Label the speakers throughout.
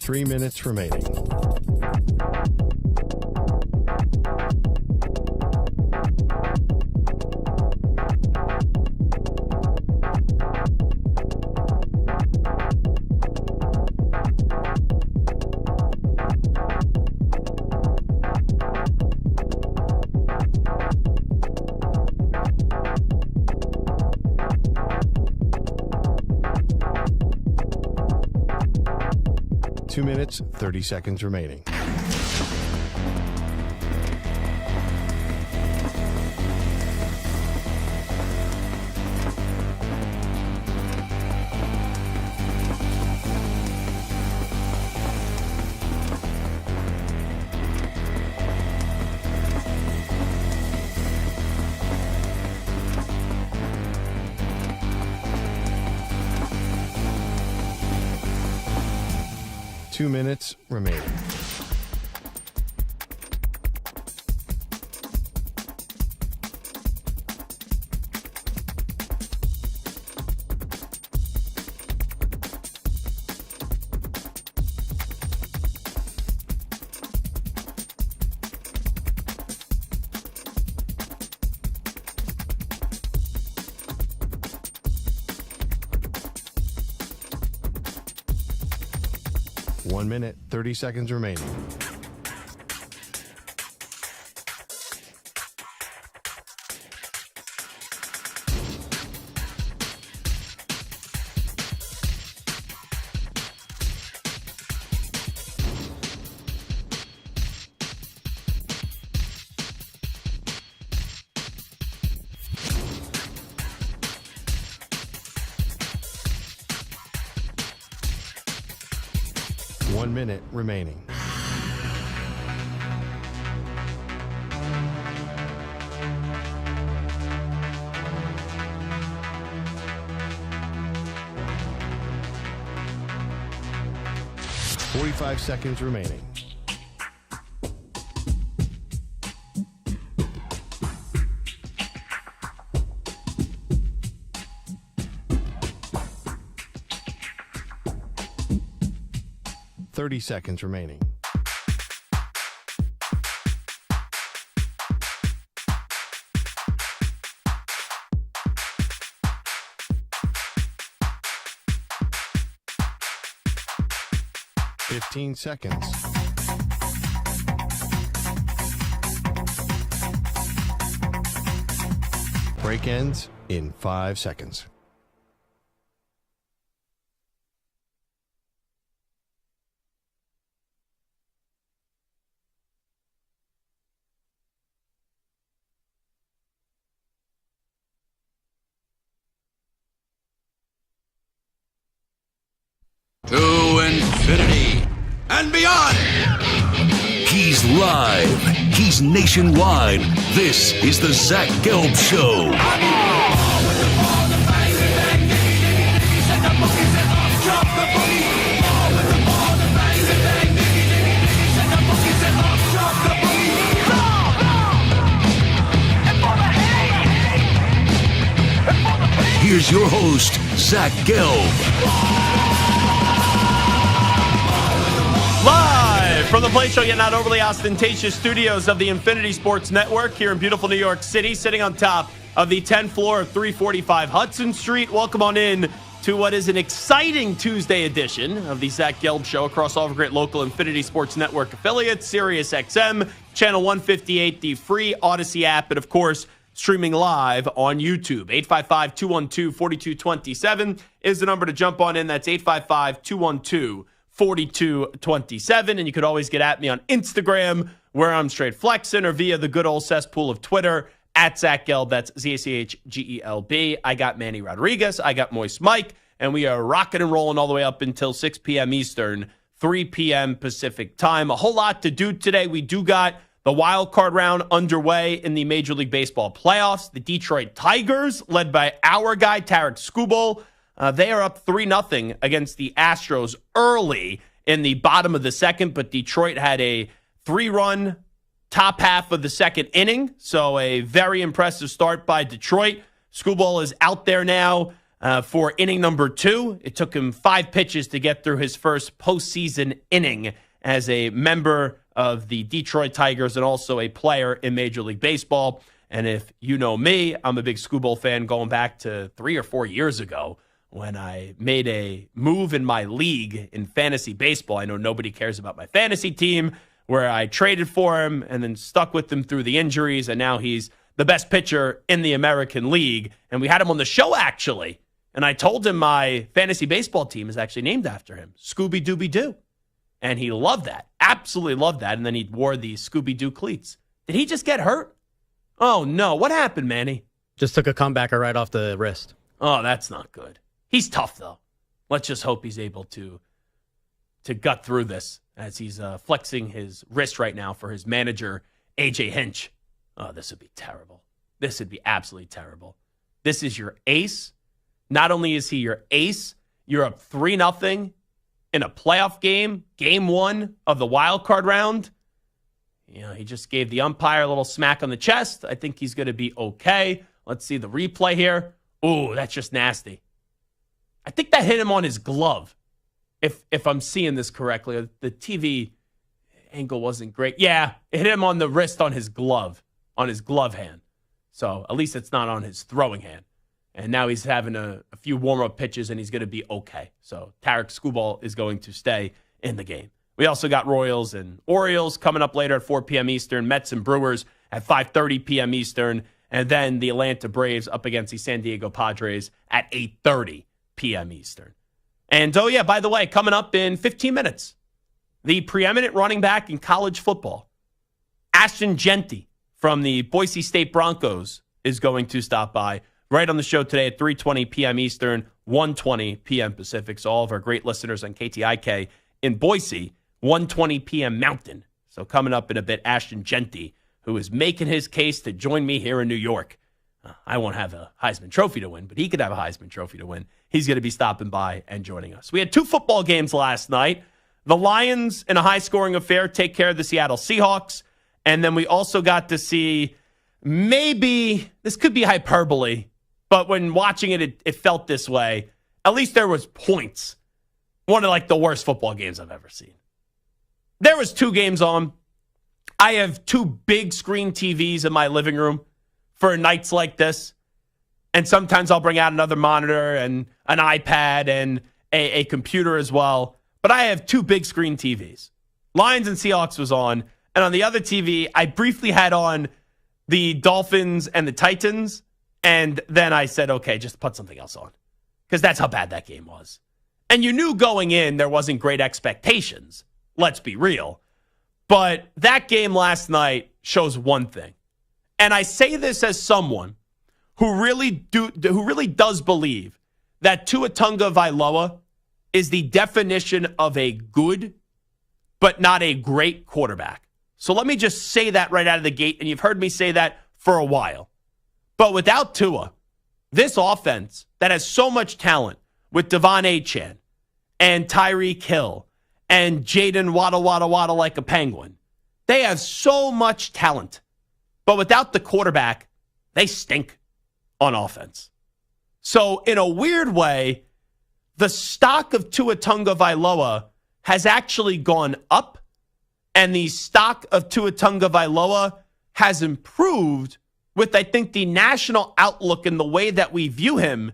Speaker 1: 3 minutes remaining. Two minutes, 30 seconds remaining. Two minutes remaining. One minute, 30 seconds remaining. One minute remaining. Forty-five seconds remaining. Thirty seconds remaining. Fifteen seconds. Break ends in 5 seconds.
Speaker 2: To infinity and beyond.
Speaker 3: He's live. He's nationwide. This is the Zach Gelb Show. Here's your host, Zach Gelb.
Speaker 4: Live from the Play Show, yet not overly ostentatious studios of the Infinity Sports Network here in beautiful New York City, sitting on top of the 10th floor of 345 Hudson Street. Welcome on in to what is an exciting Tuesday edition of the Zach Gelb Show across all of great local Infinity Sports Network affiliates, Sirius XM, Channel 158, the free Odyssey app, and of course, streaming live on YouTube. 855-212-4227 is the number to jump on in. That's 855-212-4227. And you could always get at me on Instagram, where I'm straight flexing, or via the good old cesspool of Twitter, at Zach Gelb. That's ZachGelb. I got Manny Rodriguez. I got Moist Mike. And we are rocking and rolling all the way up until 6 p.m. Eastern, 3 p.m. Pacific time. A whole lot to do today. We do got the wild card round underway in the Major League Baseball playoffs. The Detroit Tigers, led by our guy, Tarek Skubal, they are up 3-0 against the Astros early in the bottom of the second, but Detroit had a 3-run top half of the second inning, so a very impressive start by Detroit. Skubal is out there now for inning number 2. It took him 5 pitches to get through his first postseason inning as a member of the Detroit Tigers and also a player in Major League Baseball. And if you know me, I'm a big Skubal fan going back to 3 or 4 years ago when I made a move in my league in fantasy baseball. I know nobody cares about my fantasy team, where I traded for him and then stuck with him through the injuries, and now he's the best pitcher in the American League. And we had him on the show, actually. And I told him my fantasy baseball team is actually named after him, Scooby-Dooby-Doo. And he loved that, absolutely loved that. And then he wore the Scooby-Doo cleats. Did he just get hurt? Oh, no. What happened, Manny?
Speaker 5: Just took a comebacker right off the wrist.
Speaker 4: Oh, that's not good. He's tough, though. Let's just hope he's able to gut through this as he's flexing his wrist right now for his manager, A.J. Hinch. Oh, this would be terrible. This would be absolutely terrible. This is your ace. Not only is he your ace, you're up 3-0 in a playoff game, game 1 of the wild card round. You know, he just gave the umpire a little smack on the chest. I think he's going to be okay. Let's see the replay here. Ooh, that's just nasty. I think that hit him on his glove, if I'm seeing this correctly. The TV angle wasn't great. Yeah, it hit him on the wrist on his glove hand. So at least it's not on his throwing hand. And now he's having a few warm-up pitches, and he's going to be okay. So Tarek Skubal is going to stay in the game. We also got Royals and Orioles coming up later at 4 p.m. Eastern, Mets and Brewers at 5:30 p.m. Eastern, and then the Atlanta Braves up against the San Diego Padres at 8:30 p.m. Eastern. And, oh, yeah, by the way, coming up in 15 minutes, the preeminent running back in college football, Ashton Jeanty from the Boise State Broncos, is going to stop by right on the show today at 3:20 p.m. Eastern, 1:20 p.m. Pacific. So all of our great listeners on KTIK in Boise, 1:20 p.m. Mountain. So coming up in a bit, Ashton Jeanty, who is making his case to join me here in New York. I won't have a Heisman Trophy to win, but he could have a Heisman Trophy to win. He's going to be stopping by and joining us. We had 2 football games last night. The Lions, in a high-scoring affair, take care of the Seattle Seahawks. And then we also got to see, maybe, this could be hyperbole, but when watching it, it felt this way. At least there was points. One of, like, the worst football games I've ever seen. There was 2 games on. I have 2 big screen TVs in my living room for nights like this. And sometimes I'll bring out another monitor and an iPad and a computer as well. But I have 2 big screen TVs. Lions and Seahawks was on. And on the other TV, I briefly had on the Dolphins and the Titans. And then I said, okay, just put something else on. Because that's how bad that game was. And you knew going in there wasn't great expectations. Let's be real. But that game last night shows one thing. And I say this as someone who really does believe that Tua Tagovailoa is the definition of a good but not a great quarterback. So let me just say that right out of the gate, and you've heard me say that for a while. But without Tua, this offense that has so much talent with Devon Achane and Tyreek Hill and Jaden Waddle like a penguin, they have so much talent. But without the quarterback, they stink on offense. So in a weird way, the stock of Tua Tagovailoa has actually gone up, and the stock of Tua Tagovailoa has improved with, I think, the national outlook and the way that we view him,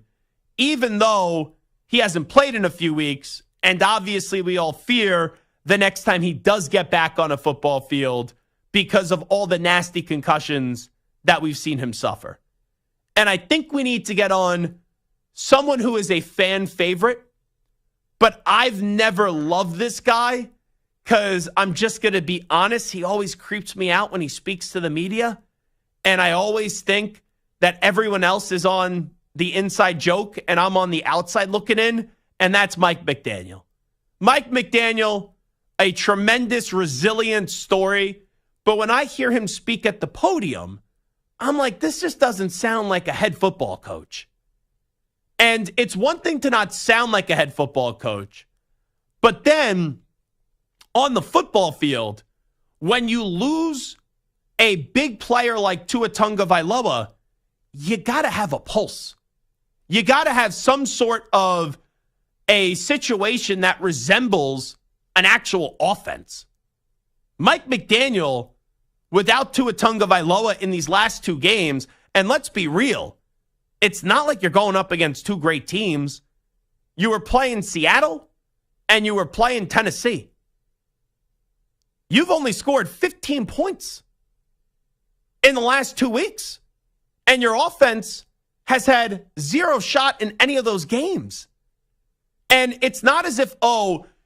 Speaker 4: even though he hasn't played in a few weeks, and obviously we all fear the next time he does get back on a football field because of all the nasty concussions that we've seen him suffer. And I think we need to get on someone who is a fan favorite, but I've never loved this guy because I'm just going to be honest, he always creeps me out when he speaks to the media. And I always think that everyone else is on the inside joke and I'm on the outside looking in, and that's Mike McDaniel. Mike McDaniel, a tremendous, resilient story, but when I hear him speak at the podium, I'm like, this just doesn't sound like a head football coach. And it's one thing to not sound like a head football coach, but then on the football field, when you lose a big player like Tua Tagovailoa, you got to have a pulse. you got to have some sort of a situation that resembles an actual offense. Mike McDaniel, without Tua Tagovailoa in these last two games, and let's be real, it's not like you're going up against two great teams. You were playing Seattle and you were playing Tennessee. You've only scored 15 points in the last 2 weeks, and your offense has had zero shot in any of those games. And it's not as if,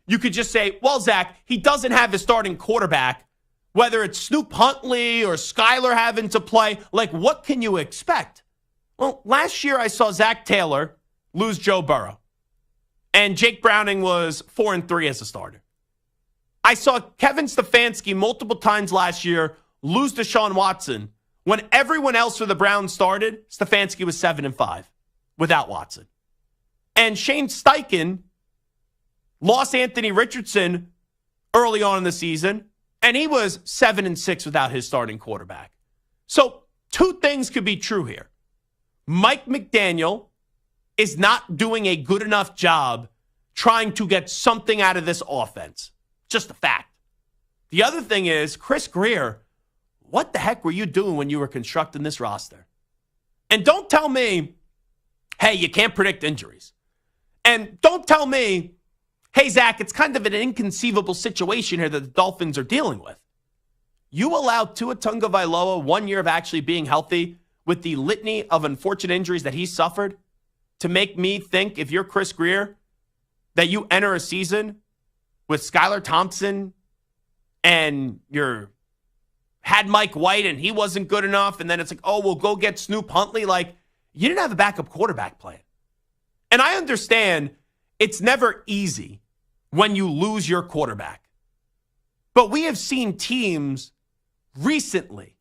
Speaker 4: you could just say, well, Zach, he doesn't have his starting quarterback, whether it's Snoop Huntley or Skyler having to play. Like, what can you expect? Well, last year I saw Zach Taylor lose Joe Burrow, and Jake Browning was 4-3 as a starter. I saw Kevin Stefanski multiple times last year lose to Deshaun Watson. When everyone else for the Browns started, Stefanski was 7-5 without Watson. And Shane Steichen lost Anthony Richardson early on in the season, and he was 7-6 without his starting quarterback. So two things could be true here. Mike McDaniel is not doing a good enough job trying to get something out of this offense. Just a fact. The other thing is, Chris Grier, what the heck were you doing when you were constructing this roster? And don't tell me, hey, you can't predict injuries. And don't tell me, hey, Zach, it's kind of an inconceivable situation here that the Dolphins are dealing with. You allowed Tua Tagovailoa 1 year of actually being healthy with the litany of unfortunate injuries that he suffered to make me think, if you're Chris Grier, that you enter a season with Skylar Thompson and you had Mike White and he wasn't good enough, and then it's like, we'll go get Snoop Huntley. Like, you didn't have a backup quarterback plan. And I understand it's never easy when you lose your quarterback. But we have seen teams recently.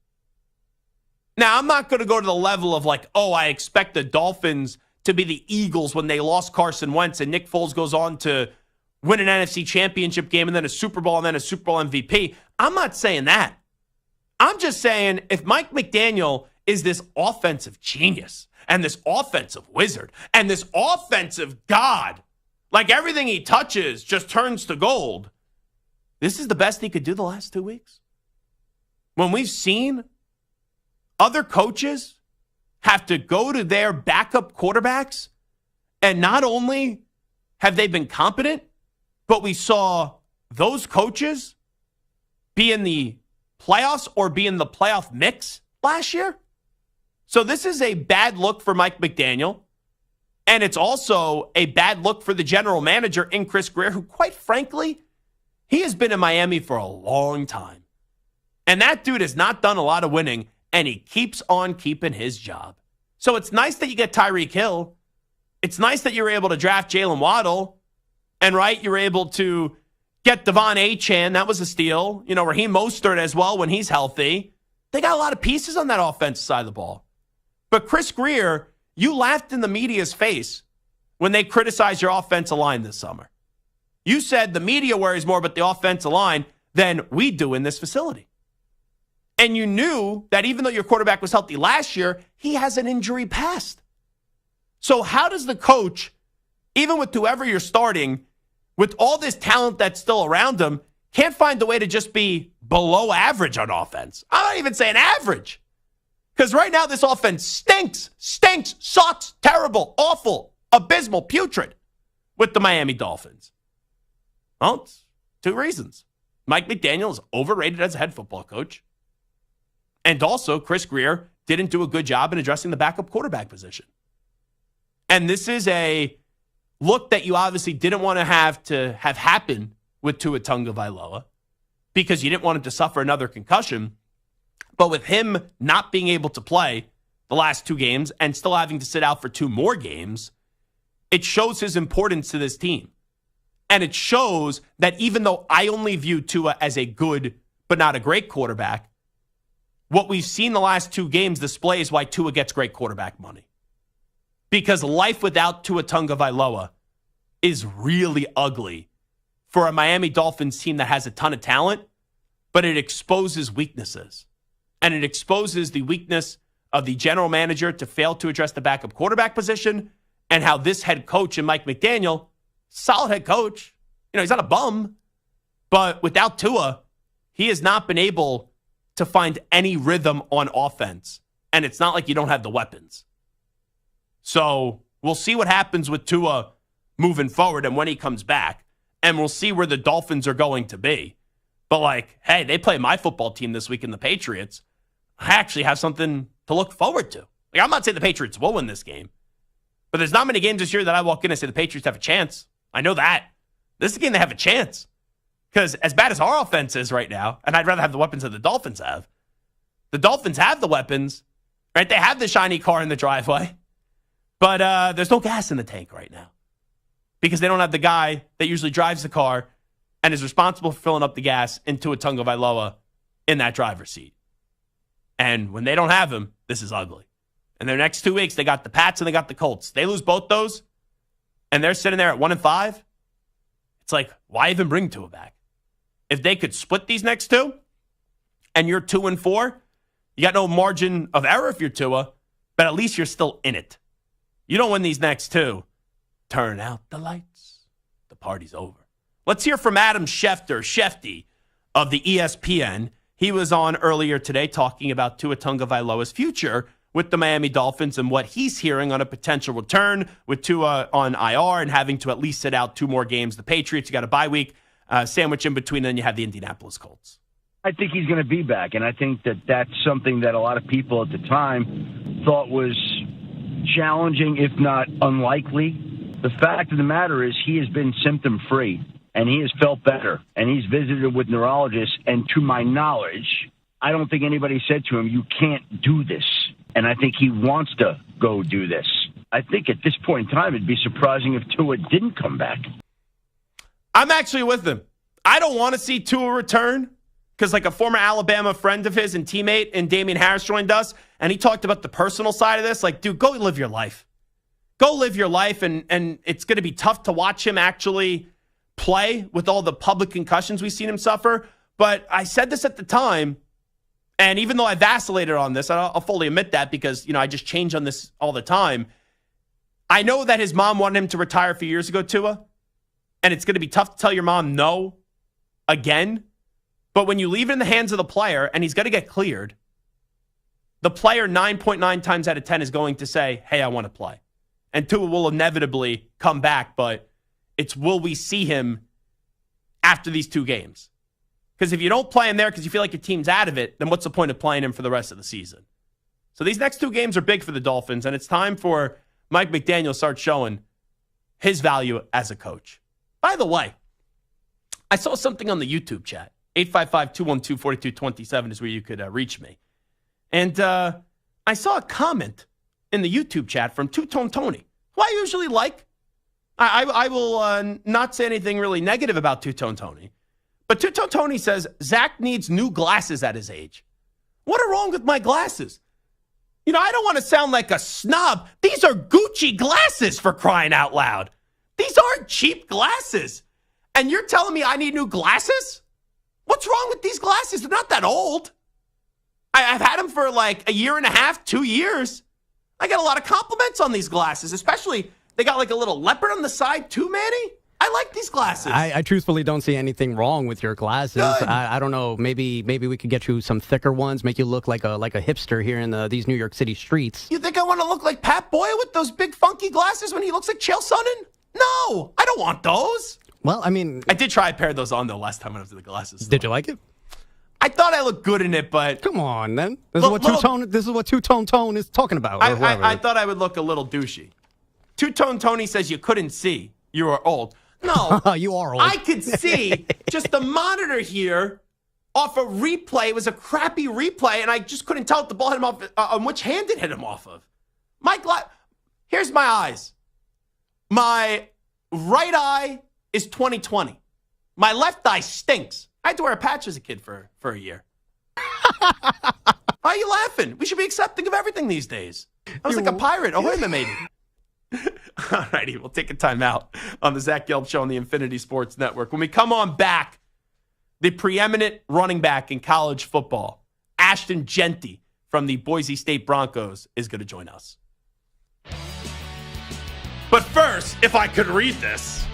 Speaker 4: Now, I'm not going to go to the level of like, I expect the Dolphins to be the Eagles when they lost Carson Wentz and Nick Foles goes on to win an NFC championship game and then a Super Bowl and then a Super Bowl MVP. I'm not saying that. I'm just saying if Mike McDaniel is this offensive genius and this offensive wizard and this offensive god, like everything he touches just turns to gold, this is the best he could do the last 2 weeks. When we've seen other coaches have to go to their backup quarterbacks, and not only have they been competent, but we saw those coaches be in the playoffs or be in the playoff mix last year. So this is a bad look for Mike McDaniel. And it's also a bad look for the general manager in Chris Grier, who, quite frankly, he has been in Miami for a long time. And that dude has not done a lot of winning, and he keeps on keeping his job. So it's nice that you get Tyreek Hill. It's nice that you were able to draft Jalen Waddle. And, right, you were able to get Devon Achane. That was a steal. Raheem Mostert as well when he's healthy. They got a lot of pieces on that offensive side of the ball. But Chris Grier, you laughed in the media's face when they criticized your offensive line this summer. You said the media worries more about the offensive line than we do in this facility. And you knew that even though your quarterback was healthy last year, he has an injury past. So how does the coach, even with whoever you're starting, with all this talent that's still around him, can't find a way to just be below average on offense? I'm not even saying average. Because right now this offense stinks, sucks, terrible, awful, abysmal, putrid with the Miami Dolphins. Well, it's two reasons. Mike McDaniel is overrated as a head football coach. And also, Chris Grier didn't do a good job in addressing the backup quarterback position. And this is a look that you obviously didn't want to have happen with Tua Tagovailoa because you didn't want him to suffer another concussion. But with him not being able to play the last two games and still having to sit out for two more games, it shows his importance to this team. And it shows that even though I only view Tua as a good but not a great quarterback, what we've seen the last two games displays why Tua gets great quarterback money. Because life without Tua Tagovailoa is really ugly for a Miami Dolphins team that has a ton of talent, but it exposes weaknesses. And it exposes the weakness of the general manager to fail to address the backup quarterback position, and how this head coach and Mike McDaniel, solid head coach, he's not a bum, but without Tua, he has not been able to find any rhythm on offense. And it's not like you don't have the weapons. So we'll see what happens with Tua moving forward and when he comes back. And we'll see where the Dolphins are going to be. But hey, they play my football team this week in the Patriots. I actually have something to look forward to. I'm not saying the Patriots will win this game. But there's not many games this year that I walk in and say the Patriots have a chance. I know that. This is a game they have a chance. Because as bad as our offense is right now, and I'd rather have the weapons that the Dolphins have the weapons, right? They have the shiny car in the driveway, but there's no gas in the tank right now because they don't have the guy that usually drives the car and is responsible for filling up the gas into Tua Tagovailoa in that driver's seat. And when they don't have him, this is ugly. And their next 2 weeks, they got the Pats and they got the Colts. They lose both those, and they're sitting there at 1-5. It's like, why even bring Tua back? If they could split these next two, and you're 2-4, you got no margin of error if you're Tua, but at least you're still in it. You don't win these next two. Turn out the lights. The party's over. Let's hear from Adam Schefty of the ESPN. He was on earlier today talking about Tua Tagovailoa's future with the Miami Dolphins and what he's hearing on a potential return with Tua on IR and having to at least sit out 2 more games. The Patriots, you got a bye week. Sandwich in between, and then you have the Indianapolis Colts.
Speaker 6: I think he's going to be back, and I think that that's something that a lot of people at the time thought was challenging, if not unlikely. The fact of the matter is he has been symptom-free, and he has felt better, and he's visited with neurologists, and to my knowledge, I don't think anybody said to him, you can't do this, and I think he wants to go do this. I think at this point in time, it'd be surprising if Tua didn't come back.
Speaker 4: I'm actually with him. I don't want to see Tua return because a former Alabama friend of his and teammate and Damian Harris joined us, and he talked about the personal side of this. Dude, go live your life. Go live your life, and it's going to be tough to watch him actually play with all the public concussions we've seen him suffer. But I said this at the time, and even though I vacillated on this, I'll fully admit that because, I just change on this all the time. I know that his mom wanted him to retire a few years ago, Tua. And it's going to be tough to tell your mom no again. But when you leave it in the hands of the player and he's going to get cleared, the player 9.9 times out of 10 is going to say, hey, I want to play. And Tua will inevitably come back, but it's will we see him after these 2 games? Because if you don't play him there because you feel like your team's out of it, then what's the point of playing him for the rest of the season? So these next 2 games are big for the Dolphins, and it's time for Mike McDaniel to start showing his value as a coach. By the way, I saw something on the YouTube chat. 855-212-4227 is where you could reach me. And I saw a comment in the YouTube chat from Two-Tone Tony, who I usually like. I will not say anything really negative about Two-Tone Tony. But Two-Tone Tony says, Zach needs new glasses at his age. What are wrong with my glasses? I don't want to sound like a snob. These are Gucci glasses, for crying out loud. These aren't cheap glasses. And you're telling me I need new glasses? What's wrong with these glasses? They're not that old. I've had them for a year and a half, 2 years. I get a lot of compliments on these glasses, especially they got a little leopard on the side too, Manny. I like these glasses.
Speaker 5: I truthfully don't see anything wrong with your glasses. I don't know. Maybe we could get you some thicker ones, make you look like a hipster here in these New York City streets.
Speaker 4: You think I want to look like Pat Boyle with those big funky glasses when he looks like Chael Sonnen? No, I don't want those.
Speaker 5: Well, I mean,
Speaker 4: I did try a pair of those on though last time when I was at the glasses store.
Speaker 5: Did you like it?
Speaker 4: I thought I looked good in it, but
Speaker 5: come on, then. This is what Two-Tone Tone is talking about.
Speaker 4: I thought I would look a little douchey. Two-Tone Tony says you couldn't see. You are old. No,
Speaker 5: you are old.
Speaker 4: I could see just the monitor here off a replay. It was a crappy replay, and I just couldn't tell if the ball hit him off on which hand it hit him off of. Here's my eyes. My right eye is 20/20. My left eye stinks. I had to wear a patch as a kid for a year. Why are you laughing? We should be accepting of everything these days. I was like a pirate. Ahoy, my matey. All righty, we'll take a time out on the Zach Gelb Show on the Infinity Sports Network. When we come on back, the preeminent running back in college football, Ashton Jeanty from the Boise State Broncos, is going to join us. But first, if I could read this.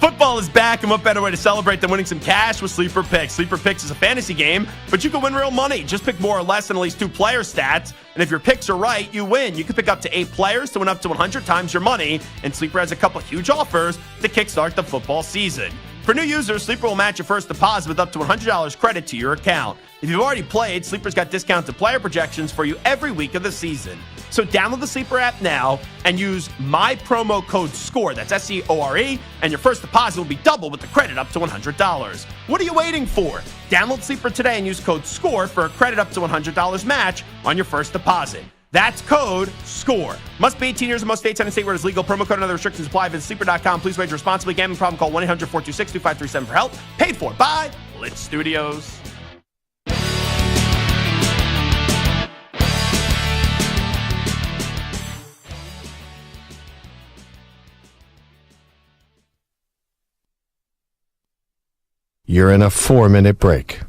Speaker 4: Football is back, and what better way to celebrate than winning some cash with Sleeper Picks? Sleeper Picks is a fantasy game, but you can win real money. Just pick more or less than at least 2 player stats, and if your picks are right, you win. You can pick up to 8 players to win up to 100 times your money, and Sleeper has a couple huge offers to kickstart the football season. For new users, Sleeper will match your first deposit with up to $100 credit to your account. If you've already played, Sleeper's got discounted player projections for you every week of the season. So download the Sleeper app now and use my promo code SCORE, that's S-C-O-R-E, and your first deposit will be double with the credit up to $100. What are you waiting for? Download Sleeper today and use code SCORE for a credit up to $100 match on your first deposit. That's code SCORE. Must be 18 years in most states and in state where it's legal. Promo code and other restrictions apply. Visit sleeper.com. Please wager responsibly. Gambling problem, call 1-800-426-2537 for help. Paid for by Blitz Studios.
Speaker 1: You're in a 4-minute break.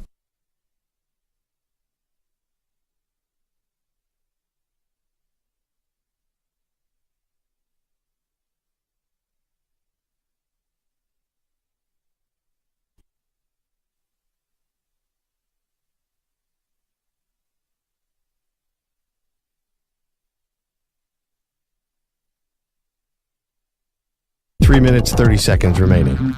Speaker 1: Three minutes, 30 seconds remaining.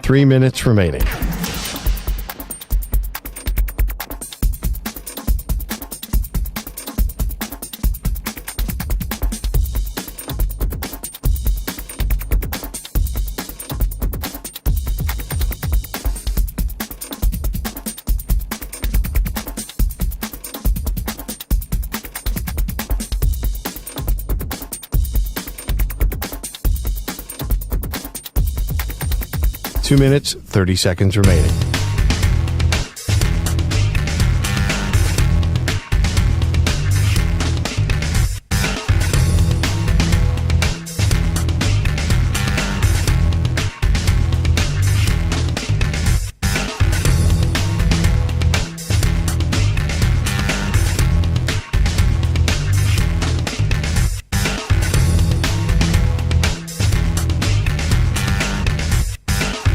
Speaker 1: Three minutes remaining. Two minutes, 30 seconds remaining.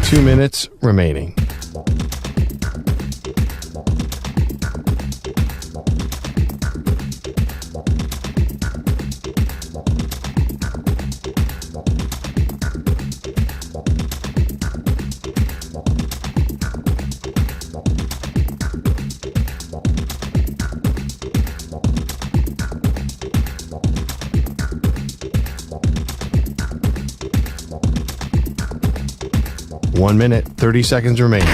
Speaker 1: Two minutes remaining. One minute, 30 seconds remaining.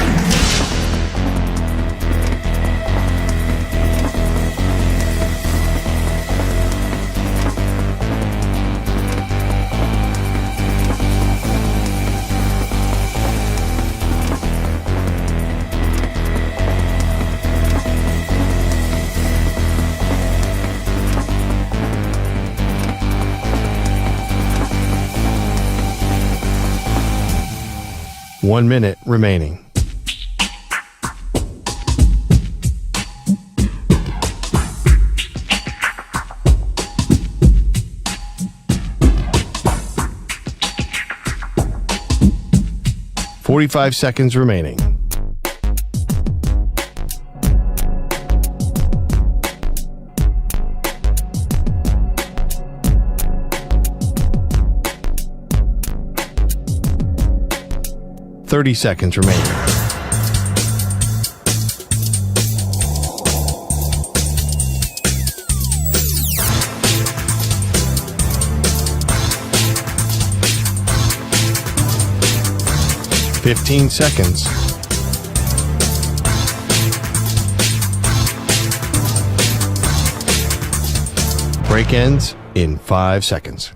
Speaker 1: One minute remaining. Forty-five seconds remaining. Thirty seconds remaining. Fifteen seconds. Break ends in 5 seconds.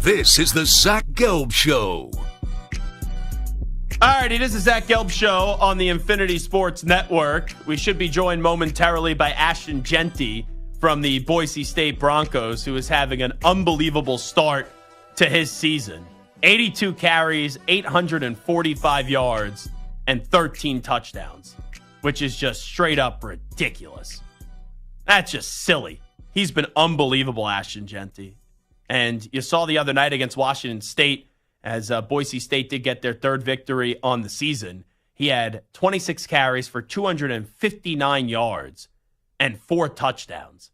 Speaker 3: This is the Zach Gelb Show.
Speaker 4: All righty, this is Zach Gelb Show on the Infinity Sports Network. We should be joined momentarily by Ashton Jeanty from the Boise State Broncos, who is having an unbelievable start to his season. 82 carries, 845 yards, and 13 touchdowns, which is just straight up ridiculous. That's just silly. He's been unbelievable, Ashton Jeanty. And you saw the other night against Washington State, as Boise State did get their third victory on the season. He had 26 carries for 259 yards and 4 touchdowns.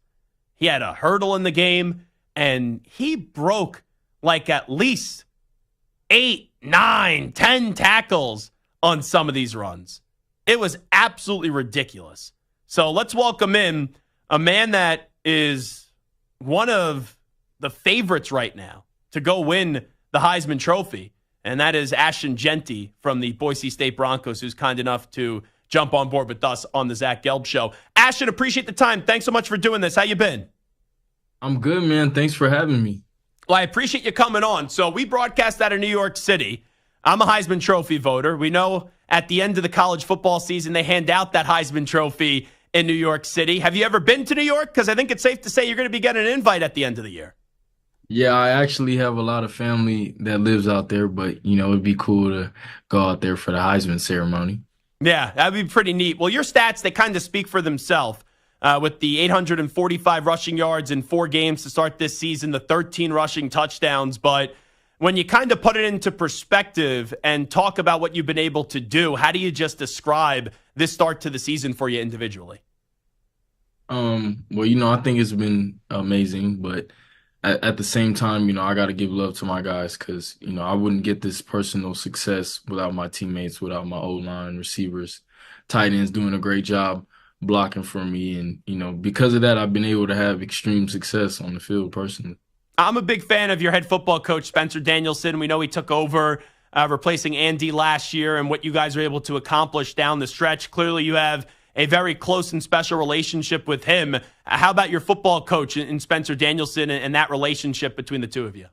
Speaker 4: He had a hurdle in the game, and he broke like at least 8, 9, 10 tackles on some of these runs. It was absolutely ridiculous. So let's welcome in a man that is one of the favorites right now to go win the Heisman Trophy, and that is Ashton Jeanty from the Boise State Broncos, who's kind enough to jump on board with us on the Zach Gelb Show. Ashton, appreciate the time. Thanks so much for doing this. How you been?
Speaker 7: I'm good, man. Thanks for having me.
Speaker 4: Well, I appreciate you coming on. So we broadcast out of New York City. I'm a Heisman Trophy voter. We know at the end of the college football season, they hand out that Heisman Trophy in New York City. Have you ever been to New York? Because I think it's safe to say you're going to be getting an invite at the end of the year.
Speaker 7: Yeah, I actually have a lot of family that lives out there, but, it'd be cool to go out there for the Heisman ceremony.
Speaker 4: Yeah, that'd be pretty neat. Well, your stats, they kind of speak for themselves. With the 845 rushing yards in 4 games to start this season, the 13 rushing touchdowns. But when you kind of put it into perspective and talk about what you've been able to do, how do you just describe this start to the season for you individually?
Speaker 7: Well, I think it's been amazing, but at the same time, I got to give love to my guys because, I wouldn't get this personal success without my teammates, without my O-line, receivers, tight ends doing a great job blocking for me. And, because of that, I've been able to have extreme success on the field personally.
Speaker 4: I'm a big fan of your head football coach, Spencer Danielson. We know he took over replacing Andy last year and what you guys were able to accomplish down the stretch. Clearly, you have a very close and special relationship with him. How about your football coach in Spencer Danielson and that relationship between the two of you?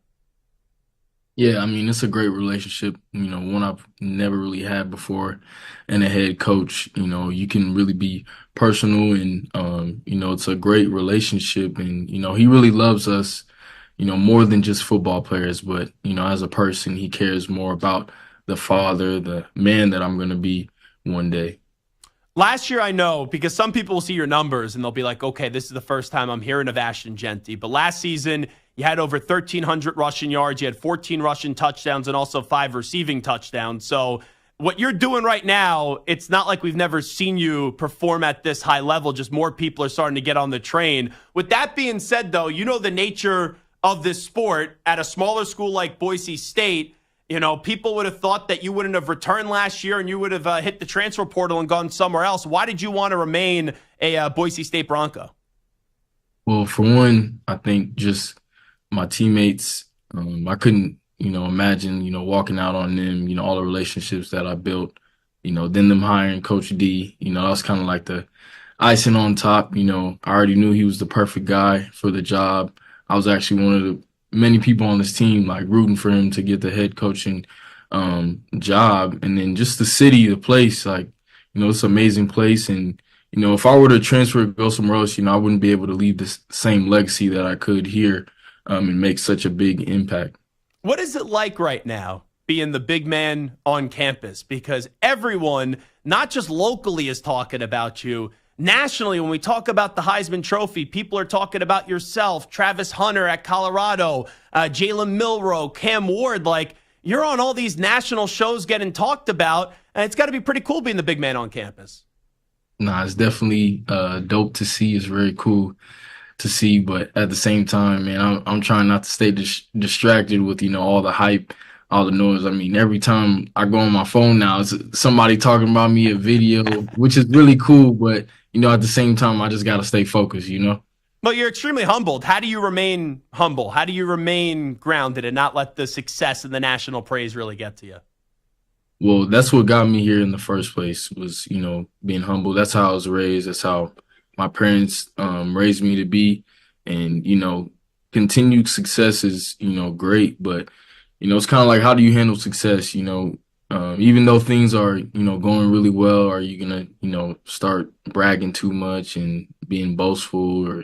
Speaker 7: Yeah, it's a great relationship, one I've never really had before. And a head coach, you can really be personal and, it's a great relationship. And, he really loves us, more than just football players. But, as a person, he cares more about the father, the man that I'm going to be one day.
Speaker 4: Last year, I know, because some people will see your numbers and they'll be like, okay, this is the first time I'm hearing of Ashton Jeanty. But last season, you had over 1,300 rushing yards. You had 14 rushing touchdowns and also 5 receiving touchdowns. So what you're doing right now, it's not like we've never seen you perform at this high level. Just more people are starting to get on the train. With that being said, though, the nature of this sport at a smaller school like Boise State. People would have thought that you wouldn't have returned last year and you would have hit the transfer portal and gone somewhere else. Why did you want to remain a Boise State Bronco?
Speaker 7: Well, for one, I think just my teammates, I couldn't, imagine, walking out on them, all the relationships that I built, then them hiring Coach D, that was kind of like the icing on top. I already knew he was the perfect guy for the job. I was actually one of the many people on this team like rooting for him to get the head coaching job. And then just the city, the place, like, it's an amazing place. And, if I were to transfer go somewhere else, I wouldn't be able to leave the same legacy that I could here and make such a big impact.
Speaker 4: What is it like right now being the big man on campus? Because everyone, not just locally, is talking about you. Nationally, when we talk about the Heisman Trophy, people are talking about yourself, Travis Hunter at Colorado, Jalen Milroe, Cam Ward. Like, you're on all these national shows getting talked about, and it's got to be pretty cool being the big man on campus.
Speaker 7: Nah, it's definitely dope to see. It's very cool to see, but at the same time, man, I'm trying not to stay distracted with, all the hype, all the noise. Every time I go on my phone now, it's somebody talking about me, a video, which is really cool, but at the same time, I just got to stay focused,
Speaker 4: Well, you're extremely humbled. How do you remain humble? How do you remain grounded and not let the success and the national praise really get to you?
Speaker 7: Well, that's what got me here in the first place was, being humble. That's how I was raised. That's how my parents raised me to be. And, continued success is, great, but, it's kind of like, how do you handle success? Even though things are, going really well, are you going to, start bragging too much and being boastful, or,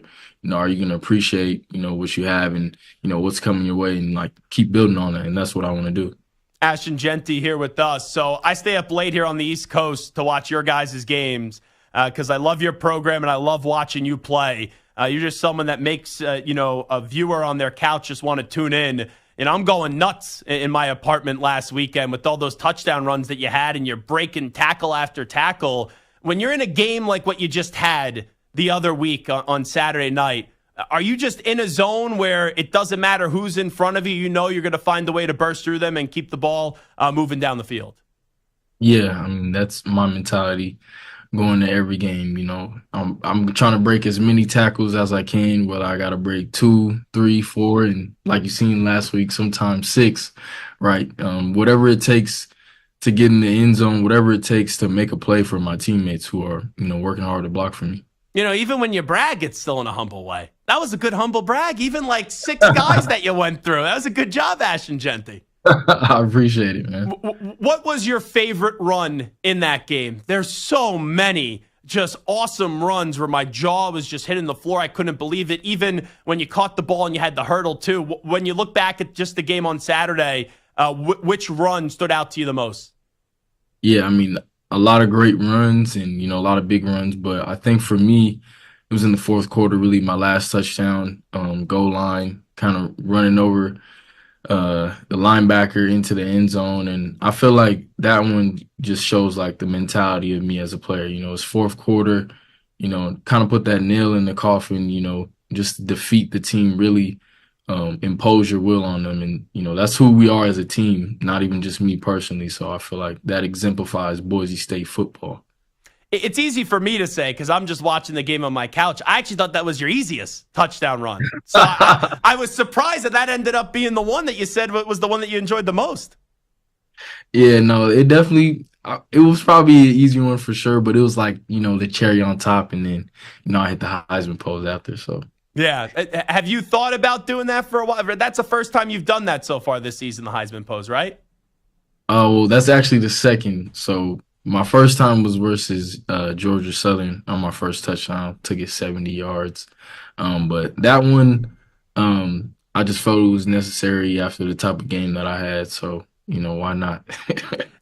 Speaker 7: are you going to appreciate, what you have and, what's coming your way and like keep building on it? And that's what I want to do.
Speaker 4: Ashton Jeanty here with us. So I stay up late here on the East Coast to watch your guys' games because I love your program and I love watching you play. You're just someone that makes, a viewer on their couch just want to tune in. And I'm going nuts in my apartment last weekend with all those touchdown runs that you had, and you're breaking tackle after tackle. When you're in a game like what you just had the other week on Saturday night, are you just in a zone where it doesn't matter who's in front of you? You know you're going to find a way to burst through them and keep the ball moving down the field.
Speaker 7: Yeah, I mean, that's my mentality going to every game. I'm trying to break as many tackles as I can, whether I got to break 2, 3, 4, and like you seen last week, sometimes 6, right? Whatever it takes to get in the end zone, whatever it takes to make a play for my teammates who are, working hard to block for me.
Speaker 4: Even when you brag, it's still in a humble way. That was a good humble brag. Even like 6 guys that you went through. That was a good job, Ashton Jeanty.
Speaker 7: I appreciate it, man.
Speaker 4: What was your favorite run in that game? There's so many just awesome runs where my jaw was just hitting the floor. I couldn't believe it. Even when you caught the ball and you had the hurdle too. When you look back at just the game on Saturday, which run stood out to you the most?
Speaker 7: Yeah, I mean, a lot of great runs and, a lot of big runs. But I think for me, it was in the fourth quarter, really my last touchdown, goal line, kind of running over the linebacker into the end zone. And I feel like that one just shows like the mentality of me as a player. It's fourth quarter, kind of put that nail in the coffin, just defeat the team, really impose your will on them. And, that's who we are as a team, not even just me personally. So I feel like that exemplifies Boise State football.
Speaker 4: It's easy for me to say because I'm just watching the game on my couch. I actually thought that was your easiest touchdown run. So I was surprised that ended up being the one that you said was the one that you enjoyed the most.
Speaker 7: Yeah, no, it definitely it was probably an easy one for sure, but it was like, the cherry on top, and then, I hit the Heisman pose after. So
Speaker 4: yeah. Have you thought about doing that for a while? That's the first time you've done that so far this season, the Heisman pose, right?
Speaker 7: Oh, well, that's actually the second. So my first time was versus Georgia Southern on my first touchdown, took it 70 yards. But that one, I just felt it was necessary after the type of game that I had. So, why not?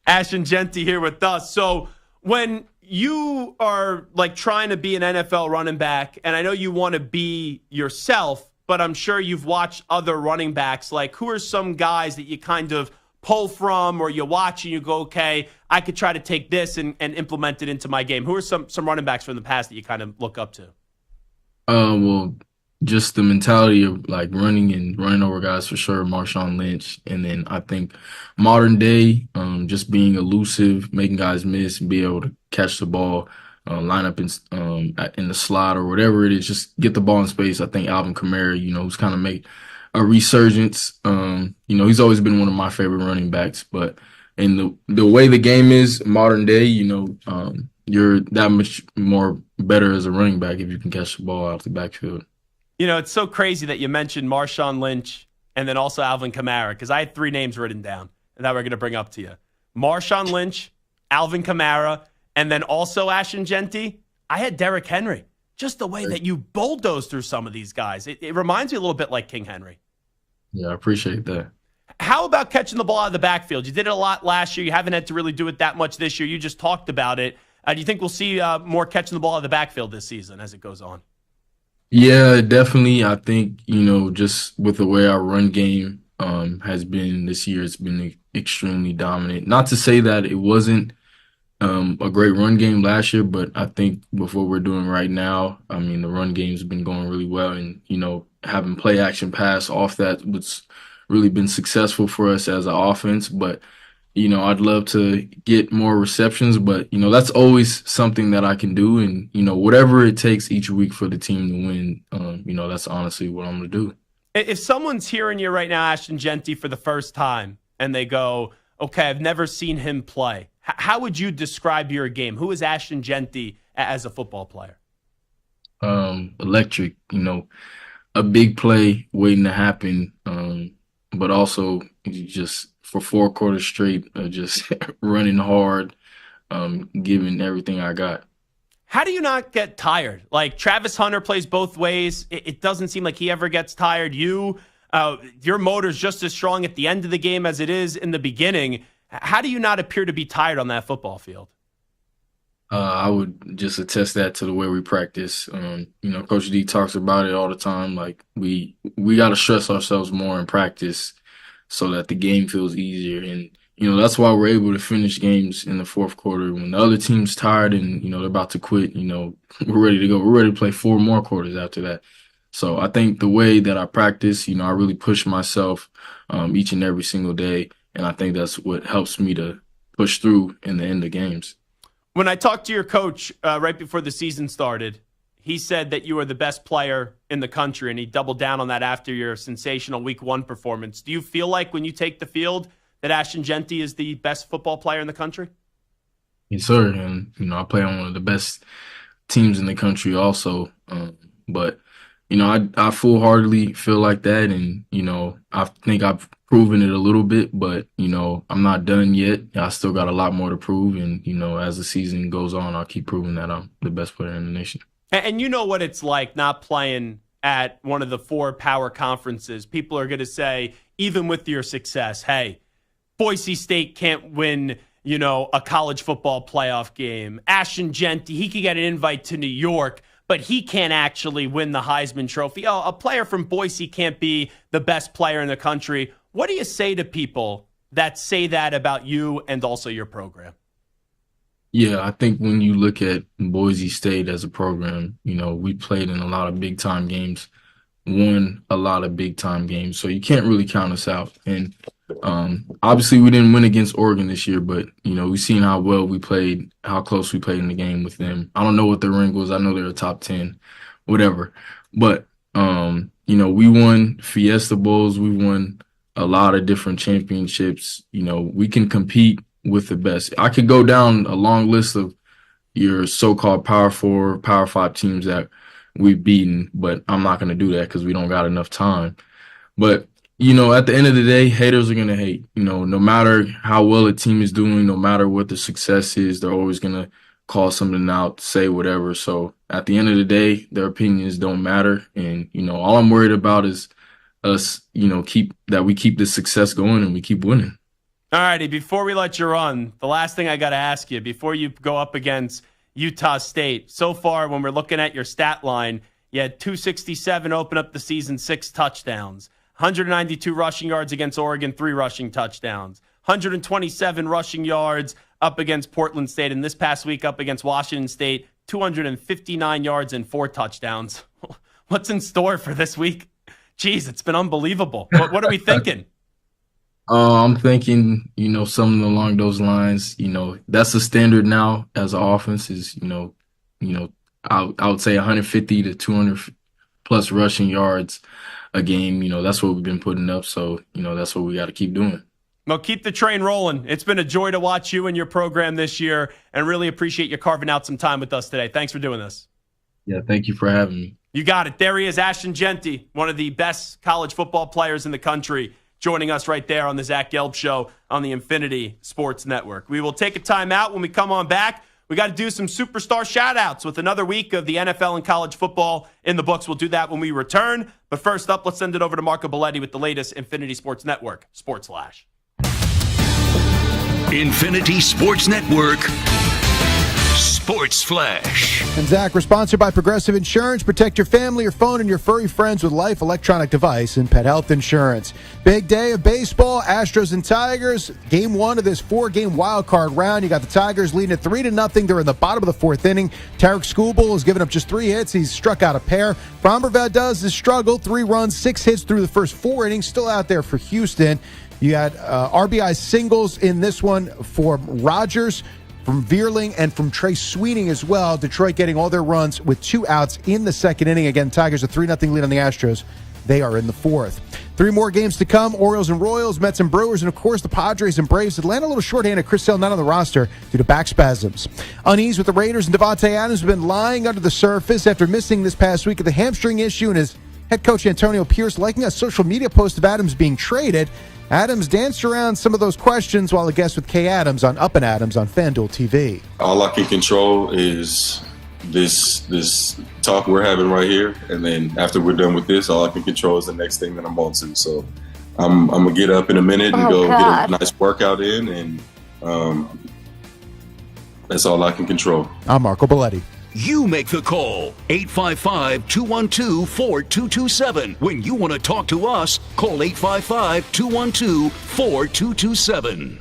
Speaker 4: Ashton Jeanty here with us. So when you are like trying to be an NFL running back, and I know you want to be yourself, but I'm sure you've watched other running backs. Like, who are some guys that you kind of pull from, or you watch and you go, okay, I could try to take this and implement it into my game? Who are some running backs from the past that you kind of look up to?
Speaker 7: Well, just the mentality of like running over guys for sure, Marshawn Lynch. And then I think modern day, just being elusive, making guys miss, and be able to catch the ball, line up in the slot or whatever it is, just get the ball in space. I think Alvin Kamara, who's kind of made a resurgence. He's always been one of my favorite running backs, but in the way the game is modern day, you're that much more better as a running back if you can catch the ball out the backfield.
Speaker 4: It's so crazy that you mentioned Marshawn Lynch and then also Alvin Kamara, because I had 3 names written down that we're going to bring up to you. Marshawn Lynch, Alvin Kamara, and then also Ashton Jeanty. I had Derrick Henry. Just the way that you bulldoze through some of these guys. It reminds me a little bit like King Henry.
Speaker 7: Yeah, I appreciate that.
Speaker 4: How about catching the ball out of the backfield? You did it a lot last year. You haven't had to really do it that much this year. You just talked about it. Do you think we'll see more catching the ball out of the backfield this season as it goes on?
Speaker 7: Yeah, definitely. I think, just with the way our run game has been this year, it's been extremely dominant. Not to say that it wasn't a great run game last year, but I think with what we're doing right now, I mean, the run game's been going really well, and, having play action pass off that was really been successful for us as an offense. But, I'd love to get more receptions, but, that's always something that I can do. And, whatever it takes each week for the team to win, that's honestly what I'm going to do.
Speaker 4: If someone's hearing you right now, Ashton Jeanty, for the first time, and they go, okay, I've never seen him play, how would you describe your game? Who is Ashton Jeanty as a football player?
Speaker 7: Electric, a big play waiting to happen, but also just for 4 quarters straight of just running hard, giving everything I got.
Speaker 4: How do you not get tired? Like, Travis Hunter plays both ways. It doesn't seem like he ever gets tired. Your motor's just as strong at the end of the game as it is in the beginning. How do you not appear to be tired on that football field?
Speaker 7: I would just attest that to the way we practice. Coach D talks about it all the time. Like, we got to stress ourselves more in practice so that the game feels easier. And, that's why we're able to finish games in the fourth quarter. When the other team's tired and, they're about to quit, we're ready to go. We're ready to play 4 more quarters after that. So I think the way that I practice, I really push myself each and every single day. And I think that's what helps me to push through in the end of games.
Speaker 4: When I talked to your coach right before the season started, he said that you are the best player in the country, and he doubled down on that after your sensational Week 1 performance. Do you feel like when you take the field that Ashton Jeanty is the best football player in the country?
Speaker 7: Yes, sir. And, I play on one of the best teams in the country also. But I full-heartedly feel like that, and, I think I've proven it a little bit, but, I'm not done yet. I still got a lot more to prove, and, as the season goes on, I'll keep proving that I'm the best player in the nation.
Speaker 4: And you know what it's like not playing at one of the 4 power conferences. People are going to say, even with your success, hey, Boise State can't win, a college football playoff game. Ashton Jeanty, he could get an invite to New York, but he can't actually win the Heisman Trophy. Oh, a player from Boise can't be the best player in the country. What do you say to people that say that about you and also your program?
Speaker 7: Yeah, I think when you look at Boise State as a program, we played in a lot of big-time games, won a lot of big-time games, so you can't really count us out. And obviously we didn't win against Oregon this year, but, we've seen how well we played, how close we played in the game with them. I don't know what their rank was. I know they're a top 10, whatever. But, we won Fiesta Bowls. We won a lot of different championships. We can compete with the best. I could go down a long list of your so-called Power 4, Power 5 teams that we've beaten, but I'm not going to do that because we don't got enough time. But, at the end of the day, haters are going to hate. No matter how well a team is doing, no matter what the success is, they're always going to call something out, say whatever. So at the end of the day, their opinions don't matter. And, all I'm worried about is us, we keep the success going and we keep winning.
Speaker 4: All righty, before we let you run, the last thing I got to ask you, before you go up against Utah State, so far when we're looking at your stat line, you had 267 open up the season, 6 touchdowns, 192 rushing yards against Oregon, 3 rushing touchdowns, 127 rushing yards up against Portland State, and this past week up against Washington State, 259 yards and 4 touchdowns. What's in store for this week? Jeez, it's been unbelievable. What are we thinking?
Speaker 7: I'm thinking, something along those lines. That's the standard now as an offense is, I would say 150 to 200 plus rushing yards a game. That's what we've been putting up. So, that's what we got to keep doing.
Speaker 4: Well, keep the train rolling. It's been a joy to watch you and your program this year, and really appreciate you carving out some time with us today. Thanks for doing this.
Speaker 7: Yeah, thank you for having me.
Speaker 4: You got it. There he is, Ashton Jeanty, one of the best college football players in the country, joining us right there on the Zach Gelb Show on the Infinity Sports Network. We will take a timeout. When we come on back, we got to do some superstar shout-outs with another week of the NFL and college football in the books. We'll do that when we return. But first up, let's send it over to Marco Belletti with the latest Infinity Sports Network, Sports Flash.
Speaker 3: Infinity Sports Network, Sports Flash.
Speaker 8: And Zach, we're sponsored by Progressive Insurance. Protect your family, your phone, and your furry friends with Life electronic device and pet health insurance. Big day of baseball, Astros and Tigers. Game 1 of this 4-game wild card round. You got the Tigers leading at 3-0. They're in the bottom of the 4th inning. Tarek Skubal has given up just 3 hits. He's struck out a pair. Framber Valdez has struggled. 3 runs, 6 hits through the first 4 innings. Still out there for Houston. You had RBI singles in this one for Rogers, from Vierling, and from Trey Sweeney as well. Detroit getting all their runs with 2 outs in the 2nd inning. Again, Tigers a 3-0 lead on the Astros. They are in the 4th. 3 more games to come. Orioles and Royals, Mets and Brewers, and of course the Padres and Braves. Atlanta a little shorthanded. Chris Sale not on the roster due to back spasms. Unease with the Raiders, and Devontae Adams have been lying under the surface after missing this past week with a hamstring issue in his Head coach Antonio Pierce liking a social media post of Adams being traded. Adams danced around some of those questions while a guest with Kay Adams on Up and Adams on FanDuel TV.
Speaker 9: All I can control is this talk we're having right here, and then after we're done with this, all I can control is the next thing that I'm on to. So I'm gonna get up in a minute and get a nice workout in, and that's all I can control.
Speaker 8: I'm Marco Belletti.
Speaker 3: You make the call. 855-212-4227. When you want to talk to us, call 855-212-4227.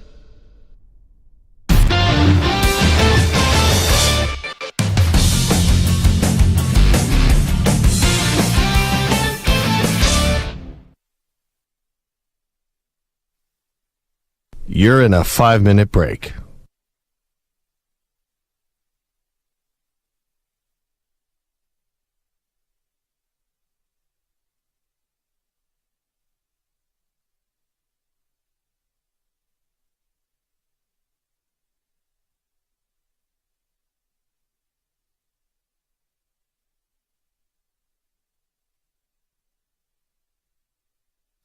Speaker 1: You're in a 5-minute break.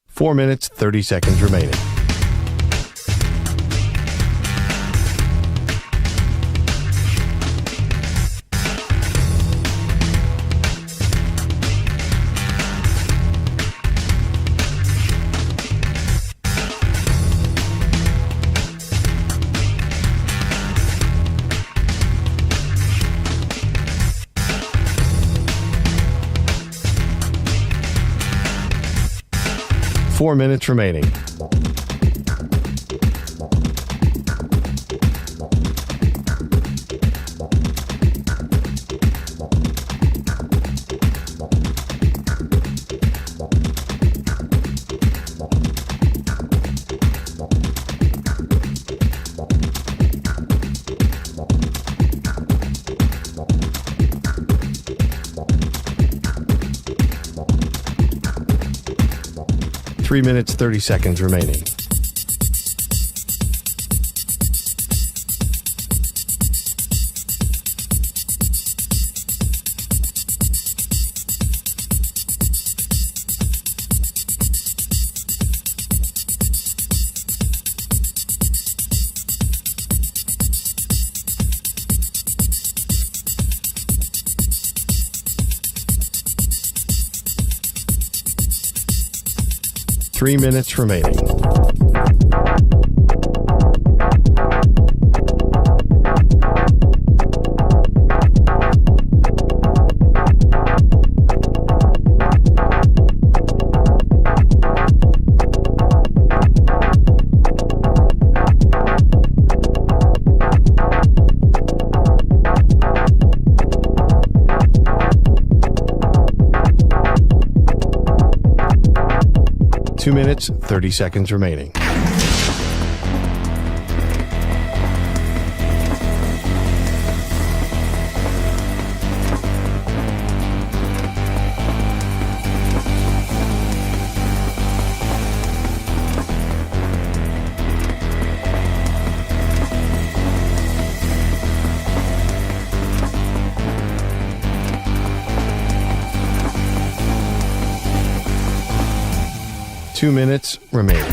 Speaker 1: Four minutes, 30 seconds remaining. Four minutes remaining. Three minutes, 30 seconds remaining. Three minutes remaining. Two minutes, 30 seconds remaining. Two minutes remaining.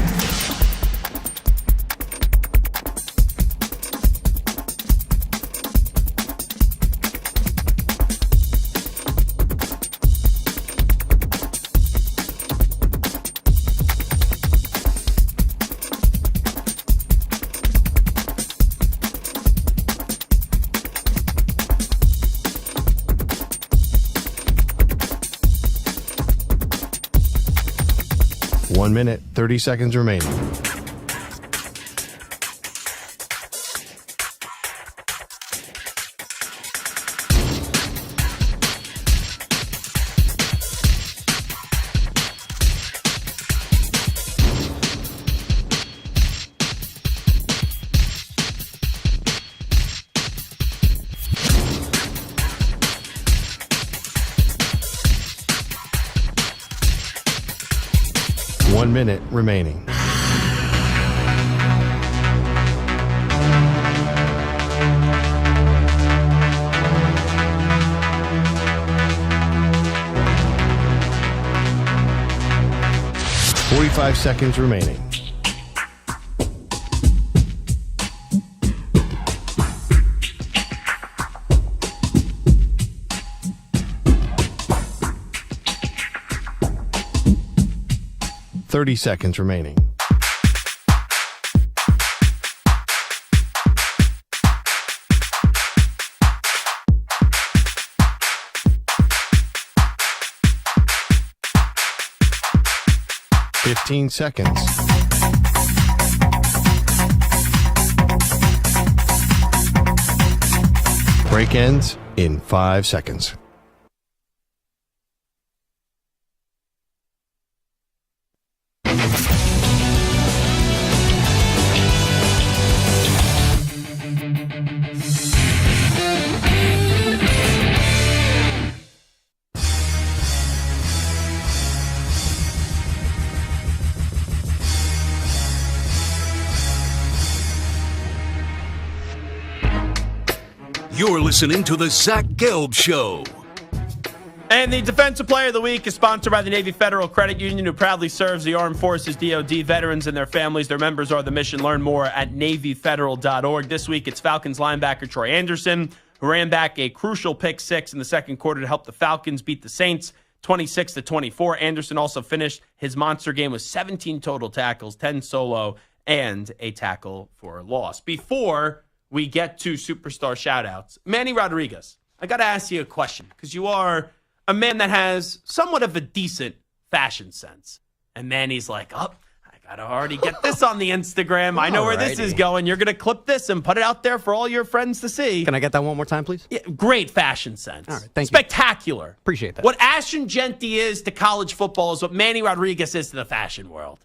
Speaker 1: One minute, 30 seconds remaining. One minute remaining. 45 seconds remaining. Seconds remaining. Seconds. Break ends in 5 seconds.
Speaker 3: You're listening to the Zach Gelb Show.
Speaker 4: And the Defensive Player of the Week is sponsored by the Navy Federal Credit Union, who proudly serves the Armed Forces, DoD, veterans, and their families. Their members are the mission. Learn more at NavyFederal.org. This week, it's Falcons linebacker Troy Anderson, who ran back a crucial pick six in the second quarter to help the Falcons beat the Saints 26-24. Anderson also finished his monster game with 17 total tackles, 10 solo, and a tackle for a loss. Before we get to superstar shout-outs, Manny Rodriguez, I got to ask you a question, because you are a man that has somewhat of a decent fashion sense. And Manny's like, I got to already get this on the Instagram. I know where this is going. You're going to clip this and put it out there for all your friends to see.
Speaker 5: Can I get that one more time, please?
Speaker 4: Yeah, great fashion sense.
Speaker 5: All right, thank you.
Speaker 4: Spectacular.
Speaker 5: Appreciate that.
Speaker 4: What Ashton Jeanty is to college football is what Manny Rodriguez is to the fashion world.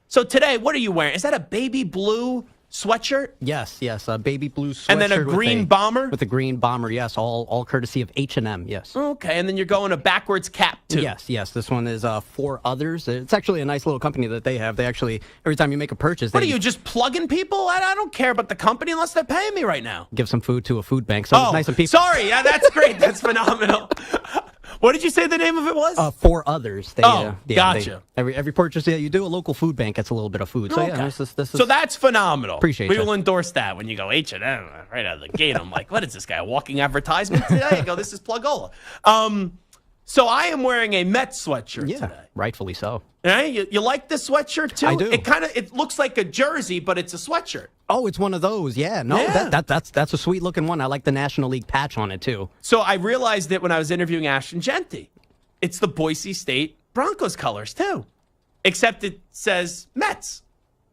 Speaker 4: So today, what are you wearing? Is that a baby blue sweatshirt?
Speaker 5: Yes, a baby blue sweatshirt.
Speaker 4: And then a green bomber?
Speaker 5: With a green bomber, yes, all courtesy of H&M, yes.
Speaker 4: Okay, and then you're going a backwards cap, too.
Speaker 5: Yes, this one is For Others. It's actually a nice little company that they have. They actually, every time you make a purchase...
Speaker 4: What are you, just plugging people? I don't care about the company unless they're paying me right now.
Speaker 5: Give some food to a food bank. So it's nice and people.
Speaker 4: Sorry, yeah, that's great. That's phenomenal. What did you say the name of it was?
Speaker 5: For Others.
Speaker 4: Gotcha.
Speaker 5: Every purchase that you do, a local food bank gets a little bit of food. So,
Speaker 4: okay.
Speaker 5: This is
Speaker 4: so that's phenomenal.
Speaker 5: Appreciate
Speaker 4: We
Speaker 5: you.
Speaker 4: will endorse that when you go H&M right out of the gate. I'm like, what is this guy, a walking advertisement today? I go, this is Plugola. So I am wearing a Mets sweatshirt today.
Speaker 5: Rightfully so.
Speaker 4: Right? You like this sweatshirt, too?
Speaker 5: I do.
Speaker 4: It looks like a jersey, but it's a sweatshirt.
Speaker 5: Oh, it's one of those. Yeah. No,
Speaker 4: Yeah.
Speaker 5: That's a sweet looking one. I like the National League patch on it, too.
Speaker 4: So I realized it when I was interviewing Ashton Jeanty. It's the Boise State Broncos colors, too. Except it says Mets.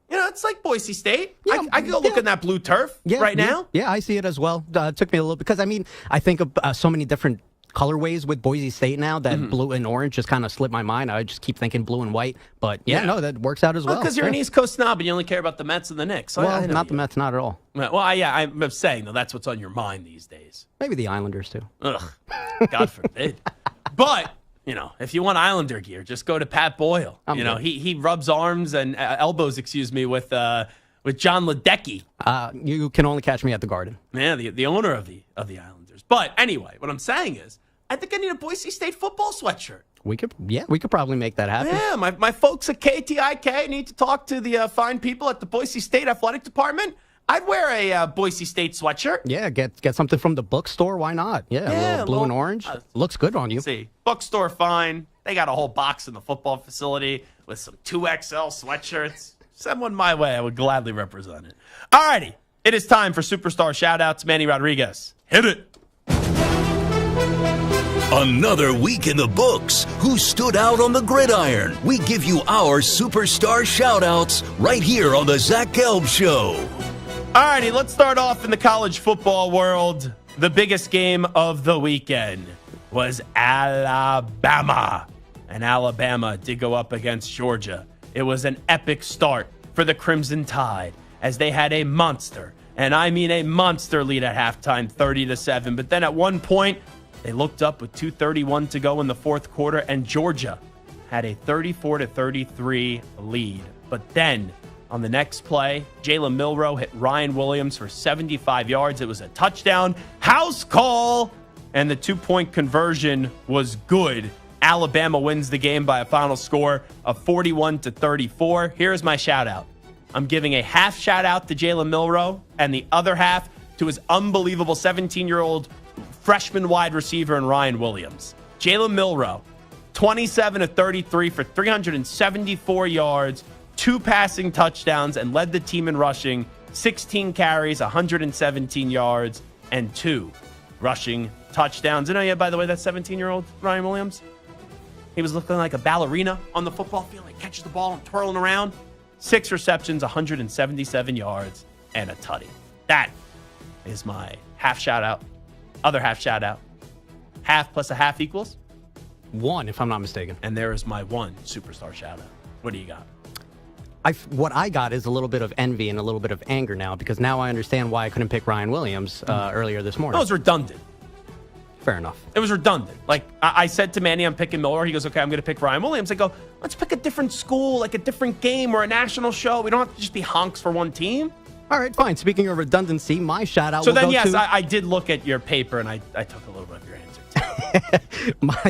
Speaker 4: You know, it's like Boise State.
Speaker 5: Yeah,
Speaker 4: I can go look in that blue turf now.
Speaker 5: Yeah, I see it as well. It took me a little, because, I think of so many different colorways with Boise State now that blue and orange just kind of slipped my mind. I just keep thinking blue and white. But, that works out as well.
Speaker 4: Because you're an East Coast snob and you only care about the Mets and the Knicks. So
Speaker 5: well, not the Mets, not at all.
Speaker 4: Well, I'm saying, though, that's what's on your mind these days.
Speaker 5: Maybe the Islanders, too.
Speaker 4: Ugh, God forbid. But... if you want Islander gear, just go to Pat Boyle. He rubs arms and elbows, with John Ledecky.
Speaker 5: You can only catch me at the Garden.
Speaker 4: Yeah, the owner of the Islanders. But anyway, what I'm saying is, I think I need a Boise State football sweatshirt.
Speaker 5: We could probably make that happen.
Speaker 4: Yeah, my folks at KTIK need to talk to the fine people at the Boise State Athletic Department. I'd wear a Boise State sweatshirt.
Speaker 5: Yeah, get something from the bookstore. Why not? Yeah, a little blue and orange. Looks good on you.
Speaker 4: See, bookstore fine. They got a whole box in the football facility with some 2XL sweatshirts. Send one my way. I would gladly represent it. All righty. It is time for superstar shout-outs. Manny Rodriguez. Hit it.
Speaker 3: Another week in the books. Who stood out on the gridiron? We give you our superstar shout-outs right here on the Zach Gelb Show.
Speaker 4: All righty, let's start off in the college football world. The biggest game of the weekend was Alabama. And Alabama did go up against Georgia. It was an epic start for the Crimson Tide as they had a monster, and I mean a monster lead at halftime, 30-7. But then at one point, they looked up with 2:31 to go in the fourth quarter, and Georgia had a 34-33 lead. But then on the next play, Jalen Milroe hit Ryan Williams for 75 yards. It was a touchdown. House call. And the 2-point conversion was good Alabama wins the game by a final score of 41-34. Here's my shout out. I'm giving a half shout out to Jalen Milroe and the other half to his unbelievable 17-year-old freshman wide receiver in Ryan Williams. Jalen Milroe, 27-33 for 374 yards, 2 passing touchdowns, and led the team in rushing, 16 carries, 117 yards, and 2 rushing touchdowns. And oh yeah, by the way, that 17-year-old Ryan Williams, he was looking like a ballerina on the football field. He catches the ball and twirling around. 6 receptions, 177 yards, and a tutty. That is my half shout out. Other half shout out. Half plus a half equals
Speaker 5: 1, if I'm not mistaken.
Speaker 4: And there is my 1 superstar shout out. What do you got?
Speaker 5: What I got is a little bit of envy and a little bit of anger now, because now I understand why I couldn't pick Ryan Williams earlier this morning.
Speaker 4: That was redundant.
Speaker 5: Fair enough.
Speaker 4: It was redundant. Like, I said to Manny, I'm picking Miller. He goes, okay, I'm going to pick Ryan Williams. I go, let's pick a different school, like a different game or a national show. We don't have to just be honks for one team.
Speaker 5: All right, fine. Speaking of redundancy, my shout out
Speaker 4: So
Speaker 5: will
Speaker 4: then,
Speaker 5: go
Speaker 4: yes,
Speaker 5: to...
Speaker 4: I did look at your paper, and I took a little bit of your answer,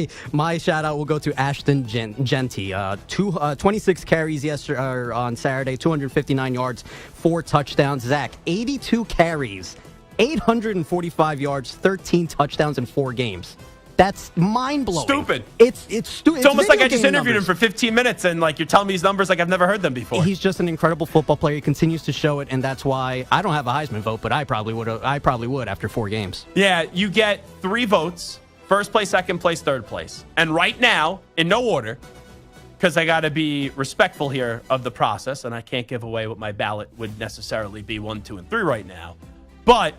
Speaker 4: too.
Speaker 5: my shout out will go to Ashton Jeanty. 26 carries yesterday on Saturday, 259 yards, 4 touchdowns. Zach, 82 carries, 845 yards, 13 touchdowns in 4 games. That's mind-blowing.
Speaker 4: Stupid.
Speaker 5: It's stupid.
Speaker 4: It's almost like I just interviewed him for 15 minutes, and like you're telling me these numbers like I've never heard them before.
Speaker 5: He's just an incredible football player. He continues to show it, and that's why I don't have a Heisman vote, but I probably would after 4 games.
Speaker 4: Yeah, you get 3 votes. First place, second place, third place. And right now, in no order, because I got to be respectful here of the process, and I can't give away what my ballot would necessarily be 1, 2, and 3 right now. But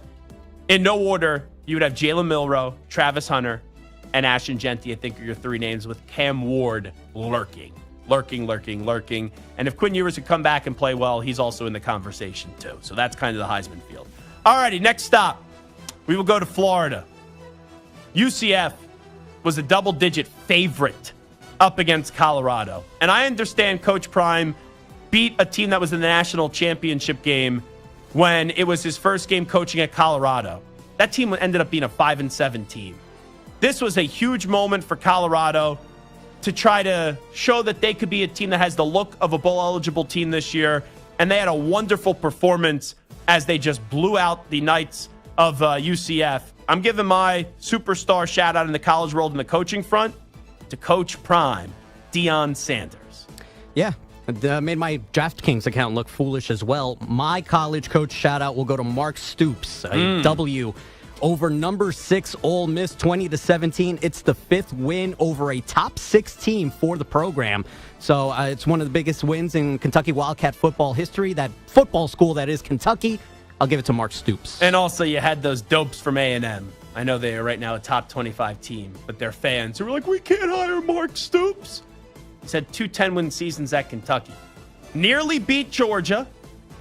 Speaker 4: in no order, you would have Jalen Milroe, Travis Hunter, and Ashton Jeanty, I think, are your 3 names, with Cam Ward lurking. And if Quinn Ewers could come back and play well, he's also in the conversation, too. So that's kind of the Heisman field. All righty, next stop. We will go to Florida. UCF was a double-digit favorite up against Colorado. And I understand Coach Prime beat a team that was in the national championship game when it was his first game coaching at Colorado. That team ended up being a 5-7 team. This was a huge moment for Colorado to try to show that they could be a team that has the look of a bowl-eligible team this year. And they had a wonderful performance as they just blew out the Knights of UCF. I'm giving my superstar shout-out in the college world in the coaching front to Coach Prime, Deion Sanders.
Speaker 5: Yeah, made my DraftKings account look foolish as well. My college coach shout-out will go to Mark Stoops, a W over number 6 Ole Miss, 20-17. It's the 5th win over a top 6 team for the program. So it's one of the biggest wins in Kentucky Wildcat football history. That football school that is Kentucky, I'll give it to Mark Stoops.
Speaker 4: And also you had those dopes from A&M. I know they are right now a top 25 team, but their fans who were like, we can't hire Mark Stoops. He's had 2 10-win seasons at Kentucky. Nearly beat Georgia.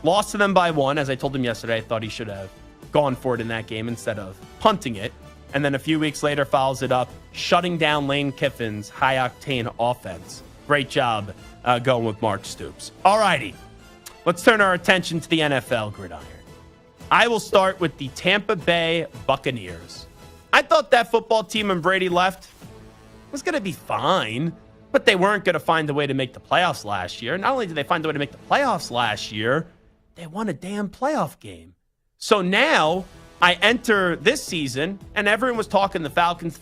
Speaker 4: Lost to them by 1. As I told him yesterday, I thought he should have gone for it in that game instead of punting it. And then a few weeks later follows it up, shutting down Lane Kiffin's high-octane offense. Great job going with Mark Stoops. All righty. Let's turn our attention to the NFL gridiron. I will start with the Tampa Bay Buccaneers. I thought that football team when Brady left was going to be fine, but they weren't going to find a way to make the playoffs last year. Not only did they find a way to make the playoffs last year, they won a damn playoff game. So now I enter this season, and everyone was talking the Falcons,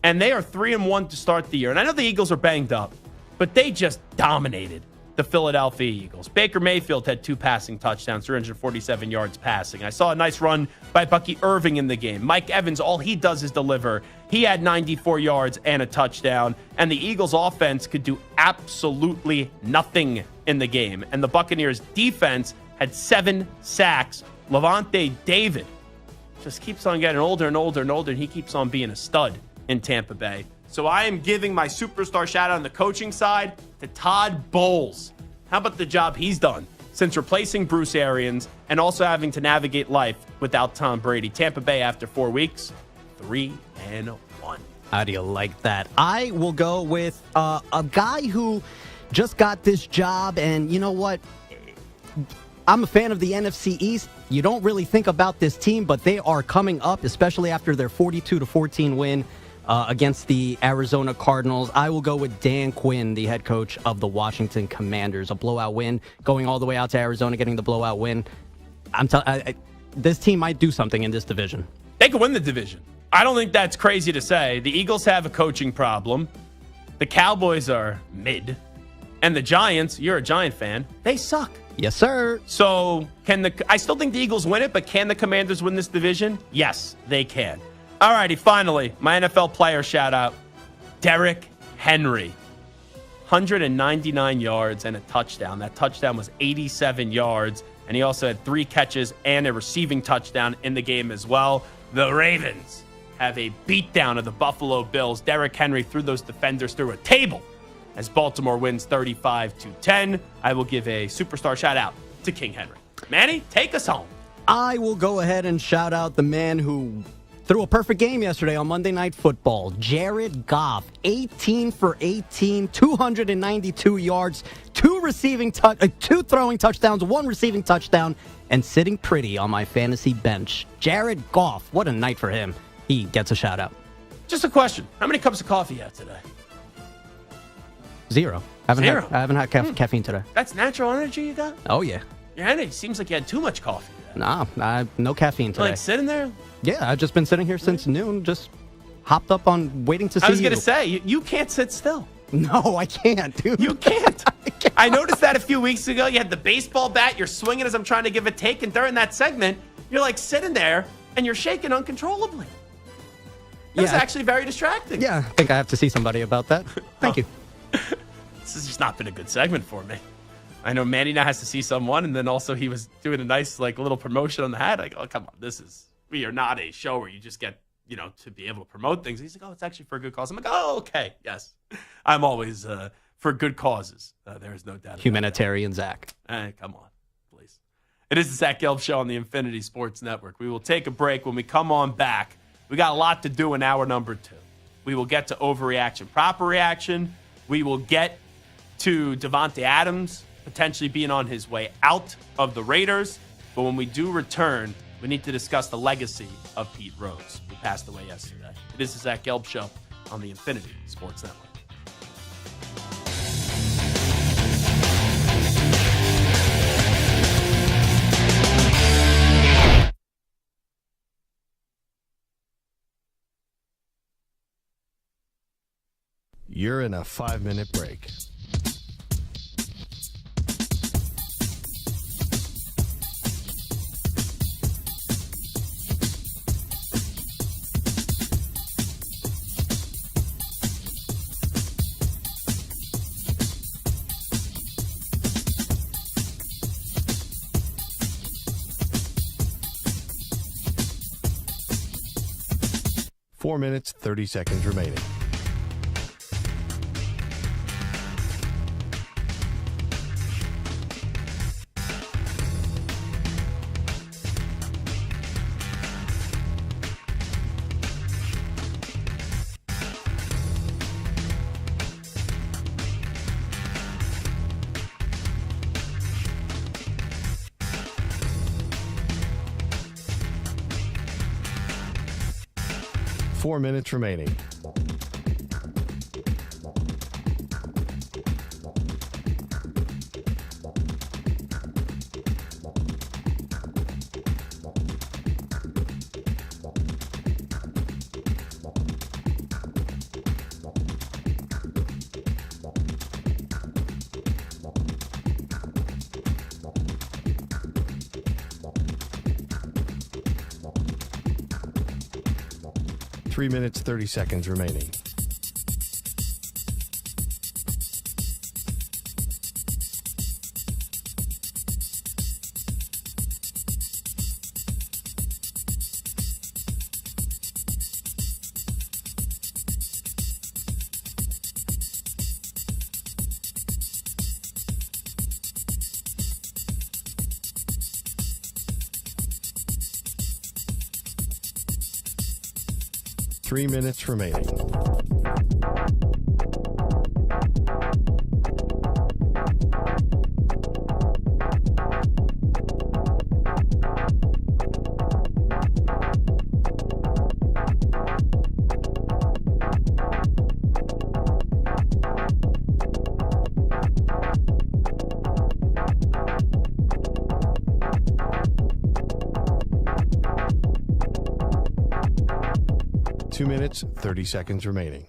Speaker 4: and they are 3-1 to start the year. And I know the Eagles are banged up, but they just dominated the Philadelphia Eagles. Baker Mayfield had 2 passing touchdowns, 347 yards passing. I saw a nice run by Bucky Irving in the game. Mike Evans, all he does is deliver. He had 94 yards and a touchdown. And the Eagles offense could do absolutely nothing in the game. And the Buccaneers defense had 7 sacks. Levante David just keeps on getting older and older and older, and he keeps on being a stud in Tampa Bay. So I am giving my superstar shout out on the coaching side to Todd Bowles. How about the job he's done since replacing Bruce Arians and also having to navigate life without Tom Brady? Tampa Bay, after 4 weeks, 3-1.
Speaker 5: How do you like that? I will go with a guy who just got this job, and you know what? I'm a fan of the NFC East. You don't really think about this team, but they are coming up, especially after their 42-14 win against the Arizona Cardinals. I will go with Dan Quinn, the head coach of the Washington Commanders. A blowout win, going all the way out to Arizona, getting the blowout win. This team might do something in this division.
Speaker 4: They could win the division. I don't think that's crazy to say. The Eagles have a coaching problem. The Cowboys are mid. And the Giants, you're a Giant fan, they suck.
Speaker 5: Yes, sir.
Speaker 4: So I still think the Eagles win it, but can the Commanders win this division? Yes, they can. All righty, finally, my NFL player shout out, Derrick Henry. 199 yards and a touchdown. That touchdown was 87 yards, and he also had 3 catches and a receiving touchdown in the game as well. The Ravens have a beatdown of the Buffalo Bills. Derrick Henry threw those defenders through a table as Baltimore wins 35-10. I will give a superstar shout out to King Henry. Manny, take us home.
Speaker 5: I will go ahead and shout out the man who threw a perfect game yesterday on Monday Night Football. Jared Goff, 18 for 18, 292 yards, 2 throwing touchdowns, 1 receiving touchdown, and sitting pretty on my fantasy bench. Jared Goff, what a night for him. He gets a shout out.
Speaker 4: Just a question. How many cups of coffee you had today?
Speaker 5: 0. I haven't had caffeine today.
Speaker 4: That's natural energy you got?
Speaker 5: Oh, yeah.
Speaker 4: Your energy seems like you had too much coffee.
Speaker 5: Nah, no caffeine today.
Speaker 4: Like sitting there?
Speaker 5: Yeah, I've just been sitting here since noon, just hopped up on waiting to see you.
Speaker 4: I was going to say, you can't sit still.
Speaker 5: No, I can't, dude.
Speaker 4: You can't. I noticed that a few weeks ago. You had the baseball bat. You're swinging as I'm trying to give a take. And during that segment, you're like sitting there and you're shaking uncontrollably. It was actually very distracting.
Speaker 5: Yeah, I think I have to see somebody about that. Thank you.
Speaker 4: This has just not been a good segment for me. I know Manny now has to see someone, and then also he was doing a nice little promotion on the hat. I go, oh, come on, we are not a show where you just get, to be able to promote things. He's like, oh, it's actually for a good cause. I'm like, oh, okay, yes. I'm always for good causes. There is no doubt.
Speaker 5: Humanitarian Zach.
Speaker 4: Come on, please. It is the Zach Gelb Show on the Infinity Sports Network. We will take a break. When we come on back, we got a lot to do in hour number 2. We will get to overreaction, proper reaction. We will get to Devontae Adams potentially being on his way out of the Raiders. But when we do return, we need to discuss the legacy of Pete Rose, who passed away yesterday. It is the Zach Gelb Show on the Infinity Sports Network.
Speaker 1: You're in a 5-minute break. Four minutes, 30 seconds remaining. Four minutes remaining. Three minutes, 30 seconds remaining. Three minutes remaining. 2 minutes, 30 seconds remaining.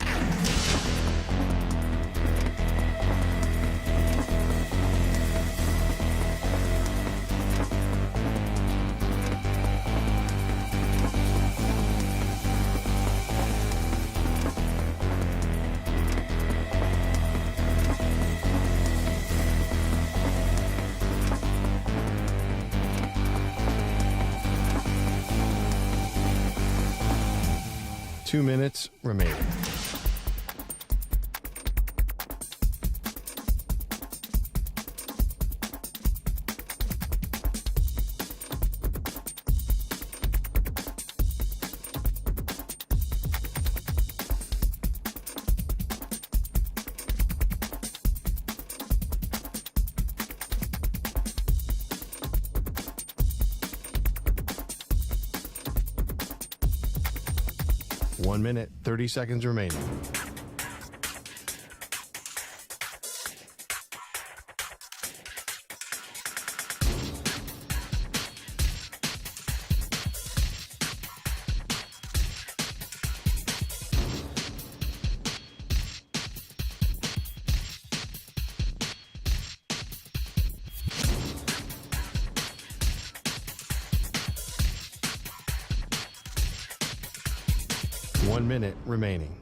Speaker 1: Two minutes remaining. One minute, 30 seconds remaining. One minute remaining.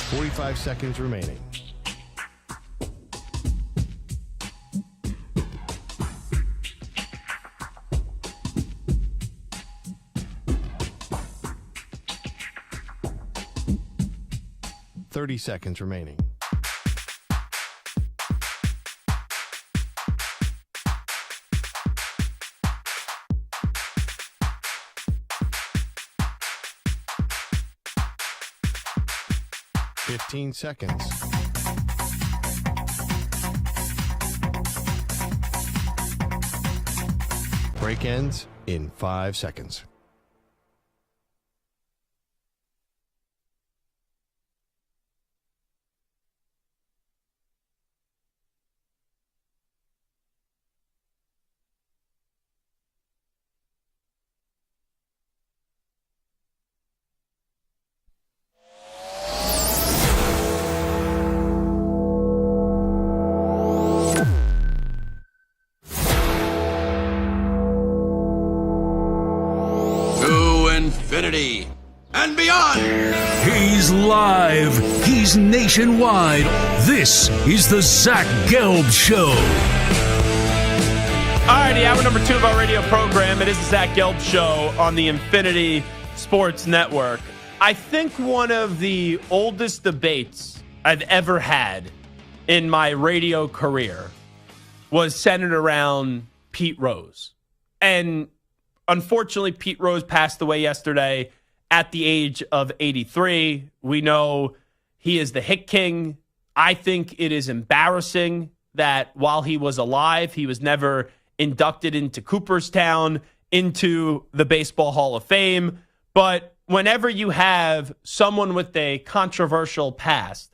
Speaker 1: Forty-five seconds remaining. Seconds remaining. Fifteen seconds. Break ends in 5 seconds.
Speaker 2: Infinity and beyond.
Speaker 3: He's live. He's nationwide. This is the Zach Gelb Show.
Speaker 4: Alrighty, hour number 2 of our radio program. It is the Zach Gelb Show on the Infinity Sports Network. I think one of the oldest debates I've ever had in my radio career was centered around Pete Rose. And unfortunately, Pete Rose passed away yesterday at the age of 83. We know he is the hit king. I think it is embarrassing that while he was alive, he was never inducted into Cooperstown, into the Baseball Hall of Fame. But whenever you have someone with a controversial past,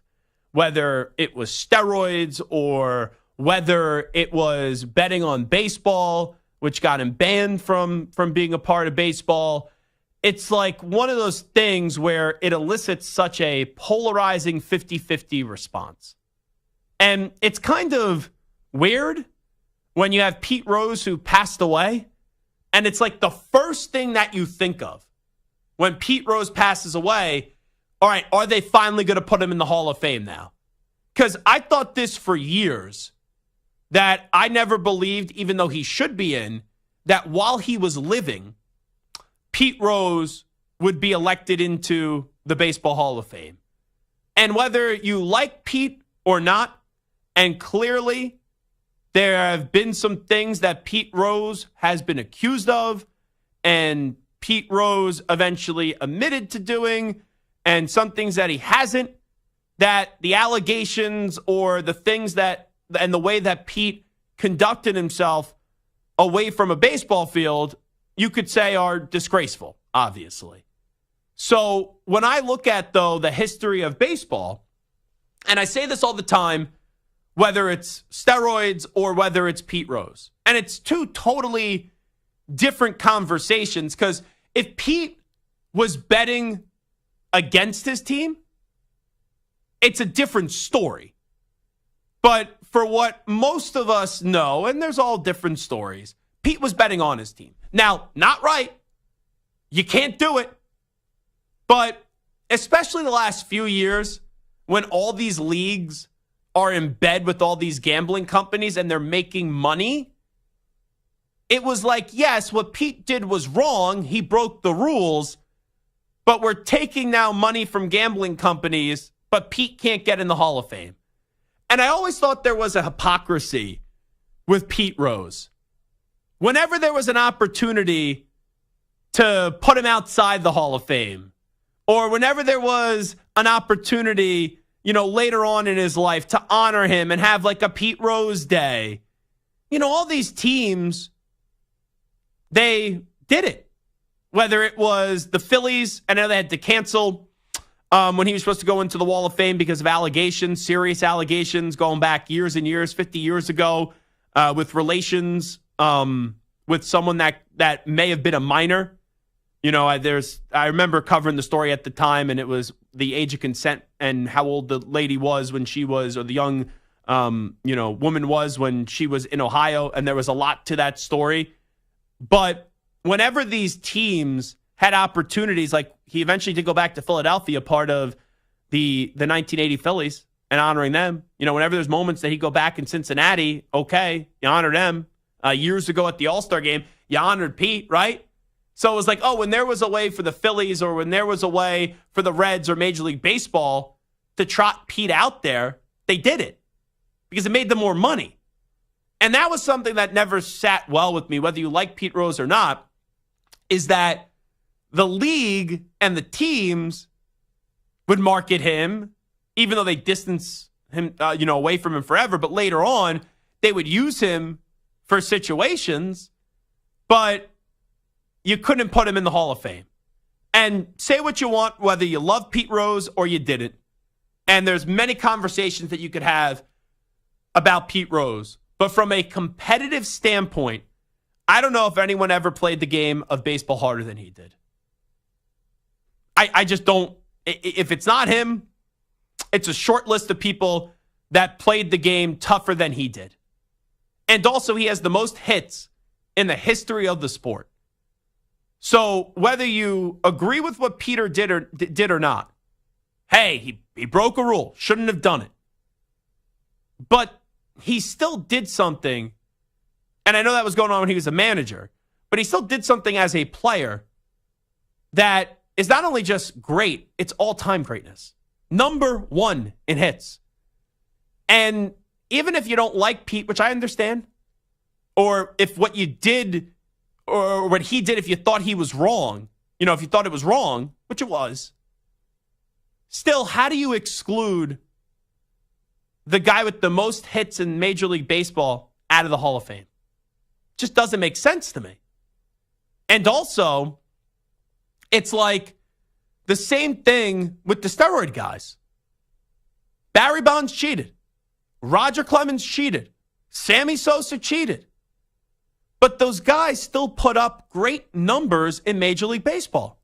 Speaker 4: whether it was steroids or whether it was betting on baseball, which got him banned from being a part of baseball, it's like one of those things where it elicits such a polarizing 50-50 response. And it's kind of weird when you have Pete Rose who passed away, and it's like the first thing that you think of when Pete Rose passes away, all right, are they finally going to put him in the Hall of Fame now? Because I thought this for years, that I never believed, even though he should be in, that while he was living, Pete Rose would be elected into the Baseball Hall of Fame. And whether you like Pete or not, and clearly there have been some things that Pete Rose has been accused of, and Pete Rose eventually admitted to doing, and some things that he hasn't, that the allegations or the things that and the way that Pete conducted himself away from a baseball field, you could say are disgraceful, obviously. So when I look at, though, the history of baseball, and I say this all the time, whether it's steroids or whether it's Pete Rose, and it's two totally different conversations, because if Pete was betting against his team, it's a different story. But for what most of us know, and there's all different stories, Pete was betting on his team. Now, not right. You can't do it. But especially the last few years, when all these leagues are in bed with all these gambling companies and they're making money, it was like, yes, what Pete did was wrong. He broke the rules, but we're taking now money from gambling companies, but Pete can't get in the Hall of Fame. And I always thought there was a hypocrisy with Pete Rose. Whenever there was an opportunity to put him outside the Hall of Fame, or whenever there was an opportunity, later on in his life to honor him and have like a Pete Rose Day, all these teams, they did it. Whether it was the Phillies, I know they had to cancel when he was supposed to go into the Wall of Fame because of allegations, serious allegations going back years and years, 50 years ago, with relations with someone that may have been a minor. I remember covering the story at the time, and it was the age of consent and how old the lady was when she was, or the young, woman was when she was in Ohio. And there was a lot to that story. But whenever these teams had opportunities, like he eventually did go back to Philadelphia, part of the 1980 Phillies, and honoring them. Whenever there's moments that he'd go back in Cincinnati, okay, you honor them. Years ago at the All-Star game, you honored Pete, right? So it was like, when there was a way for the Phillies or when there was a way for the Reds or Major League Baseball to trot Pete out there, they did it because it made them more money. And that was something that never sat well with me, whether you like Pete Rose or not, is that the league and the teams would market him, even though they distance him, away from him forever. But later on, they would use him for situations, but you couldn't put him in the Hall of Fame. And say what you want, whether you love Pete Rose or you didn't. And there's many conversations that you could have about Pete Rose. But from a competitive standpoint, I don't know if anyone ever played the game of baseball harder than he did. I just don't. If it's not him, it's a short list of people that played the game tougher than he did. And also, he has the most hits in the history of the sport. So whether you agree with what Peter did or not, hey, he broke a rule, shouldn't have done it. But he still did something, and I know that was going on when he was a manager, but he still did something as a player that is not only just great, it's all-time greatness. Number one in hits. And even if you don't like Pete, which I understand, or if what you did or what he did, if you thought he was wrong, if you thought it was wrong, which it was, still, how do you exclude the guy with the most hits in Major League Baseball out of the Hall of Fame? Just doesn't make sense to me. And also, it's like the same thing with the steroid guys. Barry Bonds cheated. Roger Clemens cheated. Sammy Sosa cheated. But those guys still put up great numbers in Major League Baseball.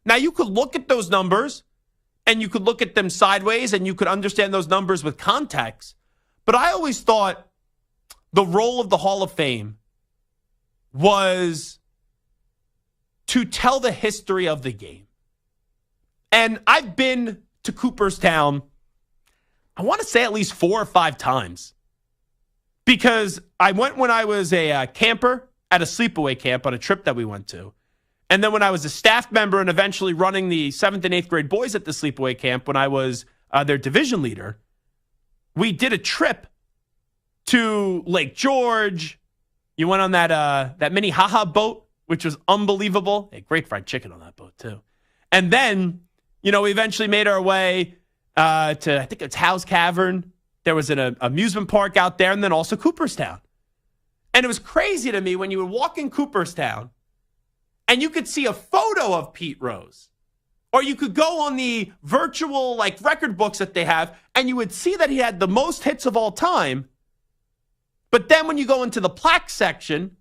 Speaker 4: Now, you could look at those numbers, and you could look at them sideways, and you could understand those numbers with context. But I always thought the role of the Hall of Fame was to tell the history of the game. And I've been to Cooperstown, I want to say at least 4 or 5 times. Because I went when I was a camper at a sleepaway camp on a trip that we went to. And then when I was a staff member and eventually running the 7th and 8th grade boys at the sleepaway camp when I was their division leader, we did a trip to Lake George. You went on that mini haha boat, which was unbelievable. Hey, great fried chicken on that boat, too. And then, we eventually made our way to, I think it's Howe's Cavern. There was an amusement park out there, and then also Cooperstown. And it was crazy to me when you would walk in Cooperstown and you could see a photo of Pete Rose Or you could go on the virtual like record books that they have, and you would see that he had the most hits of all time. But then when you go into the plaque section,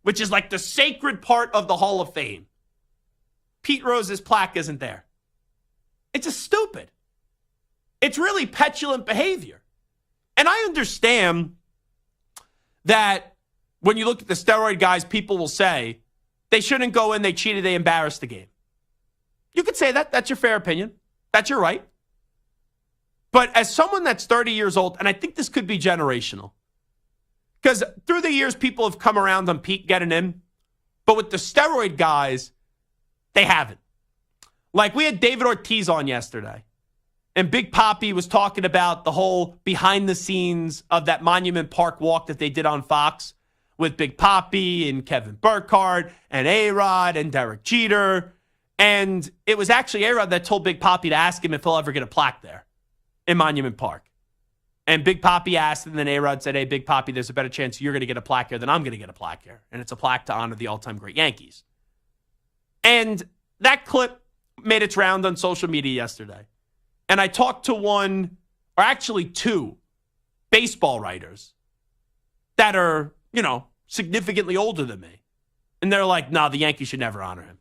Speaker 4: which is like the sacred part of the Hall of Fame, Pete Rose's plaque isn't there. It's just stupid. It's really petulant behavior. And I understand that when you look at the steroid guys, people will say they shouldn't go in, they cheated, they embarrassed the game. You could say that. That's your fair opinion. That's your right. But as someone that's 30 years old, and I think this could be generational, because through the years, people have come around on Pete getting in, but with the steroid guys, they haven't. Like we had David Ortiz on yesterday, and Big Papi was talking about the whole behind the scenes of that Monument Park walk that they did on Fox with Big Papi and Kevin Burkhardt and A-Rod and Derek Jeter. And it was actually A-Rod that told Big Papi to ask him if he'll ever get a plaque there in Monument Park. And Big Papi asked, and then A-Rod said, hey, Big Papi, there's a better chance you're going to get a plaque here than I'm going to get a plaque here. And it's a plaque to honor the all-time great Yankees. And that clip made its round on social media yesterday. And I talked to one, or actually two, baseball writers that are, significantly older than me. And they're like, no, the Yankees should never honor him.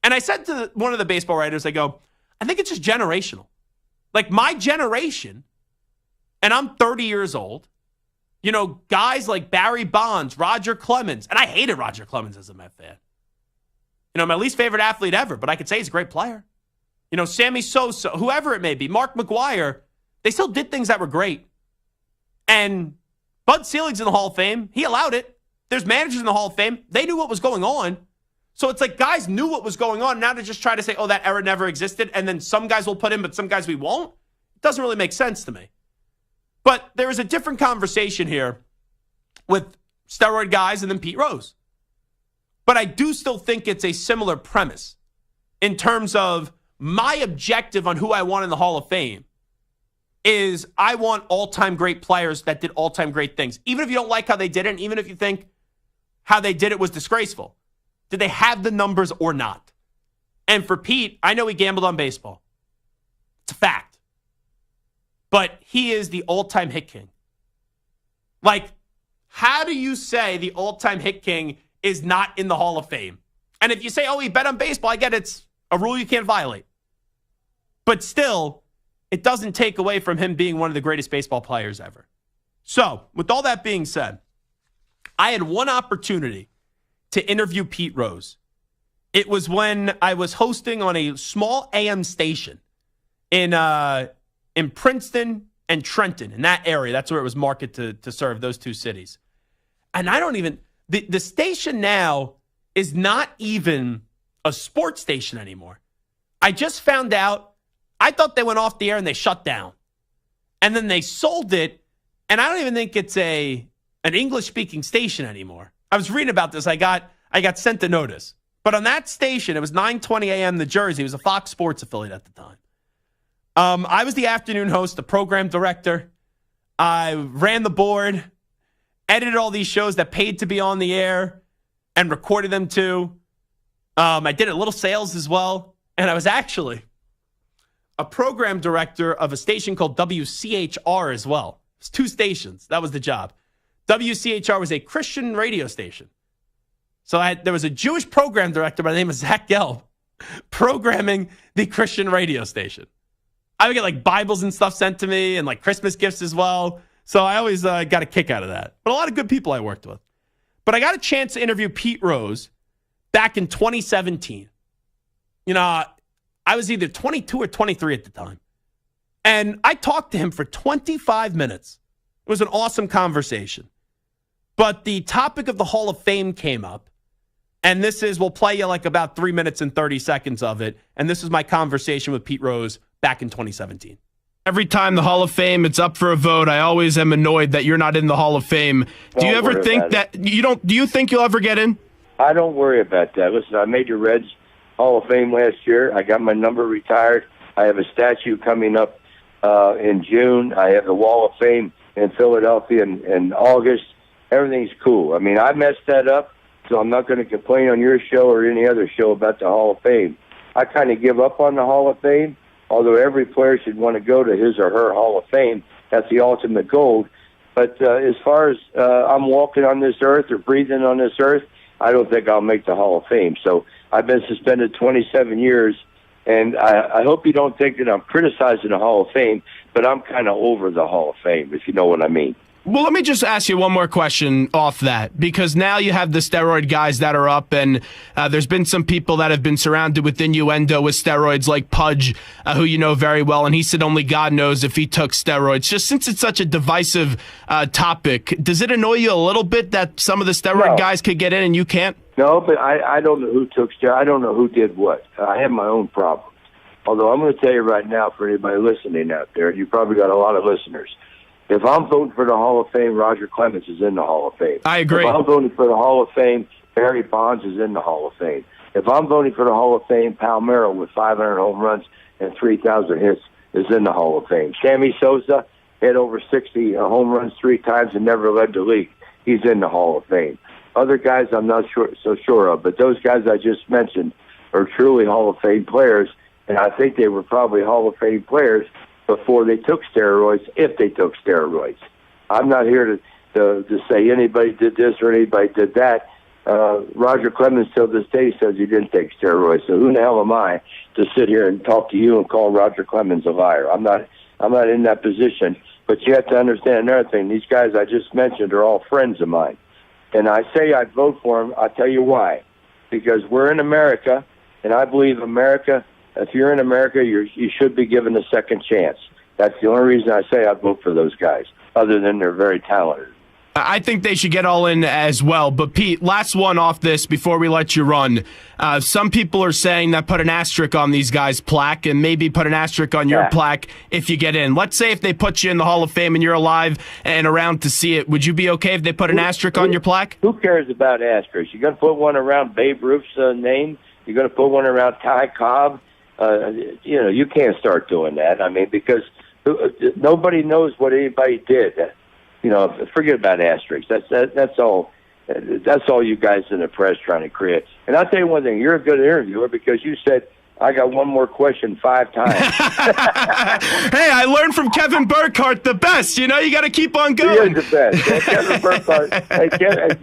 Speaker 4: And I said to one of the baseball writers, I go, I think it's just generational. Like my generation, and I'm 30 years old, guys like Barry Bonds, Roger Clemens, and I hated Roger Clemens as a Met fan. My least favorite athlete ever, but I could say he's a great player. Sammy Sosa, whoever it may be, Mark McGwire, they still did things that were great. And Bud Selig's in the Hall of Fame. He allowed it. There's managers in the Hall of Fame. They knew what was going on. So it's like guys knew what was going on. Now to just try to say, oh, that era never existed, and then some guys will put in, but some guys we won't. It doesn't really make sense to me. But there is a different conversation here with steroid guys and then Pete Rose. But I do still think it's a similar premise in terms of my objective on who I want in the Hall of Fame is I want all-time great players that did all-time great things. Even if you don't like how they did it, and even if you think how they did it was disgraceful. Did they have the numbers or not? And for Pete, I know he gambled on baseball. It's a fact. But he is the all-time hit king. Like, how do you say the all-time hit king is not in the Hall of Fame? And if you say, oh, he bet on baseball, I get it's a rule you can't violate. But still, it doesn't take away from him being one of the greatest baseball players ever. So, with all that being said, I had one opportunity to interview Pete Rose. It was when I was hosting on a small AM station in Princeton and Trenton, in that area. That's where it was marketed to serve those two cities. And I don't even... The station now is not even a sports station anymore. I just found out, I thought they went off the air and they shut down. And then they sold it, and I don't even think it's an English-speaking station anymore. I was reading about this. I got sent a notice. But on that station, it was 9:20 a.m. New Jersey. It was a Fox Sports affiliate at the time. I was the afternoon host, the program director. I ran the board, edited all these shows that paid to be on the air, and recorded them too. I did a little sales as well. And I was actually a program director of a station called WCHR as well. It's two stations. That was the job. WCHR was a Christian radio station. So there was a Jewish program director by the name of Zach Gelb programming the Christian radio station. I would get like Bibles and stuff sent to me and like Christmas gifts as well. So I always got a kick out of that. But a lot of good people I worked with. But I got a chance to interview Pete Rose back in 2017. I was either 22 or 23 at the time. And I talked to him for 25 minutes. It was an awesome conversation. But the topic of the Hall of Fame came up. And we'll play you like about 3 minutes and 30 seconds of it. And this is my conversation with Pete Rose back in 2017.
Speaker 10: Every time the Hall of Fame, it's up for a vote, I always am annoyed that you're not in the Hall of Fame. Do you ever think that do you think you'll ever get in?
Speaker 11: I don't worry about that. Listen, I made the Reds Hall of Fame last year. I got my number retired. I have a statue coming up in June. I have the Wall of Fame in Philadelphia in August. Everything's cool. I mean, I messed that up, so I'm not going to complain on your show or any other show about the Hall of Fame. I kind of give up on the Hall of Fame, although every player should want to go to his or her Hall of Fame. That's the ultimate goal. But as far as I'm walking on this earth or breathing on this earth, I don't think I'll make the Hall of Fame. So I've been suspended 27 years, and I hope you don't think that I'm criticizing the Hall of Fame, but I'm kind of over the Hall of Fame, if you know what I mean.
Speaker 10: Well, let me just ask you one more question off that, because now you have the steroid guys that are up, and there's been some people that have been surrounded with innuendo with steroids, like Pudge, who you know very well, and he said only God knows if he took steroids. Just since it's such a divisive topic, does it annoy you a little bit that some of the steroid guys could get in and you can't?
Speaker 11: No, but I don't know who took steroids. I don't know who did what. I have my own problems. Although I'm going to tell you right now, for anybody listening out there, you probably got a lot of listeners. If I'm voting for the Hall of Fame, Roger Clemens is in the Hall of Fame.
Speaker 10: I agree.
Speaker 11: If I'm voting for the Hall of Fame, Barry Bonds is in the Hall of Fame. If I'm voting for the Hall of Fame, Palmeiro with 500 home runs and 3,000 hits is in the Hall of Fame. Sammy Sosa had over 60 home runs 3 times and never led the league. He's in the Hall of Fame. Other guys I'm not so sure of, but those guys I just mentioned are truly Hall of Fame players, and I think they were probably Hall of Fame players before they took steroids, if they took steroids. I'm not here to say anybody did this or anybody did that. Roger Clemens till this day says he didn't take steroids. So who the hell am I to sit here and talk to you and call Roger Clemens a liar? I'm not in that position. But you have to understand another thing. These guys I just mentioned are all friends of mine. And I say I'd vote for them. I'll tell you why. Because we're in America, and I believe America, if you're in America, you should be given a second chance. That's the only reason I say I'd vote for those guys, other than they're very talented.
Speaker 10: I think they should get all in as well. But, Pete, last one off this before we let you run. Some people are saying that put an asterisk on these guys' plaque and maybe put an asterisk on your plaque if you get in. Let's say if they put you in the Hall of Fame and you're alive and around to see it, would you be okay if they put an asterisk on your plaque?
Speaker 11: Who cares about asterisks? You're going to put one around Babe Ruth's name? You're going to put one around Ty Cobb? You can't start doing that. I mean, because nobody knows what anybody did. Forget about asterisks. That's all. That's all you guys in the press trying to create. And I'll tell you one thing: you're a good interviewer because you said, "I got one more question" 5 times.
Speaker 10: Hey, I learned from Kevin Burkhardt the best. You got to keep on going.
Speaker 11: He is the best. Yeah, Kevin Burkhardt. Hey, Kevin,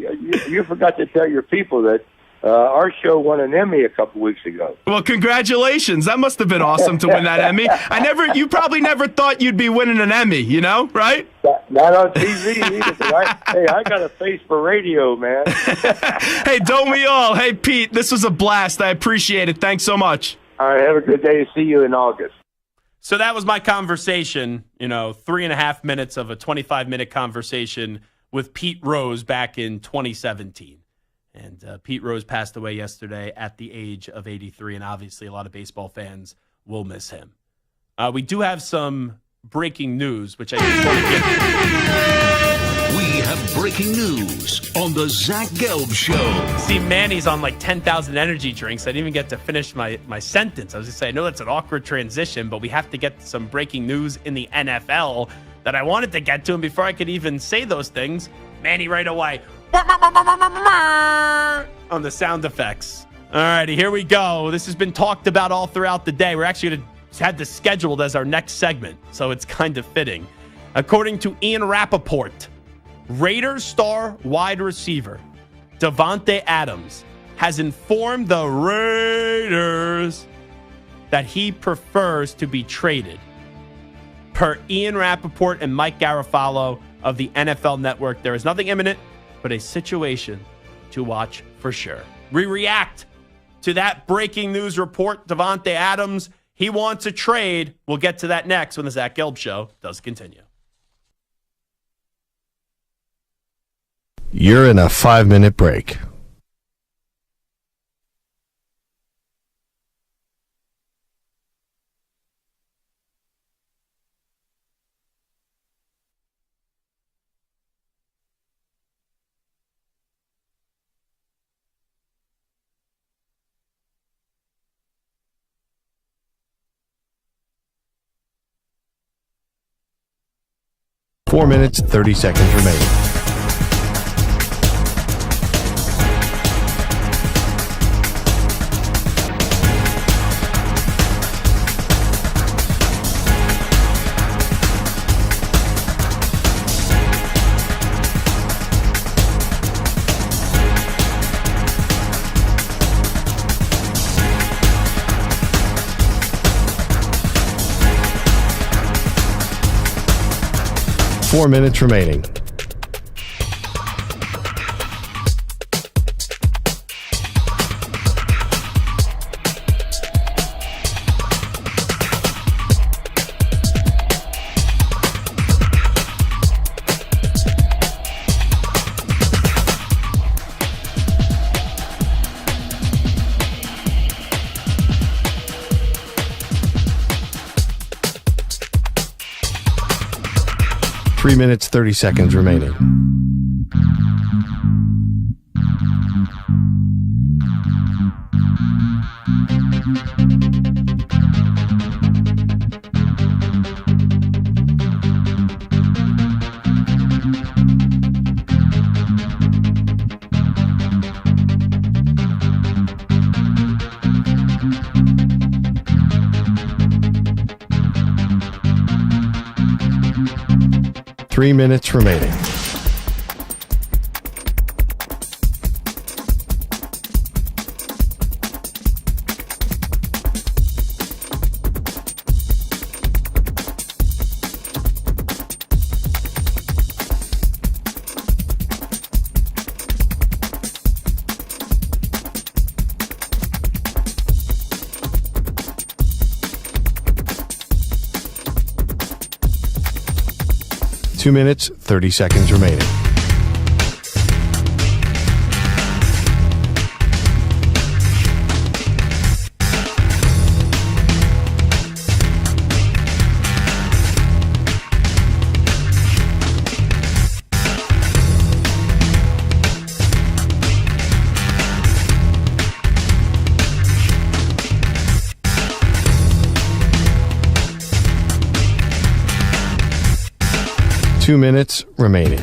Speaker 11: you forgot to tell your people that our show won an Emmy a couple weeks ago.
Speaker 10: Well, congratulations. That must have been awesome to win that Emmy. You probably never thought you'd be winning an Emmy, right?
Speaker 11: Not on TV either. I got a face for radio, man.
Speaker 10: Hey, don't we all? Hey, Pete, this was a blast. I appreciate it. Thanks so much.
Speaker 11: All right, have a good day. See you in August.
Speaker 4: So that was my conversation, 3.5 minutes of a 25-minute conversation with Pete Rose back in 2017. And Pete Rose passed away yesterday at the age of 83, and obviously a lot of baseball fans will miss him. We do have some breaking news, which I just want to give.
Speaker 3: We have breaking news on the Zach Gelb Show.
Speaker 4: Steve Manny's on like 10,000 energy drinks. I didn't even get to finish my sentence. I was going to say, I know that's an awkward transition, but we have to get some breaking news in the NFL that I wanted to get to. And before I could even say those things, Manny right away on the sound effects. All righty, here we go. This has been talked about all throughout the day. We're actually going to have this scheduled as our next segment, so it's kind of fitting. According to Ian Rappaport, Raiders star wide receiver Davante Adams has informed the Raiders that he prefers to be traded. Per Ian Rappaport and Mike Garafolo of the NFL Network, there is nothing imminent, but a situation to watch for sure. We react to that breaking news report. Davante Adams, he wants a trade. We'll get to that next when the Zach Gelb Show does continue.
Speaker 1: You're in a 5-minute break. Four minutes, 30 seconds remaining. 4 minutes remaining. Three minutes, 30 seconds remaining. Three minutes remaining. Two minutes, 30 seconds remaining. Two minutes remaining.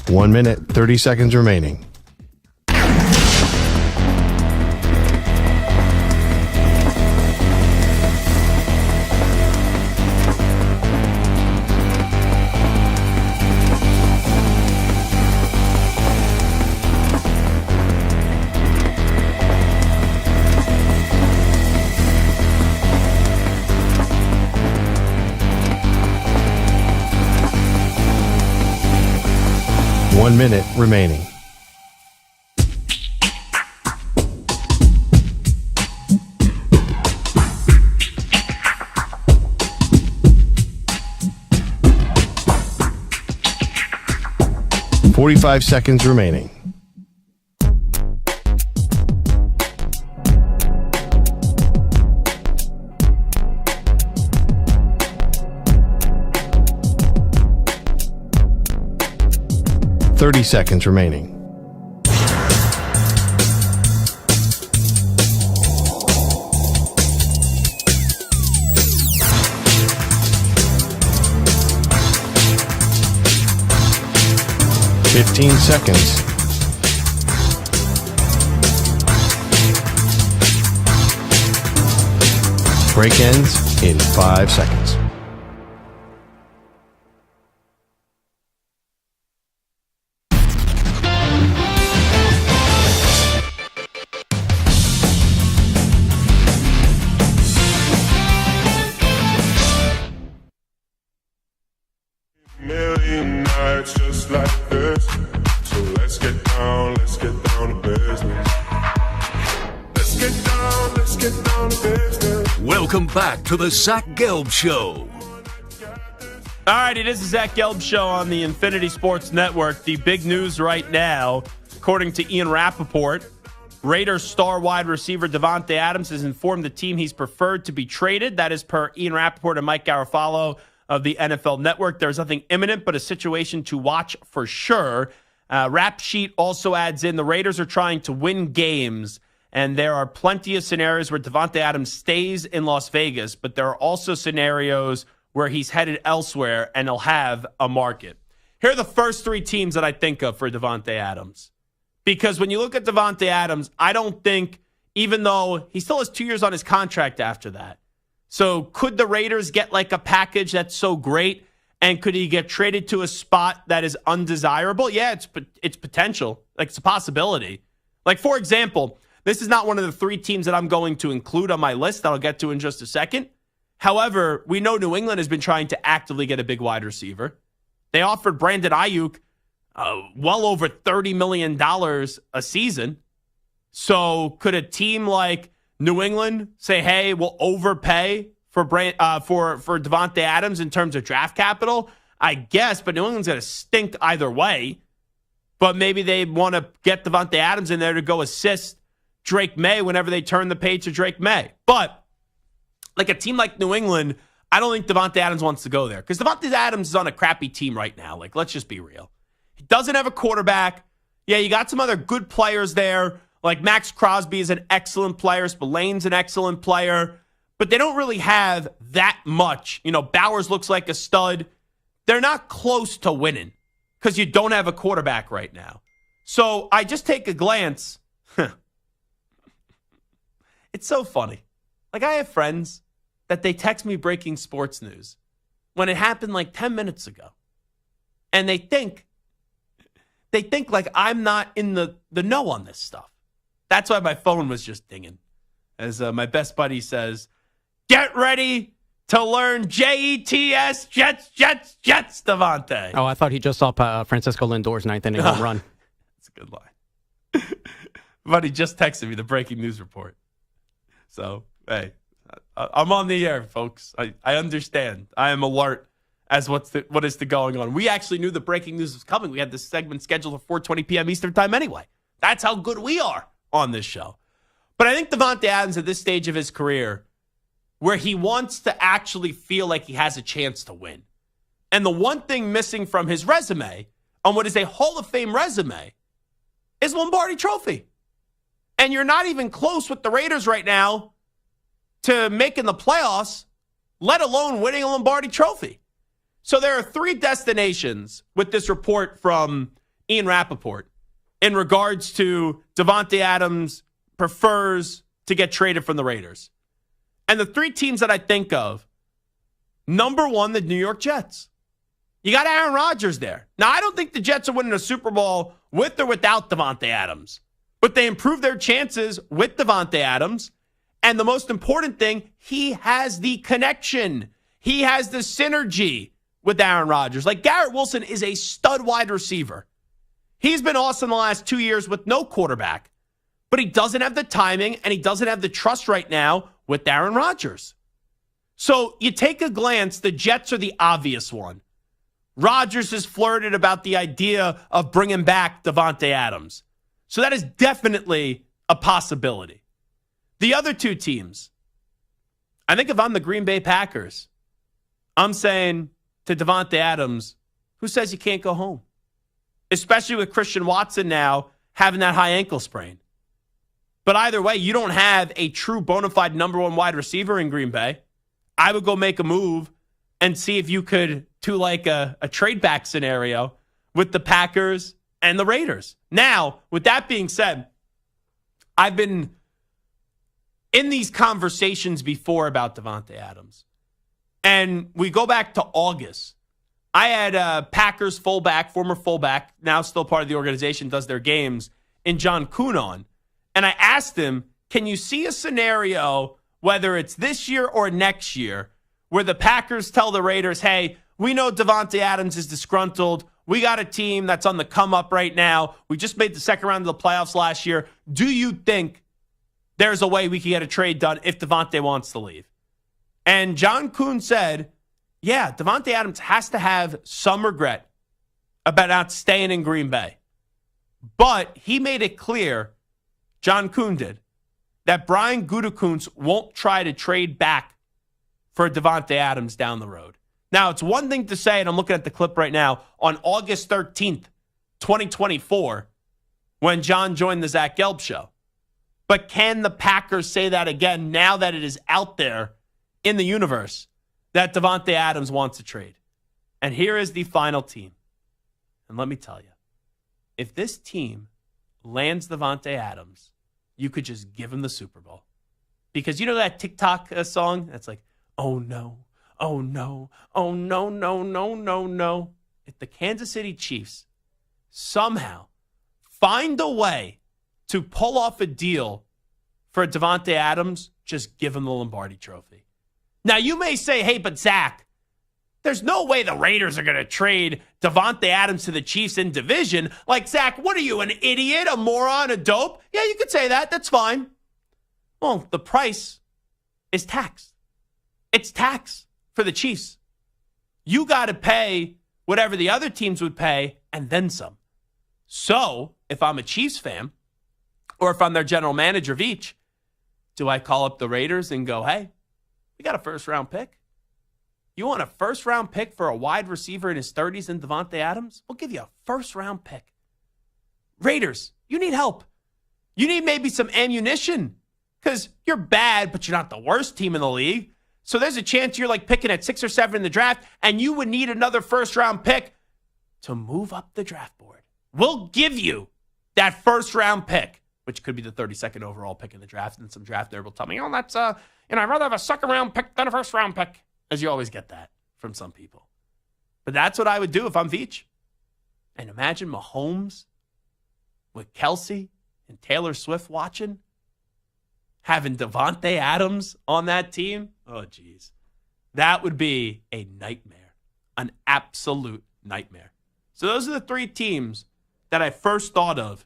Speaker 1: 1 minute, 30 seconds remaining. One minute remaining. .45 seconds remaining. .30 seconds remaining. .15 seconds. Break ends in 5 seconds.
Speaker 12: Million nights just like this. So let's get down to business. Let's get down to business.
Speaker 3: Welcome back to the Zach Gelb Show.
Speaker 4: All right, it is the Zach Gelb Show on the Infinity Sports Network. The big news right now, according to Ian Rappaport, Raiders star wide receiver Davante Adams has informed the team he's preferred to be traded. That is per Ian Rappaport and Mike Garafolo of the NFL Network. There's nothing imminent, but a situation to watch for sure. Rap Sheet also adds in the Raiders are trying to win games, and there are plenty of scenarios where Davante Adams stays in Las Vegas, but there are also scenarios where he's headed elsewhere and he'll have a market. Here are the first three teams that I think of for Davante Adams. Because when you look at Davante Adams, I don't think, even though he still has 2 years on his contract after that. So could the Raiders get like a package that's so great? And could he get traded to a spot that is undesirable? Yeah, it's potential. Like, it's a possibility. Like, for example, this is not one of the three teams that I'm going to include on my list that I'll get to in just a second. However, we know New England has been trying to actively get a big wide receiver. They offered Brandon Ayuk well over $30 million a season. So could a team like New England say, hey, we'll overpay for Davante Adams in terms of draft capital? I guess, but New England's going to stink either way. But maybe they want to get Davante Adams in there to go assist Drake May whenever they turn the page to Drake May. But like a team like New England, I don't think Davante Adams wants to go there because Davante Adams is on a crappy team right now. Like, let's just be real. He doesn't have a quarterback. Yeah, you got some other good players there. Like Max Crosby is an excellent player. Spillane's an excellent player. But they don't really have that much. You know, Bowers looks like a stud. They're not close to winning because you don't have a quarterback right now. So I just take a glance. It's so funny. Like, I have friends that they text me breaking sports news when it happened like 10 minutes ago. And they think like I'm not in the know on this stuff. That's why my phone was just dinging. As my best buddy says, get ready to learn JETS, Jets, Davante.
Speaker 5: Oh, I thought he just saw Francisco Lindor's ninth inning home run.
Speaker 4: That's a good line. Buddy just texted me the breaking news report. So, hey, I'm on the air, folks. I understand. I am alert as what is going on. We actually knew the breaking news was coming. We had this segment scheduled for 4:20 p.m. Eastern time anyway. That's how good we are on this show. But I think Davante Adams at this stage of his career, where he wants to actually feel like he has a chance to win. And the one thing missing from his resume, on what is a Hall of Fame resume, is Lombardi Trophy. And you're not even close with the Raiders right now to making the playoffs, let alone winning a Lombardi Trophy. So there are three destinations with this report from Ian Rappaport in regards to Davante Adams prefers to get traded from the Raiders. And the three teams that I think of, number one, the New York Jets. You got Aaron Rodgers there. Now, I don't think the Jets are winning a Super Bowl with or without Davante Adams. But they improved their chances with Davante Adams. And the most important thing, he has the connection. He has the synergy with Aaron Rodgers. Like, Garrett Wilson is a stud wide receiver. He's been awesome the last 2 years with no quarterback. But he doesn't have the timing and he doesn't have the trust right now with Aaron Rodgers. So you take a glance, the Jets are the obvious one. Rodgers has flirted about the idea of bringing back Davante Adams. So that is definitely a possibility. The other two teams, I think if I'm the Green Bay Packers, I'm saying to Davante Adams, who says you can't go home? Especially with Christian Watson now having that high ankle sprain. But either way, you don't have a true bona fide number one wide receiver in Green Bay. I would go make a move and see if you could do like a trade back scenario with the Packers and the Raiders. Now, with that being said, I've been in these conversations before about Davante Adams. And we go back to August. I had a Packers fullback, former fullback, now still part of the organization, does their games, in John Kuhn on. And I asked him, can you see a scenario, whether it's this year or next year, where the Packers tell the Raiders, hey, we know Davante Adams is disgruntled. We got a team that's on the come up right now. We just made the second round of the playoffs last year. Do you think there's a way we can get a trade done if Davante wants to leave? And John Kuhn said, yeah, Davante Adams has to have some regret about not staying in Green Bay. But he made it clear, John Kuhn did, that Brian Gutekunst won't try to trade back for Davante Adams down the road. Now, it's one thing to say, and I'm looking at the clip right now, on August 13th, 2024, when John joined the Zach Gelb Show. But can the Packers say that again now that it is out there in the universe that Davante Adams wants to trade? And here is the final team. And let me tell you, if this team lands Devontae Adams, you could just give him the Super Bowl. Because you know that TikTok song that's like, oh no, oh no, oh no, no, no, no, no. If the Kansas City Chiefs somehow find a way to pull off a deal for Devontae Adams, just give him the Lombardi Trophy. Now, you may say, hey, but Zach, there's no way the Raiders are going to trade Devontae Adams to the Chiefs in division. Like, Zach, what are you, an idiot, a moron, a dope? Yeah, you could say that. That's fine. Well, the price is taxed. It's tax for the Chiefs. You got to pay whatever the other teams would pay and then some. So, if I'm a Chiefs fan, or if I'm their general manager of each, do I call up the Raiders and go, hey, we got a first-round pick? You want a first-round pick for a wide receiver in his 30s in Devontae Adams? We'll give you a first-round pick. Raiders, you need help. You need maybe some ammunition because you're bad, but you're not the worst team in the league. So there's a chance you're like picking at 6 or 7 in the draft, and you would need another first-round pick to move up the draft board. We'll give you that first-round pick, which could be the 32nd overall pick in the draft, and some draft nerd will tell me, that's I'd rather have a second-round pick than a first-round pick, as you always get that from some people. But that's what I would do if I'm Veach. And imagine Mahomes with Kelsey and Taylor Swift watching, having Devontae Adams on that team. Oh, geez. That would be a nightmare, an absolute nightmare. So those are the 3 teams that I first thought of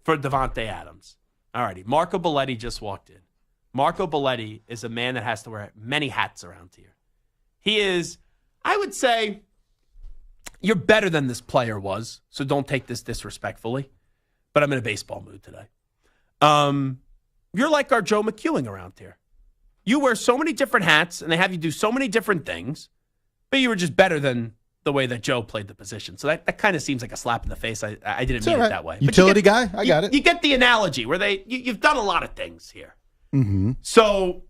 Speaker 4: for Devontae Adams. All righty, Marco Belletti just walked in. Marco Belletti is a man that has to wear many hats around here. He is, I would say, you're better than this player was, so don't take this disrespectfully, but I'm in a baseball mood today. You're like our Joe McEwing around here. You wear so many different hats, and they have you do so many different things, but you were just better than the way that Joe played the position. So that kind of seems like a slap in the face. I didn't mean it that way.
Speaker 8: Utility guy? I got it.
Speaker 4: You get the analogy where you've done a lot of things here.
Speaker 8: Mm-hmm.
Speaker 4: So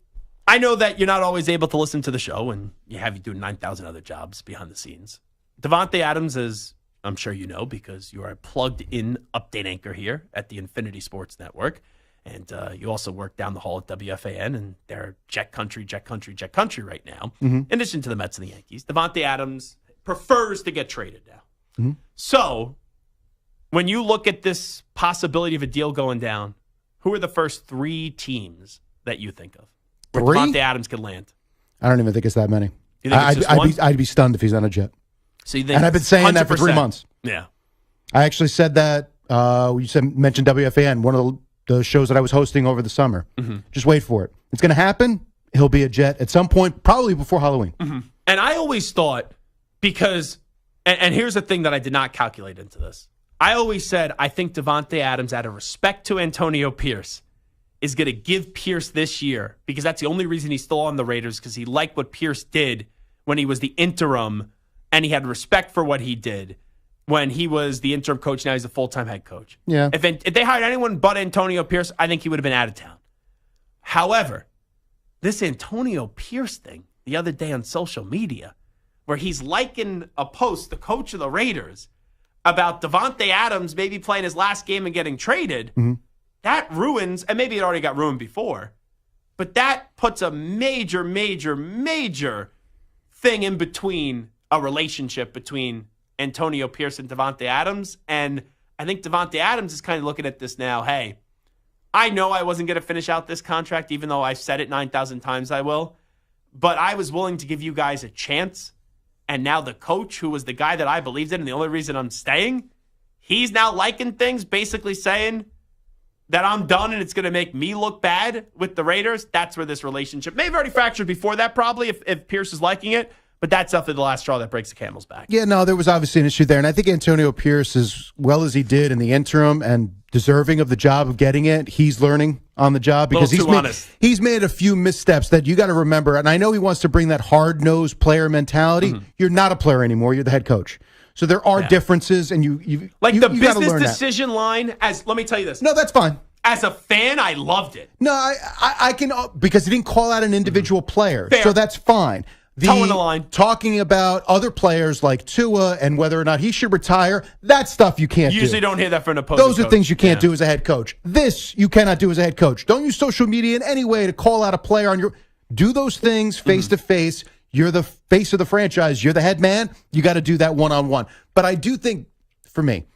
Speaker 4: I know that you're not always able to listen to the show, and you do 9,000 other jobs behind the scenes. Devontae Adams, as I'm sure you know, because you are a plugged-in update anchor here at the Infinity Sports Network, and you also work down the hall at WFAN, and they're Jet Country right now, in addition to the Mets and the Yankees. Devontae Adams prefers to get traded now. Mm-hmm. So when you look at this possibility of a deal going down, who are the first 3 teams that you think of where
Speaker 8: 3?
Speaker 4: Devontae Adams could land?
Speaker 8: I don't even think it's that many.
Speaker 4: You think it's just one?
Speaker 8: I'd be stunned if he's on a jet.
Speaker 4: So you think
Speaker 8: and I've been saying
Speaker 4: 100%.
Speaker 8: that for 3 months.
Speaker 4: Yeah.
Speaker 8: I actually said that, mentioned WFAN, one of the shows that I was hosting over the summer. Mm-hmm. Just wait for it. It's going to happen. He'll be a Jet at some point, probably before Halloween.
Speaker 4: Mm-hmm. And I always thought, because, and here's the thing that I did not calculate into this. I always said, I think Devontae Adams, out of respect to Antonio Pierce, is going to give Pierce this year, because that's the only reason he's still on the Raiders, because he liked what Pierce did when he was the interim, and he had respect for what he did when he was the interim coach. Now he's a full-time head coach.
Speaker 8: Yeah.
Speaker 4: If they hired anyone but Antonio Pierce, I think he would have been out of town. However, this Antonio Pierce thing the other day on social media, where he's liking a post, the coach of the Raiders, about Devontae Adams maybe playing his last game and getting traded, that ruins, and maybe it already got ruined before, but that puts a major, major, major thing in between a relationship between Antonio Pierce and Devontae Adams. And I think Devontae Adams is kind of looking at this now, hey, I know I wasn't going to finish out this contract, even though I've said it 9,000 times I will, but I was willing to give you guys a chance. And now the coach, who was the guy that I believed in and the only reason I'm staying, he's now liking things, basically saying that I'm done and it's going to make me look bad with the Raiders. That's where this relationship may have already fractured before that, probably, if Pierce is liking it. But that's definitely the last straw that breaks the camel's back.
Speaker 8: Yeah, no, there was obviously an issue there. And I think Antonio Pierce, as well as he did in the interim and deserving of the job of getting it, he's learning on the job because he's made a few missteps that you got to remember. And I know he wants to bring that hard-nosed player mentality. Mm-hmm. You're not a player anymore. You're the head coach. So there are differences, and you
Speaker 4: like the business decision line. Let me tell you this.
Speaker 8: No, that's fine.
Speaker 4: As a fan, I loved it.
Speaker 8: No, I can, because he didn't call out an individual player.
Speaker 4: Fair.
Speaker 8: So that's fine.
Speaker 4: Toe in the line.
Speaker 8: Talking about other players like Tua and whether or not he should retire, that stuff you can't do.
Speaker 4: Usually don't hear that from an opposing
Speaker 8: Those are
Speaker 4: coach.
Speaker 8: things you can't do as a head coach. This you cannot do as a head coach. Don't use social media in any way to call out a player on your. Do those things face to face. You're the face of the franchise. You're the head man. You got to do that one-on-one. But I do think, for me,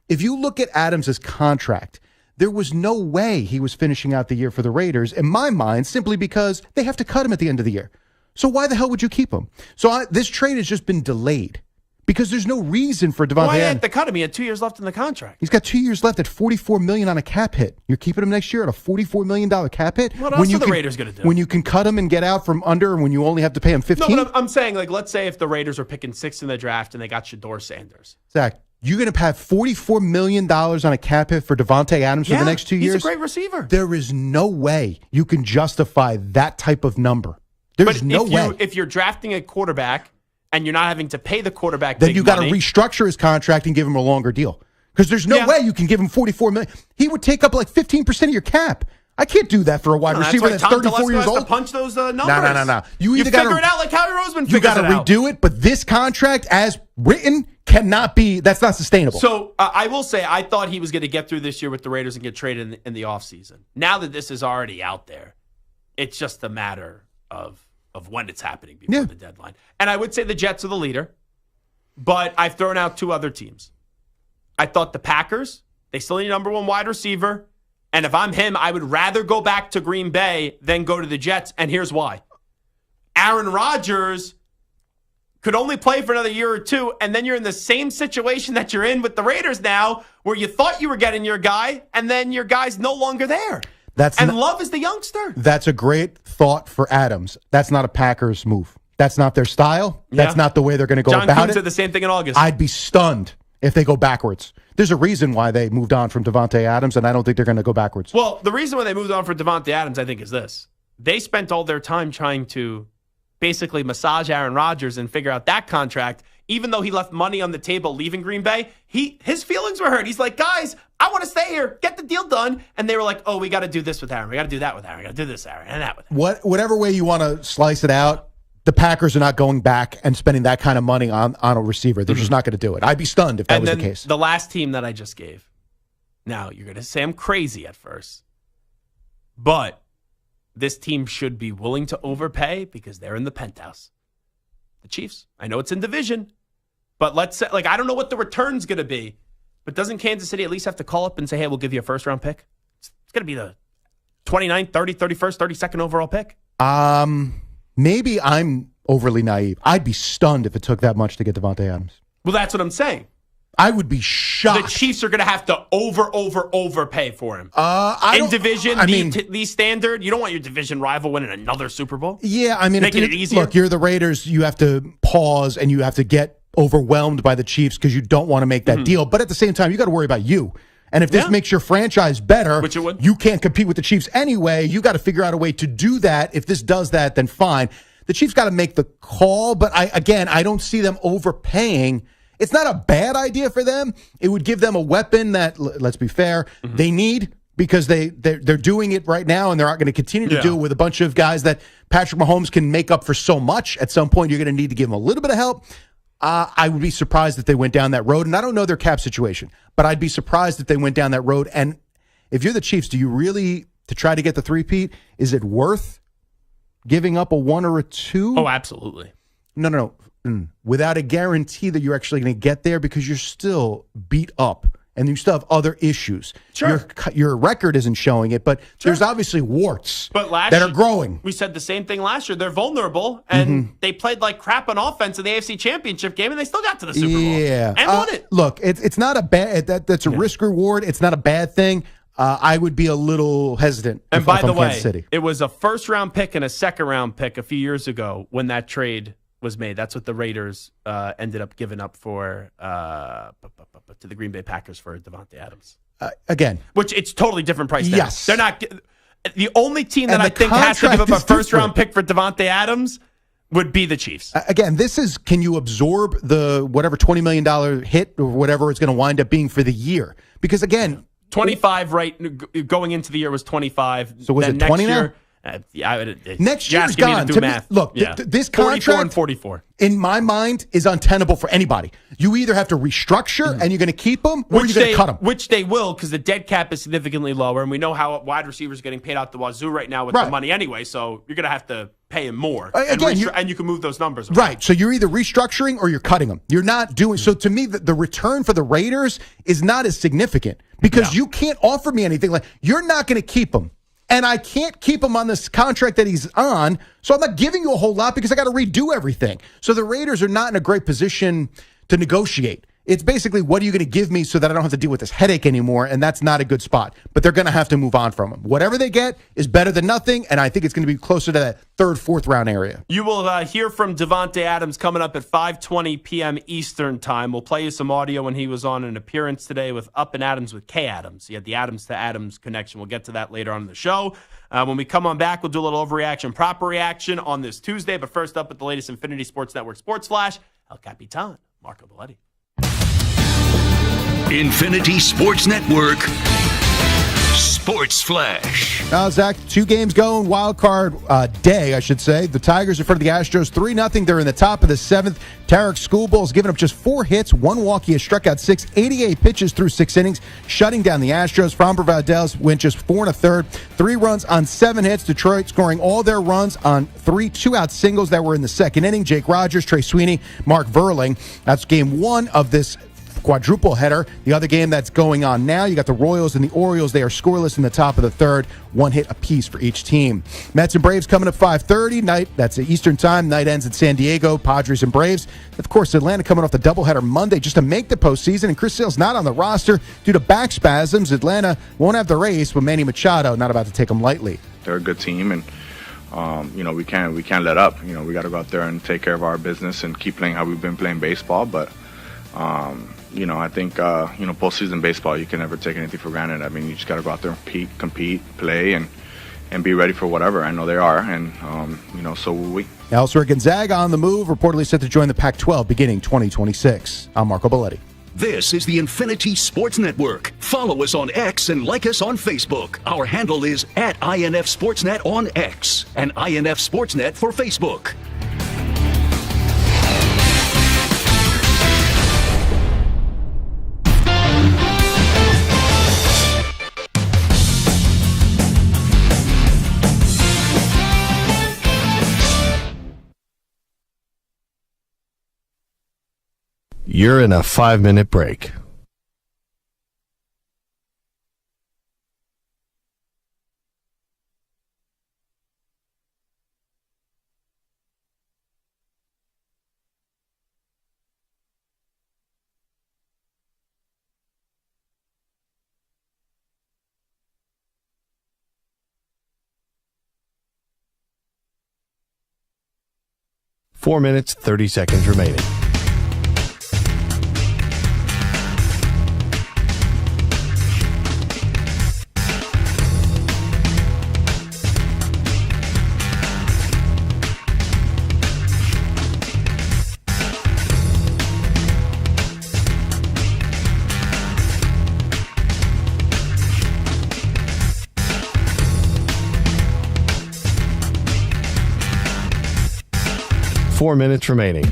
Speaker 8: if you look at Adams' contract, there was no way he was finishing out the year for the Raiders, in my mind, simply because they have to cut him at the end of the year. So why the hell would you keep him? So this trade has just been delayed because there's no reason for Devontae
Speaker 4: Why
Speaker 8: Adams.
Speaker 4: had to cut him? He had 2 years left in the contract.
Speaker 8: He's got 2 years left at $44 million on a cap hit. You're keeping him next year at a $44 million cap hit?
Speaker 4: What else are the Raiders going to do?
Speaker 8: When you can cut him and get out from under and when you only have to pay him $15?
Speaker 4: No, but I'm saying, like, let's say if the Raiders were picking 6th in the draft and they got Shador Sanders.
Speaker 8: Zach, you're going to have $44 million on a cap hit for Devontae Adams for the next 2 years?
Speaker 4: He's a great receiver.
Speaker 8: There is no way you can justify that type of number. There's no way.
Speaker 4: If you're drafting a quarterback and you're not having to pay the quarterback
Speaker 8: then
Speaker 4: big
Speaker 8: you got to
Speaker 4: money,
Speaker 8: restructure his contract and give him a longer deal. Because there's no way you can give him $44 million. He would take up like 15% of your cap. I can't do that for a wide receiver that's 34 years old.
Speaker 4: To punch those numbers.
Speaker 8: No. You
Speaker 4: figure it out like Howie Roseman figures it out.
Speaker 8: You got to redo it, but this contract as written cannot be, that's not sustainable.
Speaker 4: So I will say, I thought he was going to get through this year with the Raiders and get traded in the offseason. Now that this is already out there, it's just a matter of when it's happening before the deadline. And I would say the Jets are the leader, but I've thrown out 2 other teams. I thought the Packers, they still need a number 1 wide receiver. And if I'm him, I would rather go back to Green Bay than go to the Jets. And here's why. Aaron Rodgers could only play for another year or 2, and then you're in the same situation that you're in with the Raiders now, where you thought you were getting your guy, and then your guy's no longer there. Love is the youngster.
Speaker 8: That's a great thought for Adams. That's not a Packers move. That's not their style. That's not the way they're going to go
Speaker 4: John
Speaker 8: about
Speaker 4: Kuhn
Speaker 8: it.
Speaker 4: said the same thing in August.
Speaker 8: I'd be stunned if they go backwards. There's a reason why they moved on from Devontae Adams, and I don't think they're going to go backwards.
Speaker 4: Well, the reason why they moved on from Devontae Adams, I think, is this. They spent all their time trying to basically massage Aaron Rodgers and figure out that contract. Even though he left money on the table leaving Green Bay, his feelings were hurt. He's like, guys, I want to stay here. Get the deal done. And they were like, oh, we got to do this with Aaron. We got to do that with Aaron. We got to do this, Aaron, and that with Aaron.
Speaker 8: Whatever way you want to slice it out, the Packers are not going back and spending that kind of money on a receiver. They're just not going to do it. I'd be stunned if that was the case.
Speaker 4: The last team that I just gave. Now, you're going to say I'm crazy at first. But this team should be willing to overpay because they're in the penthouse. The Chiefs. I know it's in division. But let's say, I don't know what the return's going to be. But doesn't Kansas City at least have to call up and say, hey, we'll give you a first-round pick? It's going to be the 29th, 30th, 31st, 32nd overall pick.
Speaker 8: Maybe I'm overly naive. I'd be stunned if it took that much to get Devontae Adams.
Speaker 4: Well, that's what I'm saying.
Speaker 8: I would be shocked.
Speaker 4: The Chiefs are going to have to overpay for him. In division, the standard, you don't want your division rival winning another Super Bowl.
Speaker 8: Yeah, I mean,
Speaker 4: making it easier.
Speaker 8: Look, you're the Raiders. You have to pause and you have to get overwhelmed by the Chiefs because you don't want to make that deal. But at the same time, you got to worry about you. And if this makes your franchise better,
Speaker 4: which it would.
Speaker 8: You can't compete with the Chiefs anyway. You got to figure out a way to do that. If this does that, then fine. The Chiefs got to make the call. But I don't see them overpaying. It's not a bad idea for them. It would give them a weapon that, let's be fair, they need because they're doing it right now and they're not going to continue to do it with a bunch of guys that Patrick Mahomes can make up for so much. At some point, you're going to need to give them a little bit of help. I would be surprised if they went down that road. And I don't know their cap situation, but I'd be surprised if they went down that road. And if you're the Chiefs, do you really, to try to get the three-peat, is it worth giving up a 1 or a 2?
Speaker 4: Oh, absolutely.
Speaker 8: No. Without a guarantee that you're actually going to get there because you're still beat up and you still have other issues.
Speaker 4: Sure.
Speaker 8: Your record isn't showing it, but there's obviously warts that are growing.
Speaker 4: We said the same thing last year. They're vulnerable, and they played like crap on offense in the AFC Championship game, and they still got to the Super Bowl and won it.
Speaker 8: Look, it's not a bad that's a risk reward. It's not a bad thing. I would be a little hesitant.
Speaker 4: And by the way,
Speaker 8: Kansas City.
Speaker 4: It was a first-round pick and a second-round pick a few years ago when that trade was made. That's what the Raiders ended up giving up for to the Green Bay Packers for Devontae Adams.
Speaker 8: Again,
Speaker 4: which it's totally different price.
Speaker 8: Yes,
Speaker 4: they're not. The only team that I think has to give up a first-round pick for Devontae Adams would be the Chiefs.
Speaker 8: Again, this is, can you absorb the whatever $20 million hit or whatever it's going to wind up being for the year? Because again,
Speaker 4: 25 going into the year was 25.
Speaker 8: So was
Speaker 4: then
Speaker 8: it 20
Speaker 4: next
Speaker 8: now?
Speaker 4: year,
Speaker 8: Next year's gone. To me, look, this
Speaker 4: 44
Speaker 8: contract,
Speaker 4: and 44.
Speaker 8: in my mind, is untenable for anybody. You either have to restructure and you're going to keep them, or you're going to cut them.
Speaker 4: Which they will, because the dead cap is significantly lower, and we know how wide receivers are getting paid out the wazoo right now with the money anyway, so you're going to have to pay him more. And you can move those numbers around.
Speaker 8: Right, so you're either restructuring or you're cutting them. You're not doing so. To me, the return for the Raiders is not as significant because you can't offer me anything. Like, you're not going to keep him. And I can't keep him on this contract that he's on, so I'm not giving you a whole lot because I got to redo everything. So the Raiders are not in a great position to negotiate. It's basically, what are you going to give me so that I don't have to deal with this headache anymore? And that's not a good spot. But they're going to have to move on from him. Whatever they get is better than nothing, and I think it's going to be closer to that third, fourth round area.
Speaker 4: You will hear from Devontae Adams coming up at 5:20 p.m. Eastern time. We'll play you some audio when he was on an appearance today with Up and Adams with K. Adams. He had the Adams to Adams connection. We'll get to that later on in the show. When we come on back, we'll do a little overreaction, proper reaction on this Tuesday. But first up, with the latest Infinity Sports Network Sports Flash, El Capitan, Marco Belletti.
Speaker 3: Infinity Sports Network Sports Flash.
Speaker 8: Now, Zach, 2 games going, wild card day, I should say. The Tigers in front of the Astros, 3-0. They're in the top of the 7th. Tarek Schoolball's given up just 4 hits, 1 walk. He has struck out 6, 88 pitches through 6 innings, shutting down the Astros. Framber Valdez went just 4 1/3, 3 runs on 7 hits. Detroit scoring all their runs on 3 2-out singles that were in the second inning. Jake Rogers, Trey Sweeney, Mark Verling. That's game 1 of this quadruple header. The other game that's going on now, you got the Royals and the Orioles. They are scoreless in the top of the 3rd, 1 hit apiece for each team. Mets and Braves coming up 5:30 night. That's at Eastern time. Night ends in San Diego. Padres and Braves. Of course, Atlanta coming off the doubleheader Monday just to make the postseason. And Chris Sale's not on the roster due to back spasms. Atlanta won't have the race, but Manny Machado not about to take them lightly.
Speaker 13: They're a good team, and we can't let up. We got to go out there and take care of our business and keep playing how we've been playing baseball. But I think, postseason baseball, you can never take anything for granted. I mean, you just got to go out there and compete, play, and be ready for whatever. I know they are, and, so will we.
Speaker 8: Elsewhere, Gonzaga on the move, reportedly set to join the Pac-12 beginning 2026. I'm Marco Belletti.
Speaker 3: This is the Infinity Sports Network. Follow us on X and like us on Facebook. Our handle is @INF Sportsnet on X and INF Sportsnet for Facebook.
Speaker 1: You're in a 5-minute break. Four minutes, 30 seconds remaining. Four minutes remaining.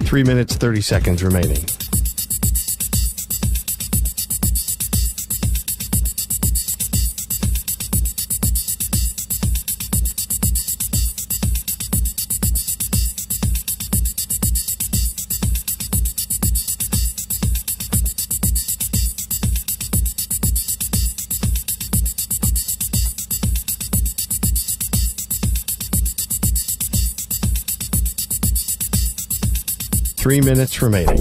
Speaker 1: Three minutes, 30 seconds remaining. Three minutes remaining.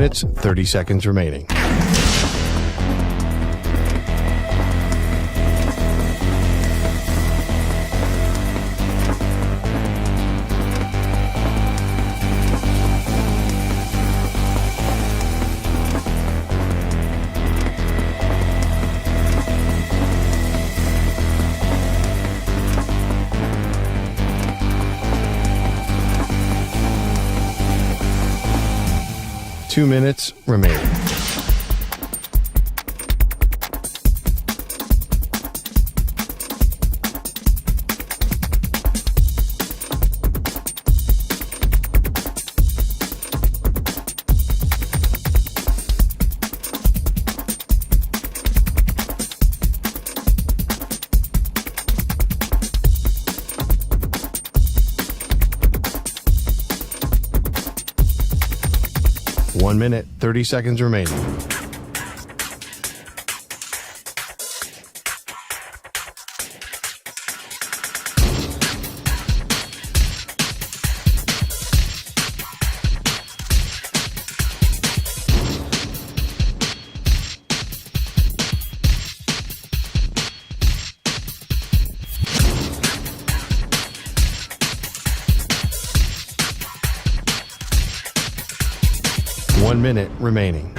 Speaker 1: minutes, 30 seconds remaining. Two minutes remaining. One minute, 30 seconds remaining. One minute remaining.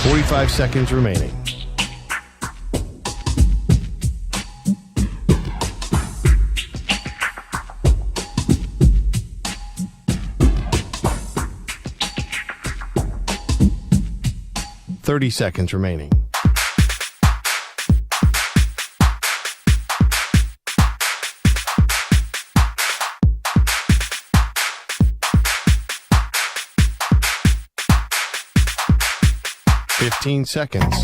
Speaker 1: Forty-five seconds remaining. Thirty seconds remaining. Fifteen seconds.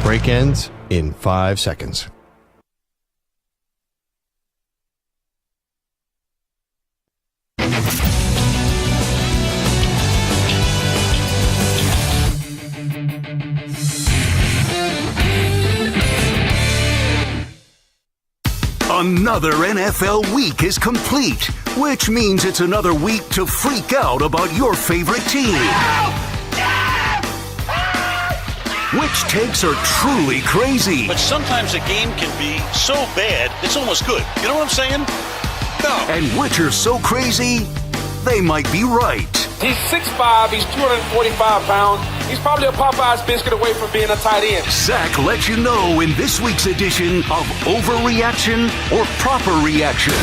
Speaker 1: Break ends in 5 seconds.
Speaker 3: Another NFL week is complete, which means it's another week to freak out about your favorite team. Which takes are truly crazy.
Speaker 14: But sometimes a game can be so bad, it's almost good. You know what I'm saying? No.
Speaker 3: And which are so crazy, they might be right.
Speaker 15: He's 6'5", he's 245 pounds. He's probably a Popeye's biscuit away from being a tight end.
Speaker 3: Zach lets you know in this week's edition of Overreaction or Proper Reaction.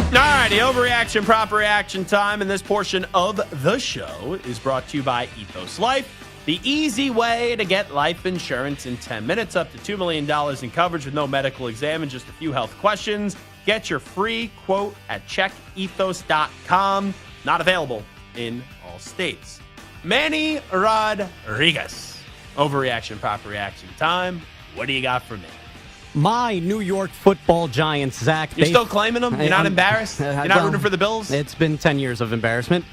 Speaker 4: All righty, overreaction, proper reaction time. And this portion of the show is brought to you by Ethos Life. The easy way to get life insurance in 10 minutes, up to $2 million in coverage with no medical exam and just a few health questions. Get your free quote at checkethos.com. Not available in all states. Manny Rodriguez. Overreaction, proper reaction time. What do you got for me?
Speaker 5: My New York Football Giants, Zach.
Speaker 4: You're still claiming them? You're not embarrassed? You're not rooting for the Bills?
Speaker 5: It's been 10 years of embarrassment.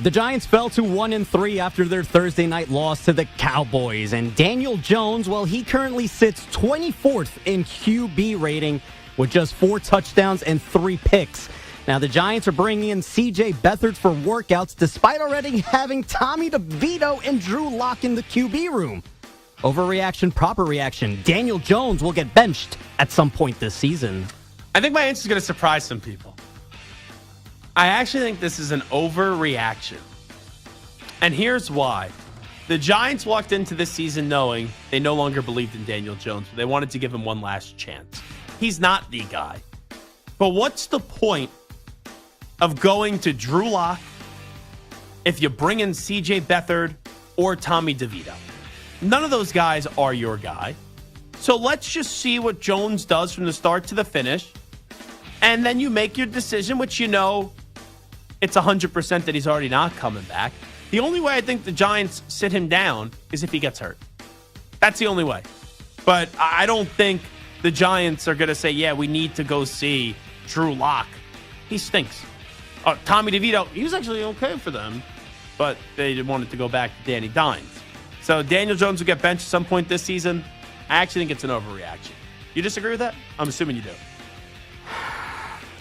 Speaker 5: The Giants fell to 1-3 after their Thursday night loss to the Cowboys. And Daniel Jones, well, he currently sits 24th in QB rating with just 4 touchdowns and 3 picks. Now, the Giants are bringing in C.J. Beathard for workouts despite already having Tommy DeVito and Drew Lock in the QB room. Overreaction, proper reaction. Daniel Jones will get benched at some point this season.
Speaker 4: I think my answer is going to surprise some people. I actually think this is an overreaction. And here's why. The Giants walked into this season knowing they no longer believed in Daniel Jones, but they wanted to give him one last chance. He's not the guy. But what's the point of going to Drew Lock if you bring in C.J. Beathard or Tommy DeVito? None of those guys are your guy. So let's just see what Jones does from the start to the finish. And then you make your decision, which you know it's 100% that he's already not coming back. The only way I think the Giants sit him down is if he gets hurt. That's the only way. But I don't think the Giants are going to say, yeah, we need to go see Drew Lock. He stinks. Oh, Tommy DeVito, he was actually okay for them, but they wanted to go back to Danny Dimes. So Daniel Jones will get benched at some point this season. I actually think it's an overreaction. You disagree with that? I'm assuming you do.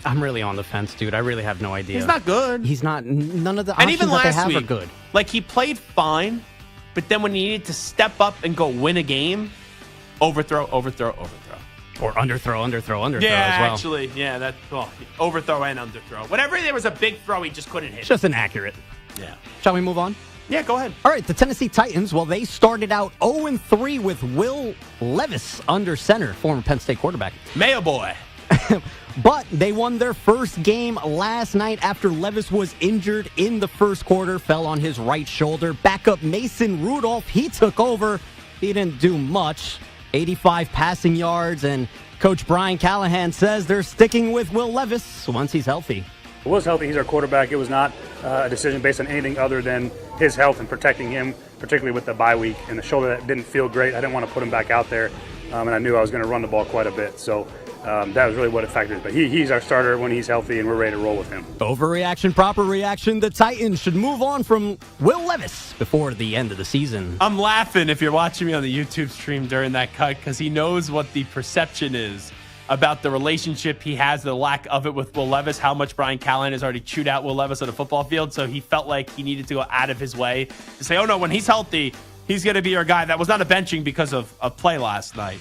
Speaker 5: I'm really on the fence, dude. I really have no idea.
Speaker 4: He's not good.
Speaker 5: He's not. None of the
Speaker 4: And
Speaker 5: options
Speaker 4: even
Speaker 5: that they
Speaker 4: last
Speaker 5: have
Speaker 4: week,
Speaker 5: are good.
Speaker 4: like he played fine, but then when he needed to step up and go win a game, overthrow.
Speaker 5: Or underthrow
Speaker 4: Yeah,
Speaker 5: as well.
Speaker 4: actually. Yeah, that overthrow and underthrow. Whenever there was a big throw, he just couldn't hit
Speaker 5: It's just inaccurate.
Speaker 4: Yeah.
Speaker 5: Shall we move on?
Speaker 4: Yeah, go ahead.
Speaker 5: All right, the Tennessee Titans, well, they started out 0-3 with Will Levis under center, former Penn State quarterback.
Speaker 4: Mayo boy.
Speaker 5: But they won their first game last night after Levis was injured in the first quarter, fell on his right shoulder. Backup Mason Rudolph, he took over. He didn't do much. 85 passing yards, and Coach Brian Callahan says they're sticking with Will Levis once he's healthy.
Speaker 16: Will's healthy. He's our quarterback. It was not a decision based on anything other than his health and protecting him, particularly with the bye week and the shoulder that didn't feel great. I didn't want to put him back out there, and I knew I was going to run the ball quite a bit. So that was really what it factored. But he's our starter when he's healthy, and we're ready to roll with him.
Speaker 5: Overreaction, proper reaction. The Titans should move on from Will Levis before the end of the season.
Speaker 4: I'm laughing if you're watching me on the YouTube stream during that cut because he knows what the perception is about the relationship he has, the lack of it with Will Levis, how much Brian Callahan has already chewed out Will Levis on the football field. So he felt like he needed to go out of his way to say, oh, no, when he's healthy, he's going to be our guy. That was not a benching because of a play last night.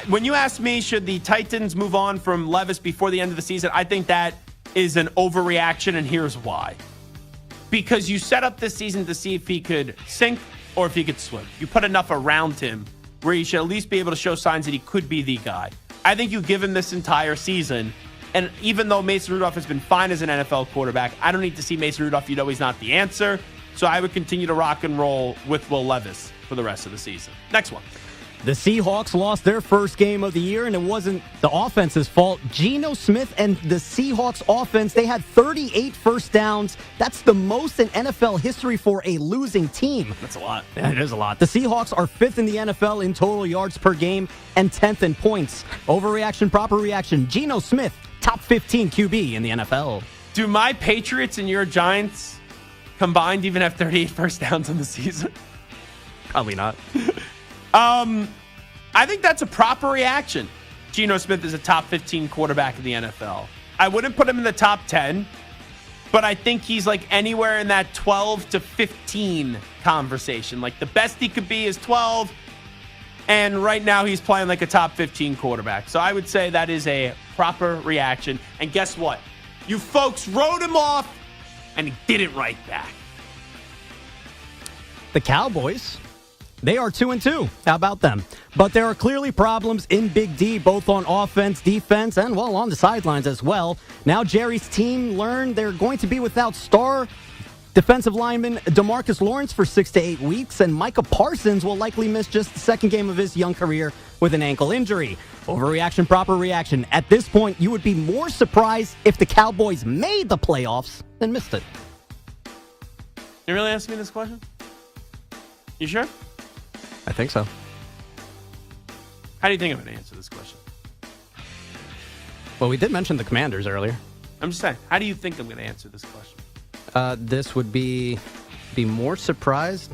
Speaker 4: When you ask me, should the Titans move on from Levis before the end of the season, I think that is an overreaction, and here's why. Because you set up this season to see if he could sink or if he could swim. You put enough around him where he should at least be able to show signs that he could be the guy. I think you give him this entire season, and even though Mason Rudolph has been fine as an NFL quarterback, I don't need to see Mason Rudolph. You know he's not the answer. So I would continue to rock and roll with Will Levis for the rest of the season. Next one.
Speaker 5: The Seahawks lost their first game of the year, and it wasn't the offense's fault. Geno Smith and the Seahawks offense, they had 38 first downs. That's the most in NFL history for a losing team.
Speaker 4: That's a lot.
Speaker 5: Yeah, it is a lot. The Seahawks are 5th in the NFL in total yards per game and 10th in points. Overreaction, proper reaction. Geno Smith, top 15 QB in the NFL.
Speaker 4: Do my Patriots and your Giants combined even have 38 first downs in the season?
Speaker 5: Probably not.
Speaker 4: I think that's a proper reaction. Geno Smith is a top 15 quarterback in the NFL. I wouldn't put him in the top 10, but I think he's like anywhere in that 12 to 15 conversation. Like the best he could be is 12, and right now he's playing like a top 15 quarterback. So I would say that is a proper reaction. And guess what? You folks wrote him off, and he didn't write back.
Speaker 5: The Cowboys, they are 2-2. How about them? But there are clearly problems in Big D, both on offense, defense, and, well, on the sidelines as well. Now Jerry's team learned they're going to be without star defensive lineman DeMarcus Lawrence for 6 to 8 weeks, and Micah Parsons will likely miss just the second game of his young career with an ankle injury. Overreaction, proper reaction. At this point, you would be more surprised if the Cowboys made the playoffs than missed it.
Speaker 4: You really asking me this question? You sure?
Speaker 5: I think so.
Speaker 4: How do you think I'm going to answer this question?
Speaker 5: Well, we did mention the Commanders earlier.
Speaker 4: I'm just saying, how do you think I'm going to answer this question?
Speaker 5: This would be more surprised.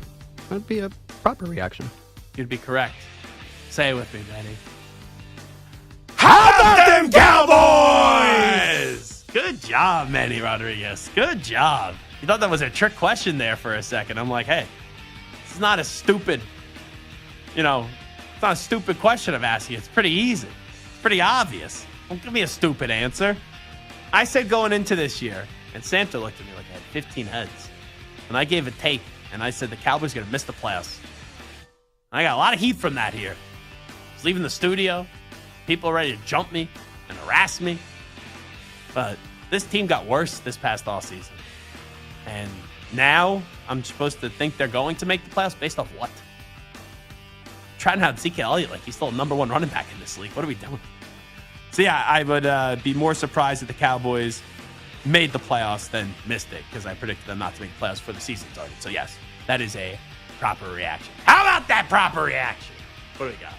Speaker 5: That would be a proper reaction.
Speaker 4: You'd be correct. Say it with me, Benny. How about them Cowboys? Good job, Manny Rodriguez. Good job. You thought that was a trick question there for a second. I'm like, hey, this is not a stupid, it's not a stupid question I'm asking. It's pretty easy. It's pretty obvious. Don't give me a stupid answer. I said going into this year, and Santa looked at me like I had 15 heads. And I gave a take, and I said the Cowboys are going to miss the playoffs. And I got a lot of heat from that here. I was leaving the studio. People were ready to jump me and harass me. But this team got worse this past offseason. And now I'm supposed to think they're going to make the playoffs based off what? Trying to have Zach Elliott like he's still a number one running back in this league. What are we doing? So, yeah, I would be more surprised if the Cowboys made the playoffs than missed it because I predicted them not to make the playoffs before the season started. So, yes, that is a proper reaction. How about that proper reaction? What do we got?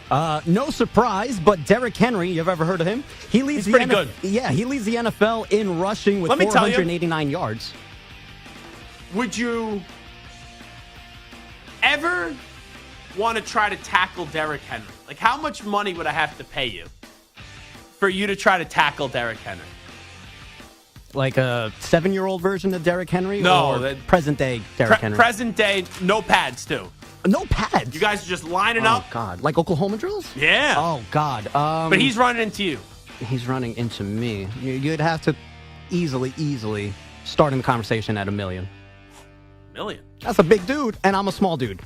Speaker 5: No surprise, but Derrick Henry, you've ever heard of him? He leads
Speaker 4: He's pretty good.
Speaker 5: Yeah, he leads the NFL in rushing with
Speaker 4: Let me tell you.
Speaker 5: 489 yards.
Speaker 4: Would you ever want to try to tackle Derrick Henry? Like, how much money would I have to pay you for you to try to tackle Derrick Henry?
Speaker 5: Like a 7-year-old version of Derrick Henry?
Speaker 4: No,
Speaker 5: or present-day Derrick Henry?
Speaker 4: Present day, no pads, too.
Speaker 5: No pads?
Speaker 4: You guys are just lining
Speaker 5: Oh,
Speaker 4: up.
Speaker 5: God. Like Oklahoma drills?
Speaker 4: Yeah.
Speaker 5: Oh, God.
Speaker 4: But he's running into you.
Speaker 5: He's running into me. You'd have to easily starting the conversation at $1 million.
Speaker 4: $1 million?
Speaker 5: That's a big dude, and I'm a small dude.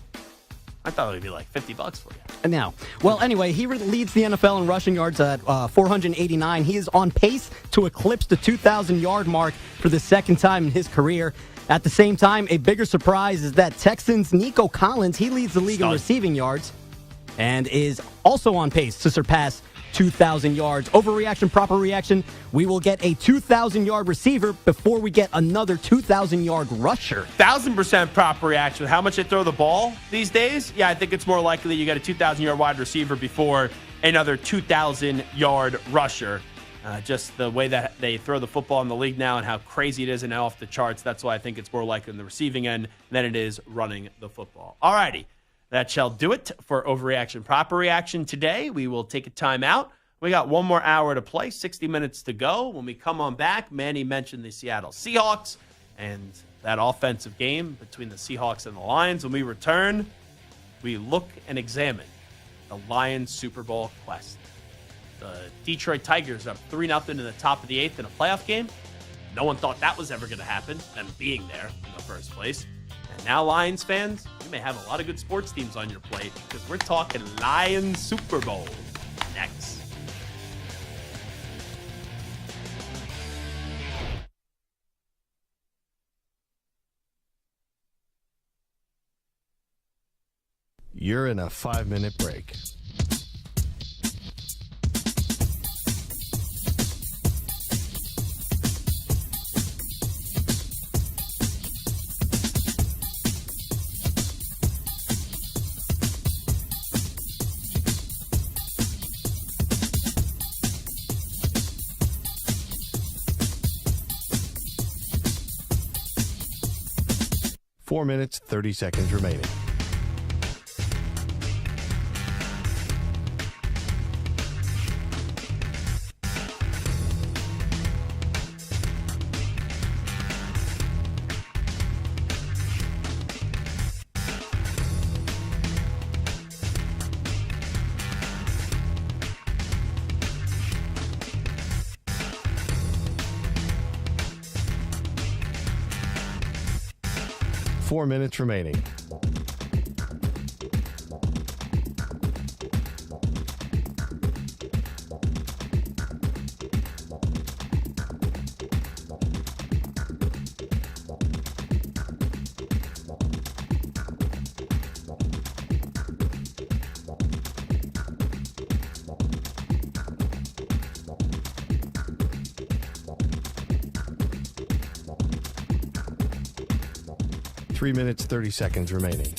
Speaker 4: I thought it would be like $50 for you.
Speaker 5: And now, well, anyway, he leads the NFL in rushing yards at 489. He is on pace to eclipse the 2,000-yard mark for the second time in his career. At the same time, a bigger surprise is that Texans' Nico Collins, he leads the league in receiving yards and is also on pace to surpass 2,000 yards. Overreaction, proper reaction. We will get a 2,000-yard receiver before we get another 2,000-yard rusher.
Speaker 4: 1,000% proper reaction. How much they throw the ball these days? Yeah, I think it's more likely you get a 2,000-yard wide receiver before another 2,000-yard rusher. Just the way that they throw the football in the league now and how crazy it is and off the charts. That's why I think it's more likely in the receiving end than it is running the football. All righty. That shall do it for Overreaction Proper Reaction today. We will take a timeout. We got one more hour to play, 60 minutes to go. When we come on back, Manny mentioned the Seattle Seahawks and that offensive game between the Seahawks and the Lions. When we return, we look and examine the Lions Super Bowl quest. The Detroit Tigers up 3-0 in the top of the 8th in a playoff game. No one thought that was ever going to happen, them being there in the first place. And now, Lions fans, you may have a lot of good sports teams on your plate because we're talking Lions Super Bowl next.
Speaker 1: You're in a 5-minute break. Four minutes, 30 seconds remaining. Four minutes remaining. Three minutes, 30 seconds remaining.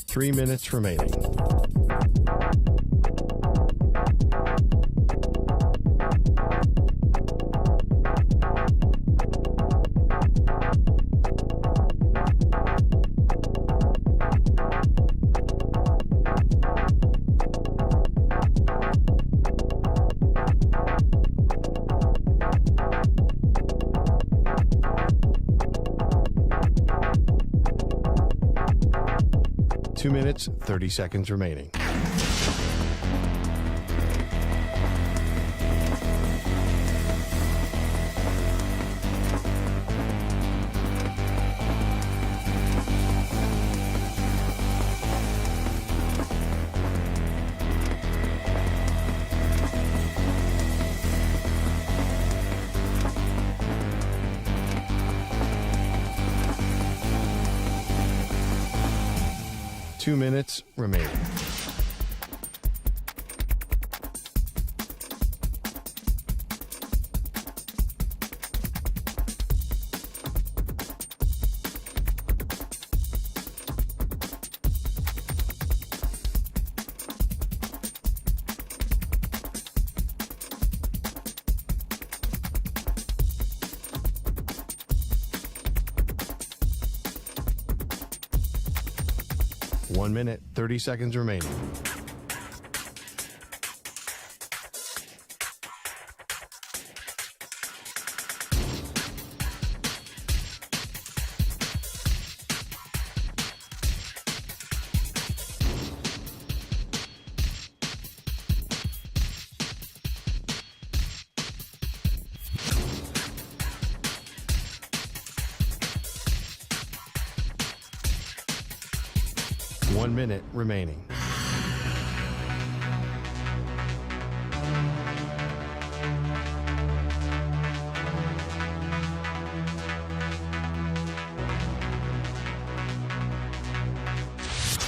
Speaker 1: Three minutes remaining. Two minutes, 30 seconds remaining. 2 minutes remaining. One minute, 30 seconds remaining. One minute remaining.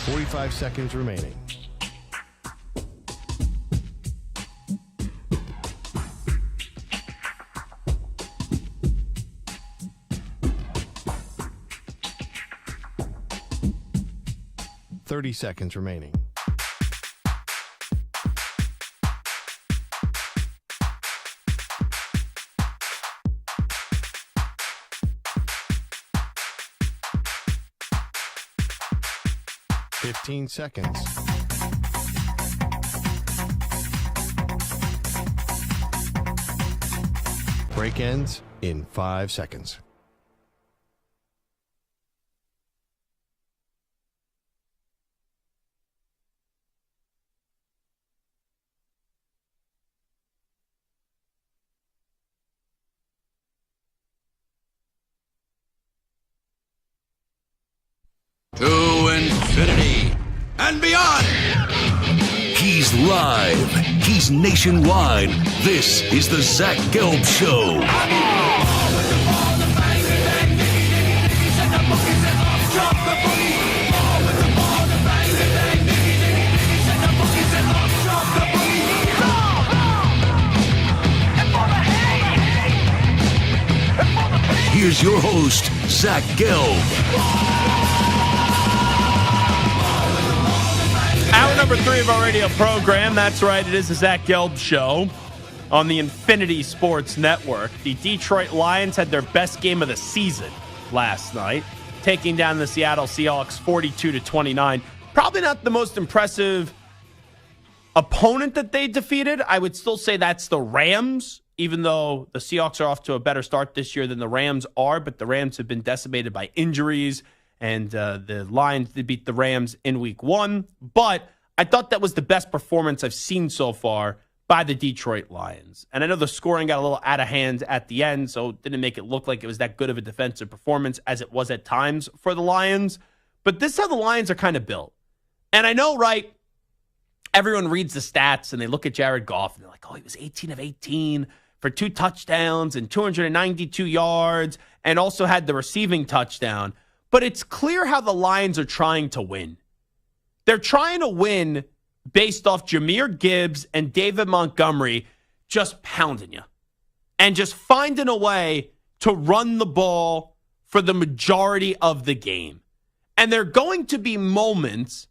Speaker 1: Forty-five seconds remaining. Thirty seconds remaining. Fifteen seconds. Break ends in 5 seconds.
Speaker 2: To infinity and beyond.
Speaker 3: He's live. He's nationwide. This is the Zach Gelb Show. Here's your host, Zach Gelb.
Speaker 4: Hour number 3 of our radio program. That's right. It is the Zach Gelb Show on the Infinity Sports Network. The Detroit Lions had their best game of the season last night, taking down the Seattle Seahawks 42-29. Probably not the most impressive opponent that they defeated. I would still say that's the Rams, even though the Seahawks are off to a better start this year than the Rams are. But the Rams have been decimated by injuries. And the Lions did beat the Rams in week 1. But I thought that was the best performance I've seen so far by the Detroit Lions. And I know the scoring got a little out of hand at the end, so it didn't make it look like it was that good of a defensive performance as it was at times for the Lions. But this is how the Lions are kind of built. And I know, right, everyone reads the stats and they look at Jared Goff and they're like, oh, he was 18 of 18 for 2 touchdowns and 292 yards and also had the receiving touchdown. But it's clear how the Lions are trying to win. They're trying to win based off Jahmyr Gibbs and David Montgomery just pounding you and just finding a way to run the ball for the majority of the game. And there are going to be moments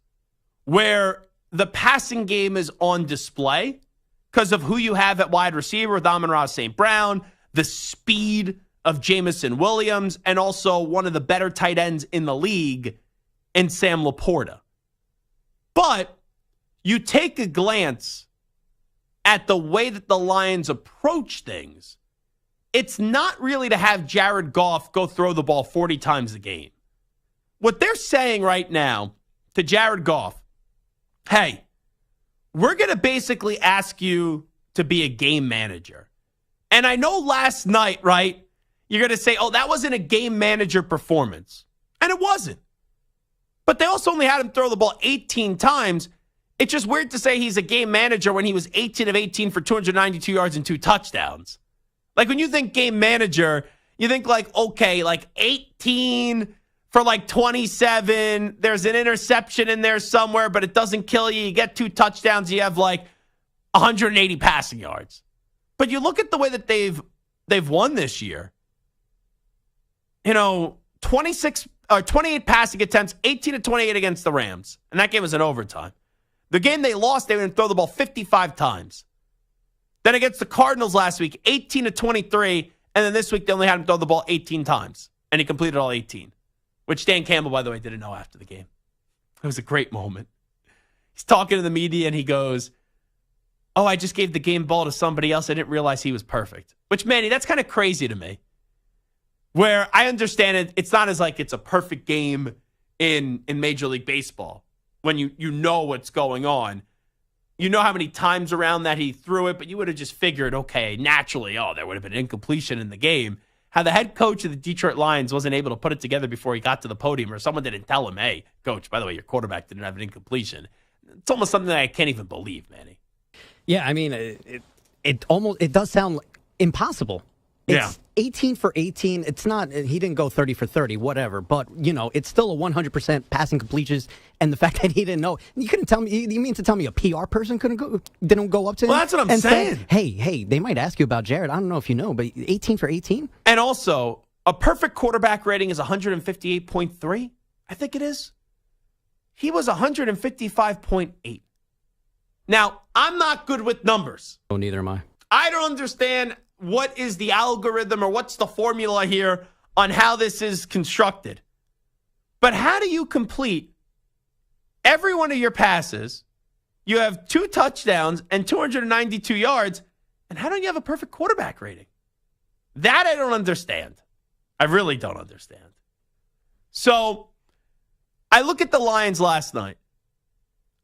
Speaker 4: where the passing game is on display because of who you have at wide receiver with Amon-Ra St. Brown, the speed of Jamison Williams, and also one of the better tight ends in the league in Sam Laporta. But you take a glance at the way that the Lions approach things, it's not really to have Jared Goff go throw the ball 40 times a game. What they're saying right now to Jared Goff, hey, we're going to basically ask you to be a game manager. And I know last night, right, you're going to say, oh, that wasn't a game manager performance. And it wasn't. But they also only had him throw the ball 18 times. It's just weird to say he's a game manager when he was 18 of 18 for 292 yards and 2 touchdowns. Like when you think game manager, you think like, okay, like 18 for like 27. There's an interception in there somewhere, but it doesn't kill you. You get 2 touchdowns. You have like 180 passing yards. But you look at the way that they've won this year. 28 passing attempts, 18 to 28 against the Rams. And that game was in overtime. The game they lost, they didn't throw the ball 55 times. Then against the Cardinals last week, 18 to 23. And then this week, they only had him throw the ball 18 times. And he completed all 18. Which Dan Campbell, by the way, didn't know after the game. It was a great moment. He's talking to the media and he goes, "Oh, I just gave the game ball to somebody else. I didn't realize he was perfect." Which, Manny, that's kind of crazy to me. Where I understand it, it's not as like it's a perfect game in Major League Baseball. When you know what's going on. You know how many times around that he threw it, but you would have just figured, okay, naturally, there would have been an incompletion in the game. How the head coach of the Detroit Lions wasn't able to put it together before he got to the podium, or someone didn't tell him, "Hey, coach, by the way, your quarterback didn't have an incompletion." It's almost something that I can't even believe, Manny.
Speaker 5: Yeah, I mean, it does sound impossible. It's 18 for 18. It's not, he didn't go 30 for 30, whatever. But, it's still a 100% passing completions. And the fact that he didn't know, you couldn't tell me, you mean to tell me a PR person didn't go up to him?
Speaker 4: Well, that's what I'm saying.
Speaker 5: Say, hey, they might ask you about Jared. I don't know if you know, but 18 for 18?
Speaker 4: And also, a perfect quarterback rating is 158.3, I think it is. He was 155.8. Now, I'm not good with numbers.
Speaker 5: Oh, neither am I.
Speaker 4: I don't understand what is the algorithm or what's the formula here on how this is constructed. But how do you complete every one of your passes? You have 2 touchdowns and 292 yards, and how don't you have a perfect quarterback rating? That I don't understand. I really don't understand. So I look at the Lions last night.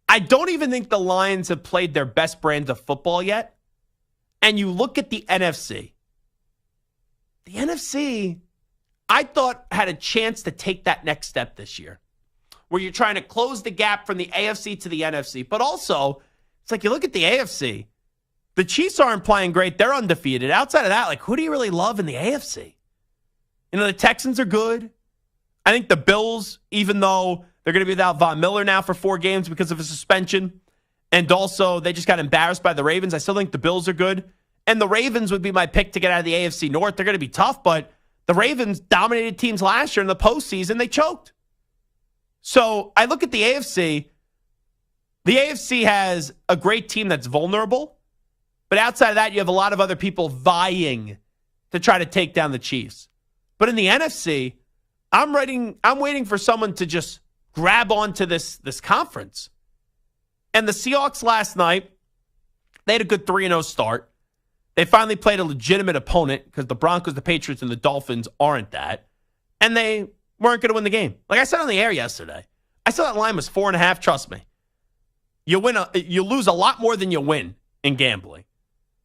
Speaker 4: I don't even think the Lions have played their best brand of football yet. And you look at the NFC. The NFC, I thought, had a chance to take that next step this year, where you're trying to close the gap from the AFC to the NFC. But also, it's like you look at the AFC. The Chiefs aren't playing great. They're undefeated. Outside of that, like, who do you really love in the AFC? The Texans are good. I think the Bills, even though they're going to be without Von Miller now for 4 games because of a suspension, and also, they just got embarrassed by the Ravens. I still think the Bills are good. And the Ravens would be my pick to get out of the AFC North. They're going to be tough, but the Ravens dominated teams last year in the postseason. They choked. So I look at the AFC. The AFC has a great team that's vulnerable. But outside of that, you have a lot of other people vying to try to take down the Chiefs. But in the NFC, I'm waiting for someone to just grab onto this conference. And the Seahawks last night, they had a good 3-0 start. They finally played a legitimate opponent because the Broncos, the Patriots, and the Dolphins aren't that. And they weren't going to win the game. Like I said on the air yesterday, I said that line was 4.5. Trust me. You lose a lot more than you win in gambling.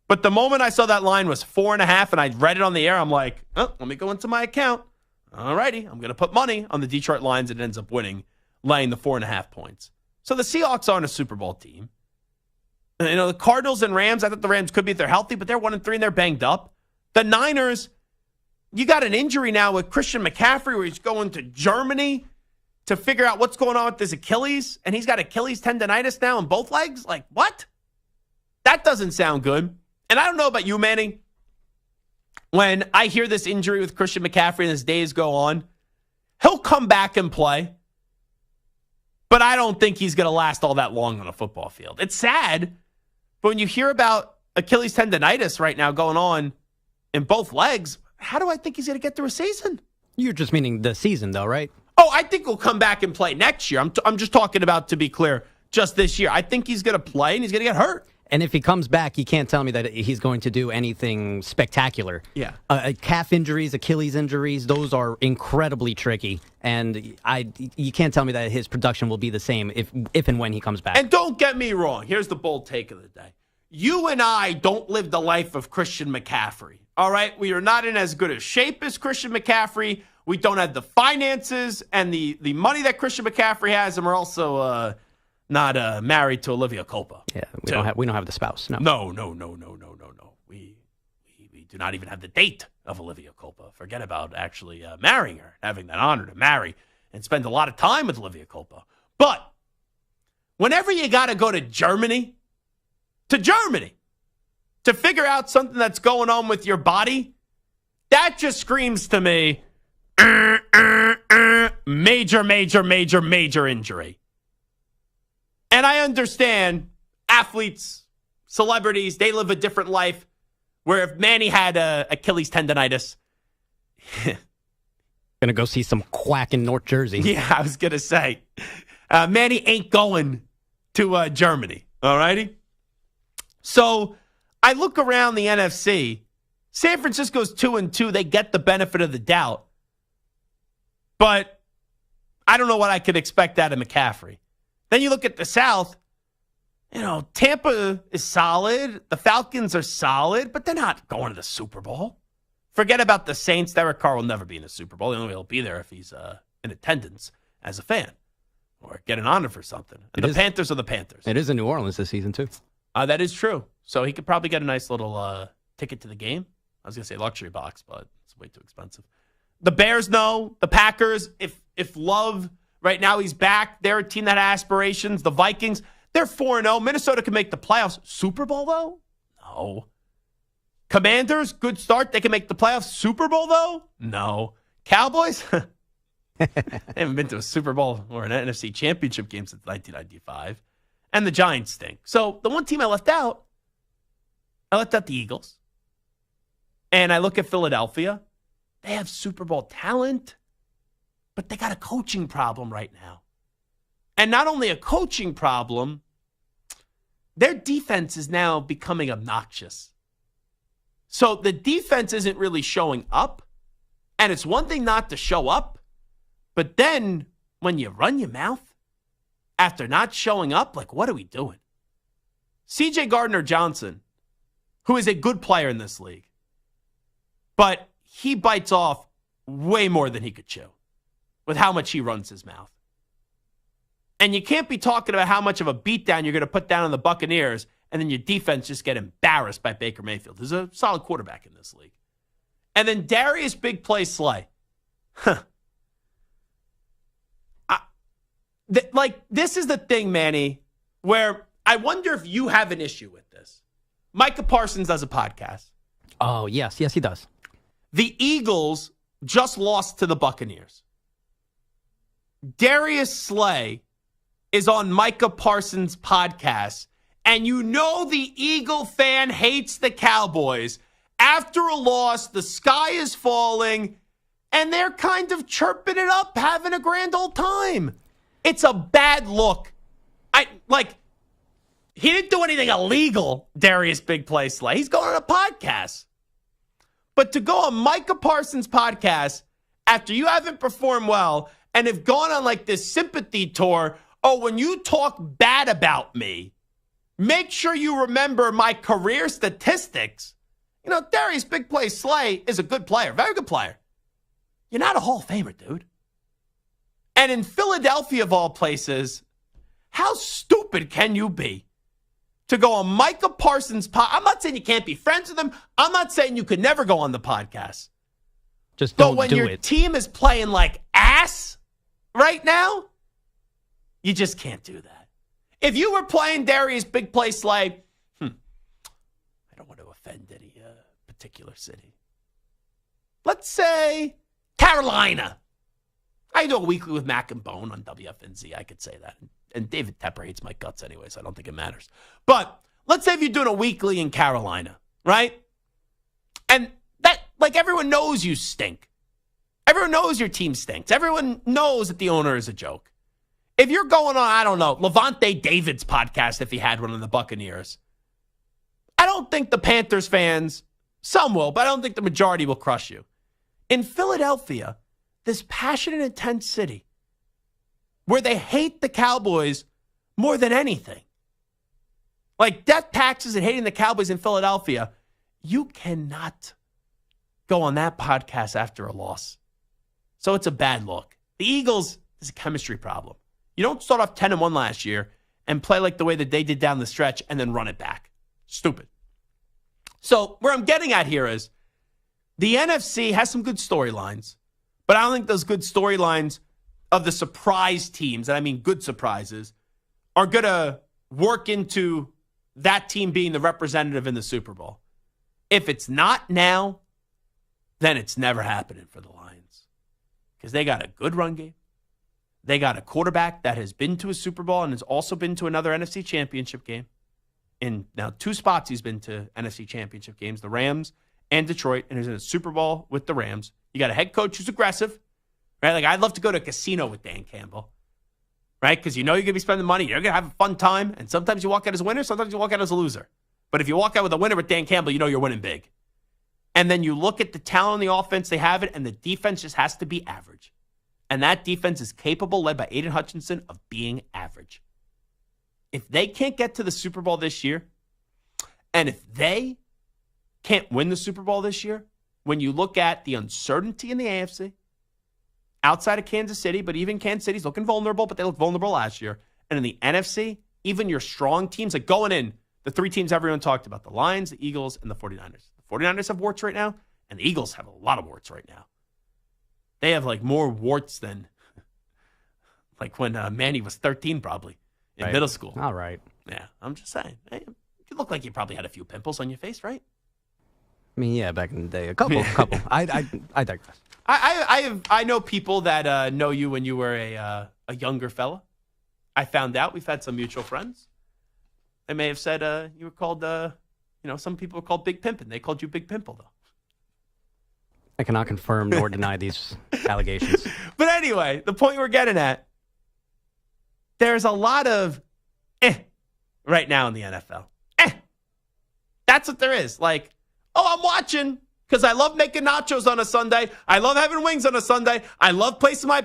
Speaker 4: But the moment I saw that line was 4.5 and I read it on the air, I'm like, let me go into my account. All righty, I'm going to put money on the Detroit Lions and it ends up winning, laying the 4.5 points. So the Seahawks aren't a Super Bowl team. The Cardinals and Rams, I thought the Rams could be if they're healthy, but they're 1-3 and they're banged up. The Niners, you got an injury now with Christian McCaffrey where he's going to Germany to figure out what's going on with his Achilles, and he's got Achilles tendonitis now in both legs? Like, what? That doesn't sound good. And I don't know about you, Manny. When I hear this injury with Christian McCaffrey and as days go on, he'll come back and play. But I don't think he's going to last all that long on a football field. It's sad, but when you hear about Achilles tendonitis right now going on in both legs, how do I think he's going to get through a season?
Speaker 5: You're just meaning the season, though, right?
Speaker 4: Oh, I think he'll come back and play next year. I'm just talking about, to be clear, just this year. I think he's going to play and he's going to get hurt.
Speaker 5: And if he comes back, you can't tell me that he's going to do anything spectacular.
Speaker 4: Yeah.
Speaker 5: Calf injuries, Achilles injuries, those are incredibly tricky. And you can't tell me that his production will be the same if and when he comes back.
Speaker 4: And don't get me wrong. Here's the bold take of the day. You and I don't live the life of Christian McCaffrey. All right? We are not in as good a shape as Christian McCaffrey. We don't have the finances and the money that Christian McCaffrey has. And we're also not married to Olivia Culpo.
Speaker 5: Yeah, we don't have the spouse. No.
Speaker 4: No. We do not even have the date of Olivia Culpo. Forget about actually marrying her, having that honor to marry and spend a lot of time with Olivia Culpo. But whenever you got to go to Germany to figure out something that's going on with your body, that just screams to me, major, major, major, major injury. And I understand athletes, celebrities, they live a different life where if Manny had Achilles tendonitis,
Speaker 5: Gonna go see some quack in North Jersey.
Speaker 4: Yeah, I was gonna say, Manny ain't going to Germany. All righty. So I look around the NFC. San Francisco's 2-2. They get the benefit of the doubt, but I don't know what I could expect out of McCaffrey. Then you look at the South. You know, Tampa is solid. The Falcons are solid, but they're not going to the Super Bowl. Forget about the Saints. Derek Carr will never be in the Super Bowl. The only way he'll be there if he's in attendance as a fan or get an honor for something. And the Panthers are the Panthers.
Speaker 5: It is in New Orleans this season, too.
Speaker 4: That is true. So he could probably get a nice little ticket to the game. I was going to say luxury box, but it's way too expensive. The Bears know. The Packers, if Love, right now he's back, they're a team that has aspirations. The Vikings, they're 4-0. Minnesota can make the playoffs. Super Bowl, though? No. Commanders, good start. They can make the playoffs. Super Bowl, though? No. Cowboys? They haven't been to a Super Bowl or an NFC championship game since 1995. And the Giants stink. So the one team I left out the Eagles. And I look at Philadelphia. They have Super Bowl talent, but they got a coaching problem right now. And not only a coaching problem, their defense is now becoming obnoxious. So the defense isn't really showing up. And it's one thing not to show up, but then when you run your mouth after not showing up, like, what are we doing? C.J. Gardner-Johnson, who is a good player in this league, but he bites off way more than he could chew with how much he runs his mouth. And you can't be talking about how much of a beatdown you're going to put down on the Buccaneers and then your defense just get embarrassed by Baker Mayfield, who's a solid quarterback in this league. And then Darius Big Play Slay. This is the thing, Manny, where I wonder if you have an issue with this. Micah Parsons does a podcast.
Speaker 5: Oh, yes. Yes, he does.
Speaker 4: The Eagles just lost to the Buccaneers. Darius Slay is on Micah Parsons' podcast, and you know the Eagle fan hates the Cowboys. After a loss, the sky is falling, and they're kind of chirping it up, having a grand old time. It's a bad look. He didn't do anything illegal, Darius Big Play Slay. He's going on a podcast. But to go on Micah Parsons' podcast after you haven't performed well and have gone on like this sympathy tour, oh, when you talk bad about me, make sure you remember my career statistics. You know, Darius Big Play Slay is a good player, very good player. You're not a Hall of Famer, dude. And in Philadelphia, of all places, how stupid can you be to go on Micah Parsons' podcast? I'm not saying you can't be friends with him. I'm not saying you could never go on the podcast.
Speaker 5: Just don't do it.
Speaker 4: But when your team is playing like ass right now, you just can't do that. If you were playing Darius Big Play Slay, I don't want to offend any particular city. Let's say Carolina. I do a weekly with Mac and Bone on WFNZ. I could say that. And David Tepper hates my guts anyway, so I don't think it matters. But let's say if you're doing a weekly in Carolina, right? And that, like, everyone knows you stink. Everyone knows your team stinks. Everyone knows that the owner is a joke. If you're going on, I don't know, Levante David's podcast, if he had one on the Buccaneers, I don't think the Panthers fans, some will, but I don't think the majority will crush you. In Philadelphia, this passionate, intense city where they hate the Cowboys more than anything. Like death taxes and hating the Cowboys in Philadelphia, you cannot go on that podcast after a loss. So it's a bad look. The Eagles is a chemistry problem. You don't start off 10-1 last year and play like the way that they did down the stretch and then run it back. Stupid. So where I'm getting at here is the NFC has some good storylines, but I don't think those good storylines of the surprise teams, and I mean good surprises, are going to work into that team being the representative in the Super Bowl. If it's not now, then it's never happening for the Lions. Because they got a good run game. They got a quarterback that has been to a Super Bowl and has also been to another NFC Championship game. In now 2 spots he's been to NFC Championship games, the Rams and Detroit, and he's in a Super Bowl with the Rams. You got a head coach who's aggressive, right? Like, I'd love to go to a casino with Dan Campbell, right? Because you know you're going to be spending money. You're going to have a fun time, and sometimes you walk out as a winner, sometimes you walk out as a loser. But if you walk out with a winner with Dan Campbell, you know you're winning big. And then you look at the talent on the offense, they have it, and the defense just has to be average. And that defense is capable, led by Aiden Hutchinson, of being average. If they can't get to the Super Bowl this year, and if they can't win the Super Bowl this year, when you look at the uncertainty in the AFC, outside of Kansas City, but even Kansas City's looking vulnerable, but they looked vulnerable last year. And in the NFC, even your strong teams, like going in, the 3 teams everyone talked about, the Lions, the Eagles, and the 49ers. The 49ers have warts right now, and the Eagles have a lot of warts right now. They have like more warts than like when Manny was 13 probably in middle school.
Speaker 5: All right.
Speaker 4: Yeah, I'm just saying. Hey, you look like you probably had a few pimples on your face, right?
Speaker 5: I mean, yeah, back in the day, a couple. I digress.
Speaker 4: I know people that know you when you were a younger fella. I found out we've had some mutual friends. They may have said you were called, some people were called Big Pimpin'. They called you Big Pimple, though.
Speaker 5: I cannot confirm nor deny these allegations.
Speaker 4: But anyway, the point we're getting at, there's a lot of right now in the NFL. That's what there is. Like, I'm watching because I love making nachos on a Sunday. I love having wings on a Sunday. I love placing my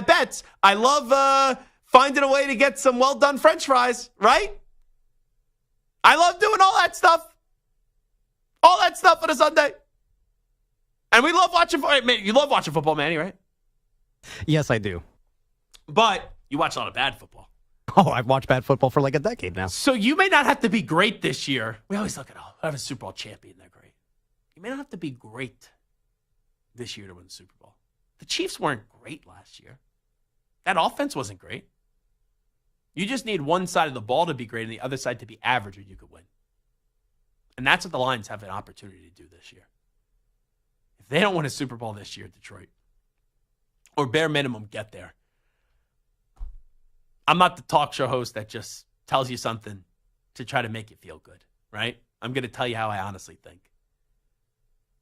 Speaker 4: bets. I love finding a way to get some well-done French fries, right? I love doing all that stuff. All that stuff on a Sunday. And we love watching. You love watching football, Manny, right?
Speaker 5: Yes, I do.
Speaker 4: But you watch a lot of bad football.
Speaker 5: Oh, I've watched bad football for like a decade now.
Speaker 4: So you may not have to be great this year. We always look at, I have a Super Bowl champion. They're great. You may not have to be great this year to win the Super Bowl. The Chiefs weren't great last year. That offense wasn't great. You just need one side of the ball to be great and the other side to be average, or you could win. And that's what the Lions have an opportunity to do this year. If they don't win a Super Bowl this year, Detroit, or bare minimum get there, I'm not the talk show host that just tells you something to try to make you feel good, right? I'm going to tell you how I honestly think.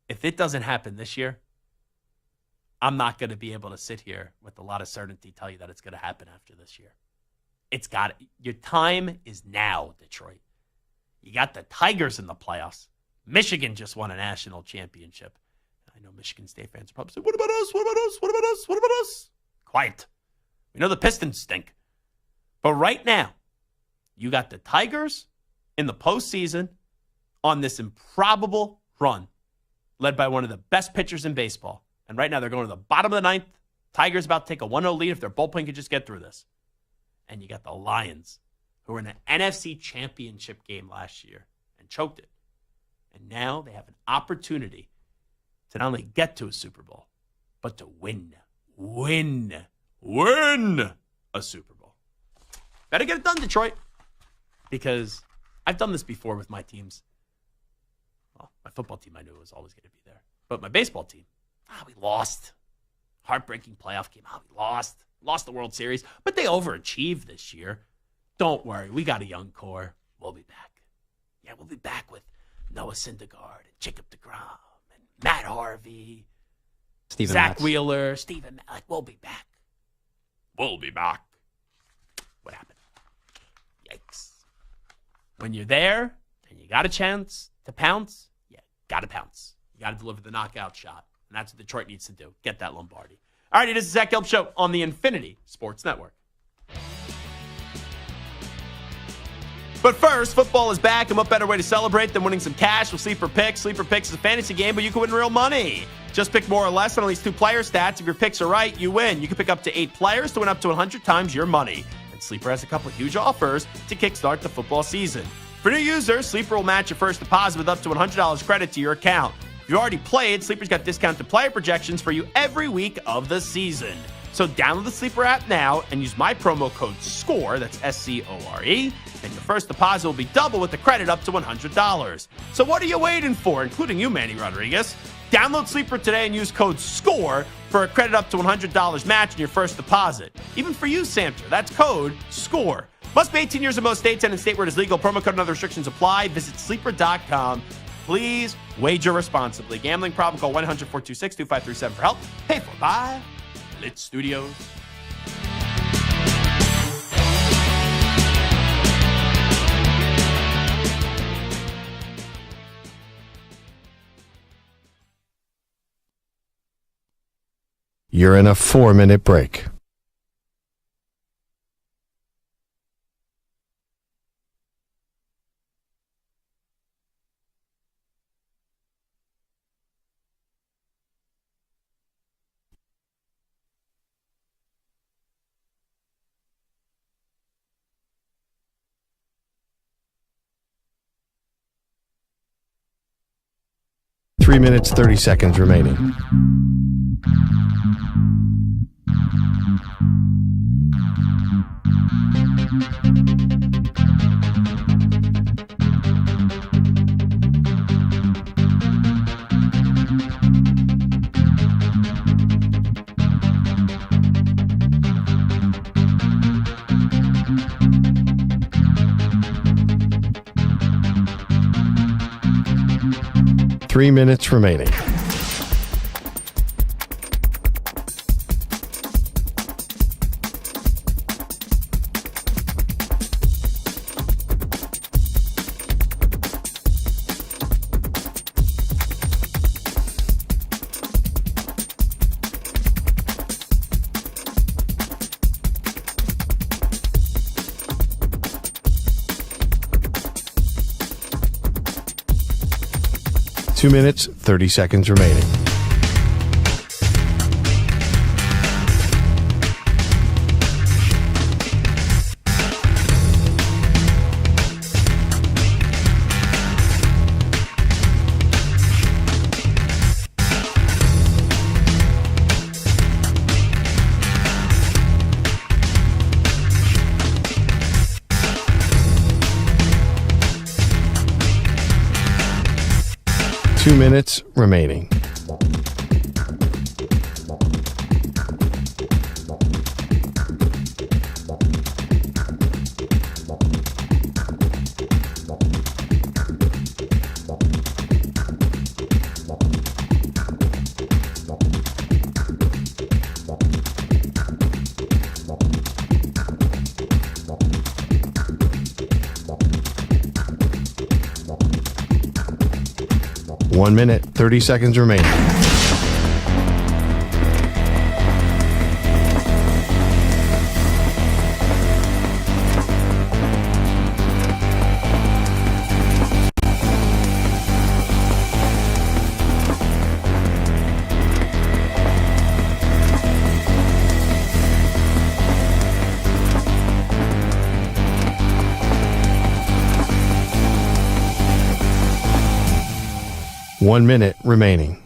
Speaker 4: If it doesn't happen this year, I'm not going to be able to sit here with a lot of certainty tell you that it's going to happen after this year. It's got it. Your time is now, Detroit. You got the Tigers in the playoffs. Michigan just won a national championship. I know Michigan State fans are probably saying, what about us? What about us? What about us? What about us? Quiet. We know the Pistons stink. But right now, you got the Tigers in the postseason on this improbable run, led by one of the best pitchers in baseball. And right now, they're going to the bottom of the ninth. Tigers about to take a 1-0 lead if their bullpen could just get through this. And you got the Lions, who were in an NFC championship game last year and choked it. And now they have an opportunity to not only get to a Super Bowl, but to win a Super Bowl. Better get it done, Detroit. Because I've done this before with my teams. Well, my football team I knew was always going to be there. But my baseball team, we lost. Heartbreaking playoff game. We lost. Lost the World Series. But they overachieved this year. Don't worry. We got a young core. We'll be back. Yeah, we'll be back with Noah Syndergaard and Jacob deGrom and Matt Harvey, Zach Wheeler, Steven Malik. We'll be back. We'll be back. What happened? Yikes. When you're there and you got a chance to pounce, you got to pounce. You got to deliver the knockout shot. And that's what Detroit needs to do. Get that Lombardi. All right, it is the Zach Gelb Show on the Infinity Sports Network. But first, football is back, and what better way to celebrate than winning some cash with Sleeper Picks? Sleeper Picks is a fantasy game, but you can win real money. Just pick more or less on at least 2 player stats. If your picks are right, you win. You can pick up to 8 players to win up to 100 times your money. And Sleeper has a couple huge offers to kickstart the football season. For new users, Sleeper will match your first deposit with up to $100 credit to your account. If you already played, Sleeper's got discounted player projections for you every week of the season. So download the Sleeper app now and use my promo code SCORE, that's SCORE, and your first deposit will be double with the credit up to $100. So what are you waiting for, including you, Manny Rodriguez? Download Sleeper today and use code SCORE for a credit up to $100 match in your first deposit. Even for you, Samter, that's code SCORE. Must be 18 years in most states and in state where it is legal. Promo code and other restrictions apply. Visit sleeper.com. Please wager responsibly. Gambling problem, call 1-800-426-2537 for help. Paid for by Lit Studios.
Speaker 1: You're in a 4-minute break. Three minutes, 30 seconds remaining. Three minutes remaining. Two minutes, 30 seconds remaining. Two minutes remaining. One minute, 30 seconds remaining. One minute remaining.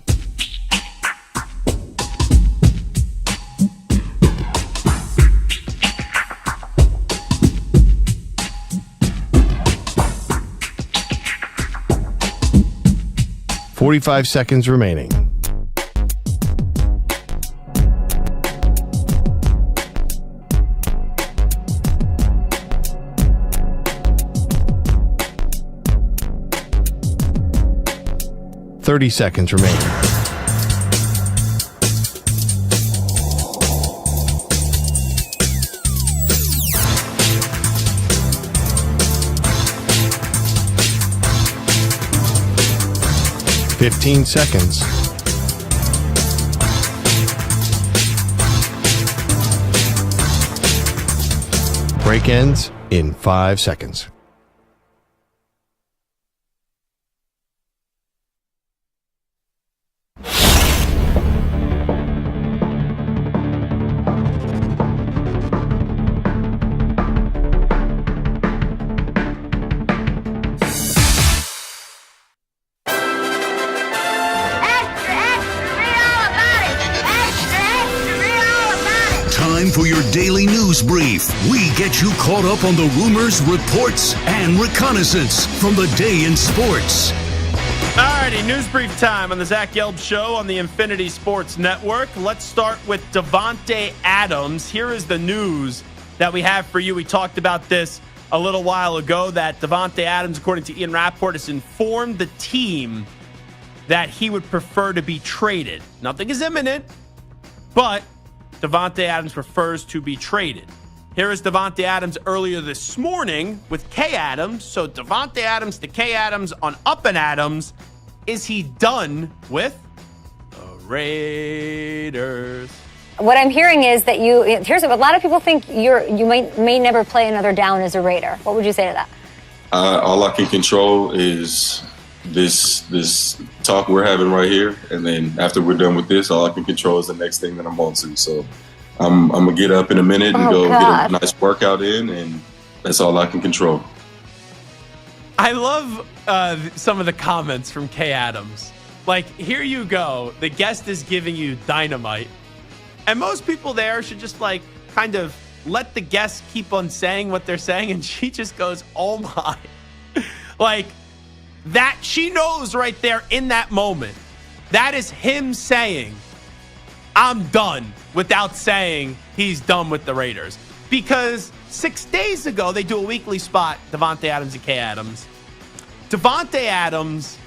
Speaker 1: .45 seconds remaining. .30 seconds remaining. .15 seconds. Break ends in 5 seconds.
Speaker 3: time for your daily news brief. We get you caught up on the rumors, reports, and reconnaissance from the day in sports.
Speaker 4: Alrighty, news brief time on the Zach Gelb Show on the Infinity Sports Network. Let's start with Davante Adams. Here is the news that we have for you. We talked about this a little while ago, that Davante Adams, according to Ian Rappaport, has informed the team that he would prefer to be traded. Nothing is imminent, but Davante Adams prefers to be traded. Here is Davante Adams earlier this morning with Kay Adams. So Davante Adams to Kay Adams on Up and Adams. Is he done with the Raiders?
Speaker 17: What I'm hearing is that here's a lot of people think you may never play another down as a Raider. What would you say to that?
Speaker 9: All I can control is this talk we're having right here, and then after we're done with this, all I can control is the next thing that I'm on to. So I'm gonna get up in a minute and get a nice workout in, and that's all I can control.
Speaker 4: I love some of the comments from Kay Adams. Like, here you go. The guest is giving you dynamite. And most people there should just kind of let the guest keep on saying what they're saying. And she just goes, oh my. That she knows right there in that moment. That is him saying, I'm done, without saying he's done with the Raiders. Because 6 days ago, they do a weekly spot, Davante Adams and Kay Adams. Davante Adams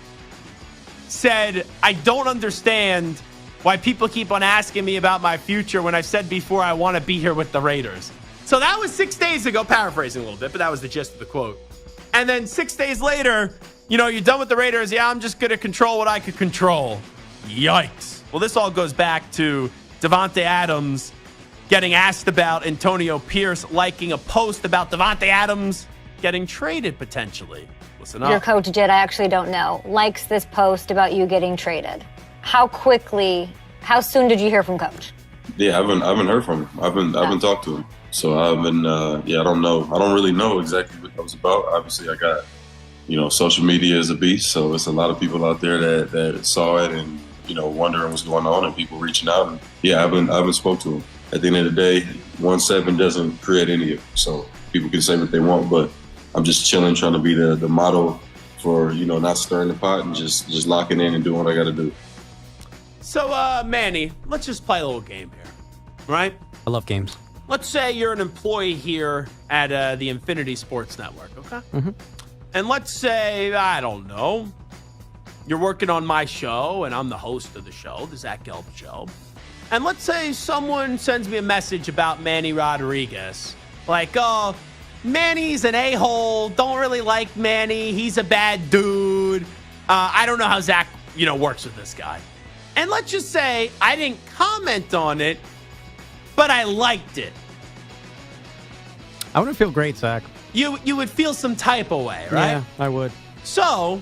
Speaker 4: said, I don't understand why people keep on asking me about my future when I've said before I want to be here with the Raiders. So that was 6 days ago, paraphrasing a little bit, but that was the gist of the quote. And then 6 days later, you're done with the Raiders. Yeah, I'm just going to control what I could control. Yikes. Well, this all goes back to Davante Adams getting asked about Antonio Pierce liking a post about Davante Adams getting traded potentially. Listen up.
Speaker 17: Your coach did, I actually don't know, likes this post about you getting traded. How soon did you hear from Coach?
Speaker 9: Yeah, I haven't heard from him. I haven't talked to him. So I haven't, I don't know. I don't really know exactly what that was about. Obviously, I got, social media is a beast. So it's a lot of people out there that saw it and, wondering what's going on and people reaching out. And I haven't spoke to him. At the end of the day, 1-7 doesn't create any of it. So people can say what they want, but I'm just chilling, trying to be the model for, not stirring the pot and just locking in and doing what I got to do.
Speaker 4: So, Manny, let's just play a little game here, right?
Speaker 5: I love games.
Speaker 4: Let's say you're an employee here at the Infinity Sports Network, okay?
Speaker 5: Mm-hmm.
Speaker 4: And let's say, I don't know, you're working on my show, and I'm the host of the show, the Zach Gelb Show. And let's say someone sends me a message about Manny Rodriguez. Like, oh, Manny's an a-hole, don't really like Manny, he's a bad dude. I don't know how Zach, works with this guy. And let's just say I didn't comment on it, but I liked it.
Speaker 5: I wouldn't feel great, Zach.
Speaker 4: You would feel some type of way, right?
Speaker 5: Yeah, I would.
Speaker 4: So,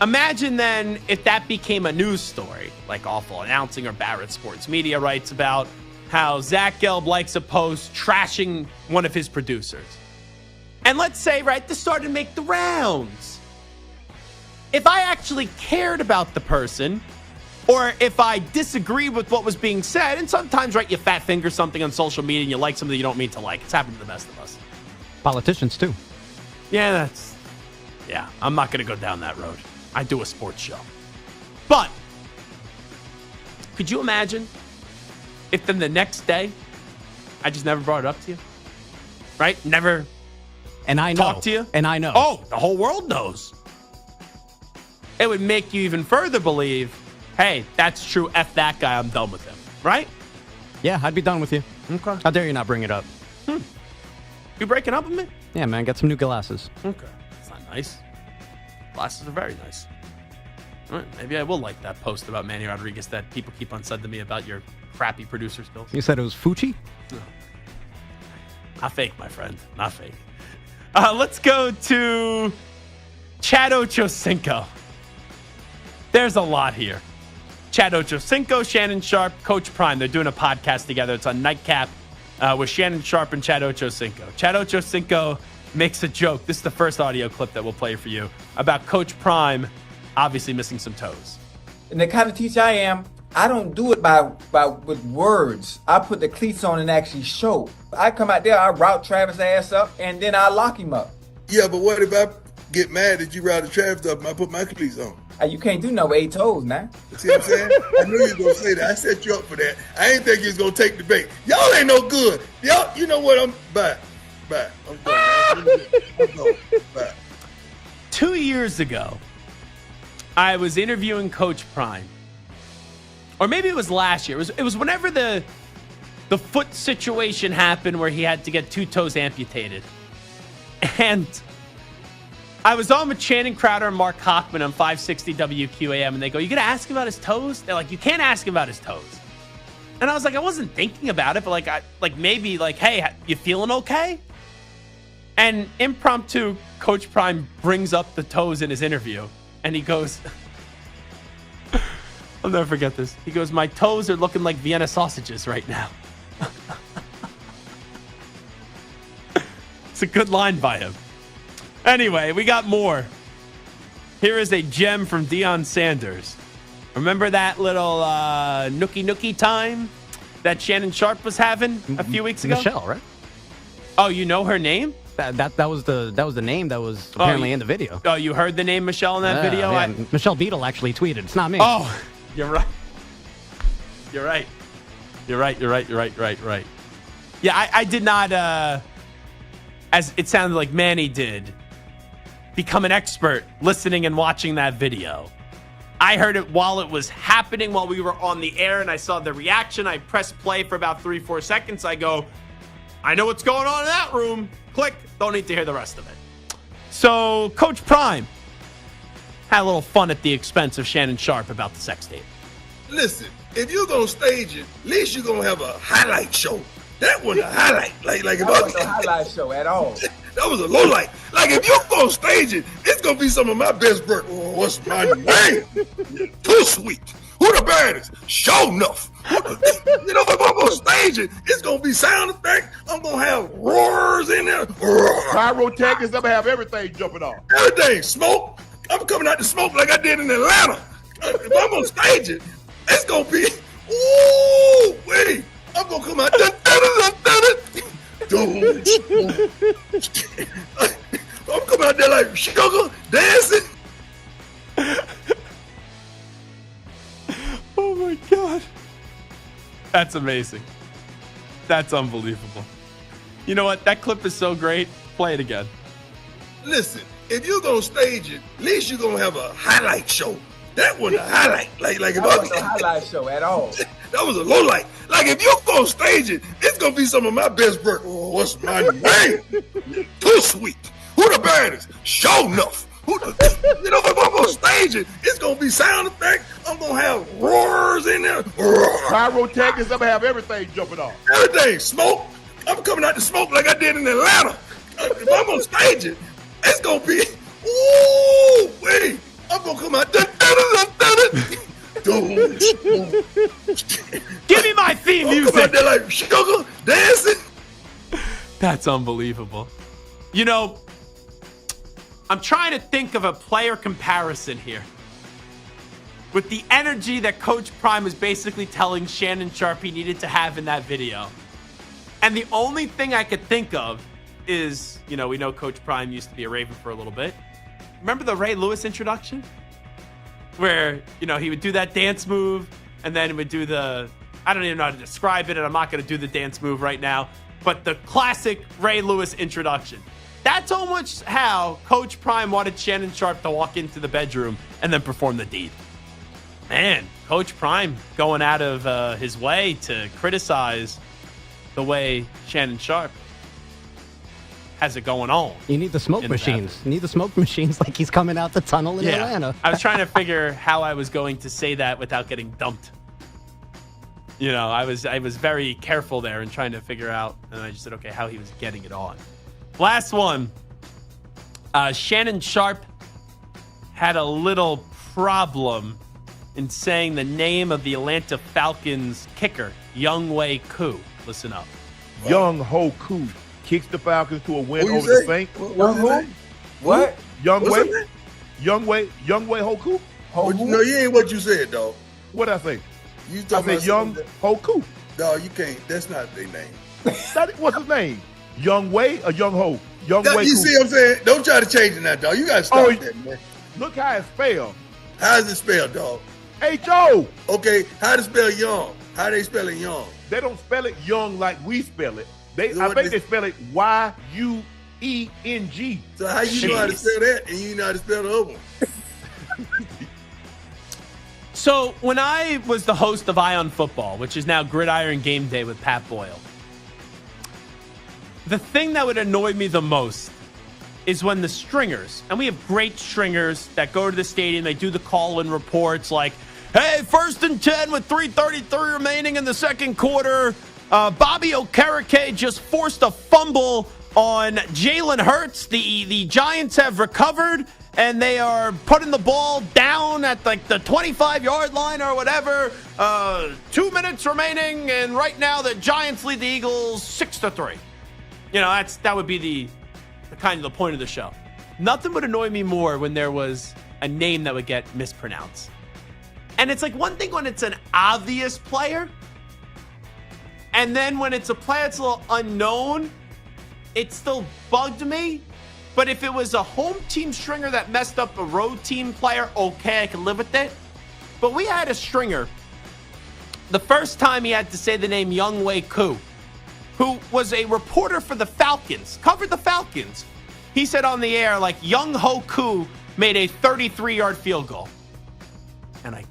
Speaker 4: imagine then if that became a news story, like Awful Announcing or Barrett Sports Media writes about how Zach Gelb likes a post trashing one of his producers. And let's say, right, this started to make the rounds. If I actually cared about the person, or if I disagree with what was being said, and sometimes, right, you fat finger something on social media and you like something you don't mean to like. It's happened to the best of us.
Speaker 5: Politicians, too.
Speaker 4: Yeah, I'm not going to go down that road. I do a sports show. But, could you imagine if then the next day, I just never brought it up to you? Right? Never
Speaker 5: and I know.
Speaker 4: Talk to you?
Speaker 5: And I know.
Speaker 4: Oh, the whole world knows. It would make you even further believe, hey, that's true. F that guy. I'm done with him. Right?
Speaker 5: Yeah, I'd be done with you.
Speaker 4: Okay.
Speaker 5: How dare you not bring it up?
Speaker 4: You breaking up with me?
Speaker 5: Yeah, man. Get some new glasses.
Speaker 4: Okay. That's not nice. Glasses are very nice. All right, maybe I will like that post about Manny Rodriguez that people keep on sending me about your crappy producer skills.
Speaker 5: You said it was Fucci?
Speaker 4: No. Not fake, my friend. Not fake. Let's go to Chad Ochocinco. There's a lot here. Chad Ochocinco, Shannon Sharp, Coach Prime. They're doing a podcast together. It's on Nightcap with Shannon Sharp and Chad Ochocinco. Chad Ochocinco makes a joke. This is the first audio clip that we'll play for you about Coach Prime obviously missing some toes.
Speaker 18: And the kind of teacher I am, I don't do it by with words. I put the cleats on and actually show. I come out there, I route Travis' ass up, and then I lock him up.
Speaker 19: Yeah, but what if I get mad that you routed Travis up and I put my cleats on?
Speaker 18: You can't do no 8 toes now.
Speaker 19: See what I'm saying? I knew you was going to say that. I set you up for that. I didn't think you was going to take the bait. Y'all ain't no good. Y'all, you know what? Bye. I'm done, man. I'm going. Bye.
Speaker 4: 2 years ago, I was interviewing Coach Prime. Or maybe it was last year. It was whenever the foot situation happened where he had to get 2 toes amputated. And I was on with Shannon Crowder and Mark Hochman on 560 WQAM, and they go, "You gonna ask him about his toes?" They're like, "You can't ask him about his toes." And I was like, I wasn't thinking about it, but maybe hey, you feeling okay? And impromptu, Coach Prime brings up the toes in his interview, and he goes, I'll never forget this. He goes, "My toes are looking like Vienna sausages right now." It's a good line by him. Anyway, we got more. Here is a gem from Deion Sanders. Remember that little nookie time that Shannon Sharp was having a few weeks ago?
Speaker 5: Michelle, right?
Speaker 4: Oh, you know her name?
Speaker 5: That was the name that was apparently in the video.
Speaker 4: Oh, you heard the name Michelle in that video?
Speaker 5: Yeah. Michelle Beadle actually tweeted. It's not me.
Speaker 4: Oh, you're right. You're right. Yeah, I did not, as it sounded like Manny did, become an expert listening and watching that video. I heard it while it was happening, while we were on the air, and I saw the reaction. I pressed play for about 3-4 seconds. I go, I know what's going on in that room. Click. Don't need to hear the rest of it. So Coach Prime had a little fun at the expense of Shannon Sharp about the sex tape.
Speaker 19: Listen, if you're going to stage it, at least you're going to have a highlight show. That wasn't a highlight. Like
Speaker 18: that wasn't a highlight show at all.
Speaker 19: That was a low light. Like, if you're going to stage it, it's going to be some of my best work. What's my name? Too sweet. Who the baddest? Show enough. You know, if I'm going to stage it, it's going to be sound effects. I'm going to have roars in there.
Speaker 20: Pyrotechnics, I'm going to have everything jumping off.
Speaker 19: Everything. Smoke. I'm coming out to smoke like I did in Atlanta. If I'm going to stage it, it's going to be, ooh, wait. I'm going to come out. I'm coming out there like sugar, dancing.
Speaker 4: Oh my God. That's amazing. That's unbelievable. You know what? That clip is so great. Play it again.
Speaker 19: Listen, if you're going to stage it, at least you're going to have a highlight show. That wasn't a highlight. Like if
Speaker 18: that wasn't a highlight show at all.
Speaker 19: That was a low light. Like, if you're going to stage it, it's going to be some of my best work. What's my name? Too sweet. Who the baddest? Show enough. You know, if I'm going to stage it, it's going to be sound effects. I'm going to have roars in there.
Speaker 20: Pyrotechnics, I'm going to have everything jumping off.
Speaker 19: Everything. Smoke. I'm coming out to smoke like I did in Atlanta. If I'm going to stage it, it's going to be, ooh, wait. I'm going to come out.
Speaker 4: Give me my theme music.
Speaker 19: Come out there like sugar, dancing.
Speaker 4: That's unbelievable. You know, I'm trying to think of a player comparison here. With the energy that Coach Prime was basically telling Shannon Sharp he needed to have in that video. And the only thing I could think of is, you know, we know Coach Prime used to be a Raven for a little bit. Remember the Ray Lewis introduction? Where, you know, he would do that dance move and then he would do the, I don't even know how to describe it, and I'm not going to do the dance move right now, but the classic Ray Lewis introduction. That's almost how Coach Prime wanted Shannon Sharp to walk into the bedroom and then perform the deed. Man, Coach Prime going out of his way to criticize the way Shannon Sharp has it going on.
Speaker 5: You need the smoke machines. You need the smoke machines like he's coming out the tunnel in Atlanta.
Speaker 4: I was trying to figure how I was going to say that without getting dumped. You know, I was very careful there and trying to figure out, and I just said, okay, how he was getting it on. Last one. Shannon Sharp had a little problem in saying the name of the Atlanta Falcons kicker, Younghoe Koo. Listen up.
Speaker 20: Younghoe Koo kicks the Falcons to a win over the Saints.
Speaker 19: What?
Speaker 20: Younghoe Koo?
Speaker 19: No, you ain't what you said, dog.
Speaker 20: What'd I say?
Speaker 19: You
Speaker 20: I
Speaker 19: talking
Speaker 20: said
Speaker 19: about
Speaker 20: Young Hoku.
Speaker 19: No, you can't. That's not their name.
Speaker 20: What's his name? Young Wei or Young Ho? Young Wei.
Speaker 19: You see what I'm saying? Don't try to change it now, dog. You got to stop that, man.
Speaker 20: Look how it's spelled.
Speaker 19: How's it spelled, dog?
Speaker 20: H-O.
Speaker 19: Okay, how to spell young? How they spell it young?
Speaker 20: They don't spell it young like we spell it. I
Speaker 19: So
Speaker 20: think they spell it Y-U-E-N-G.
Speaker 19: So how you know how to spell that and you know how to spell the other one?
Speaker 4: So when I was the host of Eye on Football, which is now Gridiron Game Day with Pat Boyle, the thing that would annoy me the most is when the stringers, and we have great stringers that go to the stadium, they do the call-in reports like, hey, 1st and 10 with 3:33 remaining in the second quarter. Bobby Okereke just forced a fumble on Jalen Hurts. The Giants have recovered, and they are putting the ball down at like the 25-yard line or whatever. 2 minutes remaining, and right now the Giants lead the Eagles 6-3. You know, that would be the kind of the point of the show. Nothing would annoy me more when there was a name that would get mispronounced. And it's like one thing when it's an obvious player, and then when it's a player that's a little unknown, it still bugged me. But if it was a home team stringer that messed up a road team player, okay, I can live with it. But we had a stringer, the first time he had to say the name Younghoe Koo, who was a reporter for the Falcons, covered the Falcons. He said on the air, like, Younghoe Koo made a 33-yard field goal. And I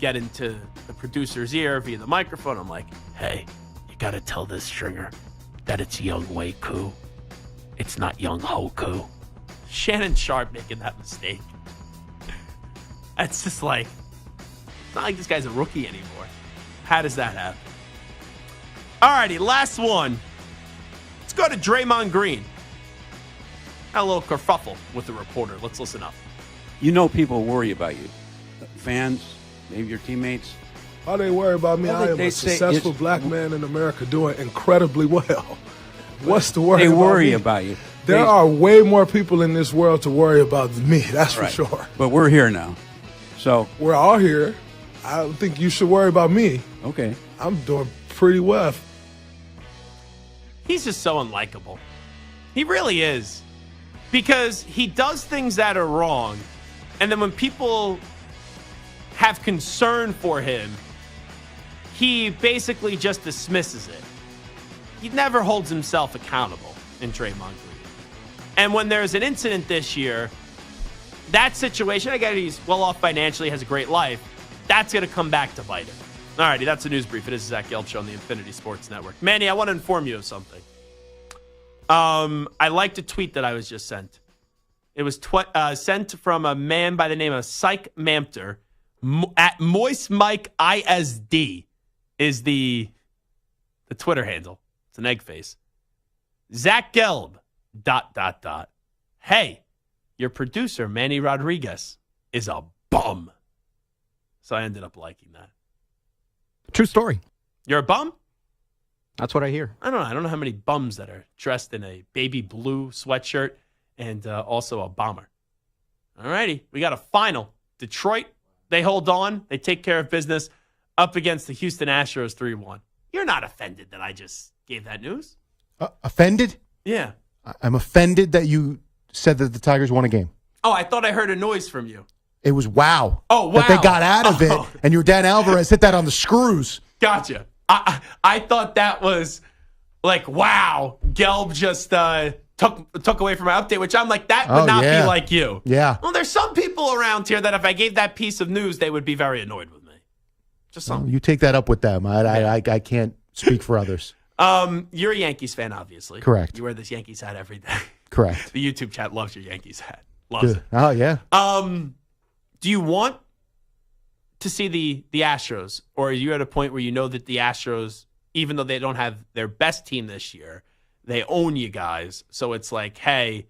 Speaker 4: get into the producer's ear via the microphone. I'm like, hey, you got to tell this stringer that it's Younghoe Koo. It's not Younghoe Koo. Shannon Sharp making that mistake. It's just like, it's not like this guy's a rookie anymore. How does that happen? Alrighty, last one. Let's go to Draymond Green. Had a little kerfuffle with the reporter. Let's listen up.
Speaker 21: You know people worry about you. Fans, maybe your teammates.
Speaker 22: How they worry about me?
Speaker 21: Well,
Speaker 22: I am
Speaker 21: they
Speaker 22: a
Speaker 21: say
Speaker 22: successful black man in America doing incredibly well. What's the worry
Speaker 21: They
Speaker 22: about
Speaker 21: worry
Speaker 22: me?
Speaker 21: about you.
Speaker 22: There are way more people in this world to worry about than me, that's
Speaker 21: Right.
Speaker 22: for sure.
Speaker 21: But we're here now. So
Speaker 22: We're all here. I don't think you should worry about me.
Speaker 21: Okay.
Speaker 22: I'm doing pretty well.
Speaker 4: He's just so unlikable. He really is. Because he does things that are wrong, and then when people have concern for him, he basically just dismisses it. He never holds himself accountable in Draymond Green. And when there's an incident this year, that situation, I get he's well off financially, has a great life, that's going to come back to bite him. All righty, that's a news brief. It is Zach Gelb Show on the Infinity Sports Network. Manny, I want to inform you of something. I liked a tweet that I was just sent. It was sent from a man by the name of Psych Mampter. At Moist Mike ISD is the Twitter handle. It's an egg face. Zach Gelb, ... Hey, your producer, Manny Rodriguez, is a bum. So I ended up liking that.
Speaker 5: True story.
Speaker 4: You're a bum?
Speaker 5: That's what I hear.
Speaker 4: I don't know how many bums that are dressed in a baby blue sweatshirt and also a bomber. All righty. We got a final. Detroit, they hold on. They take care of business up against the Houston Astros 3-1. You're not offended that I just gave that news?
Speaker 8: Offended?
Speaker 4: Yeah.
Speaker 8: I'm offended that you said that the Tigers won a game.
Speaker 4: Oh, I thought I heard a noise from you.
Speaker 8: It was wow.
Speaker 4: Oh, wow.
Speaker 8: That they got out of it, and your Dan Alvarez hit that on the screws.
Speaker 4: Gotcha. I thought that was like, wow, Gelb just took away from my update, which I'm like, that would not be like you.
Speaker 8: Yeah.
Speaker 4: Well, there's some people around here that if I gave that piece of news, they would be very annoyed with me. Just some.
Speaker 8: You take that up with them. I can't speak for others.
Speaker 4: You're a Yankees fan, obviously.
Speaker 8: Correct.
Speaker 4: You wear this Yankees hat every day.
Speaker 8: Correct.
Speaker 4: The YouTube chat loves your Yankees hat. Loves it.
Speaker 8: Oh, yeah.
Speaker 4: Do you want to see the Astros, or are you at a point where you know that the Astros, even though they don't have their best team this year, they own you guys? So it's like, hey,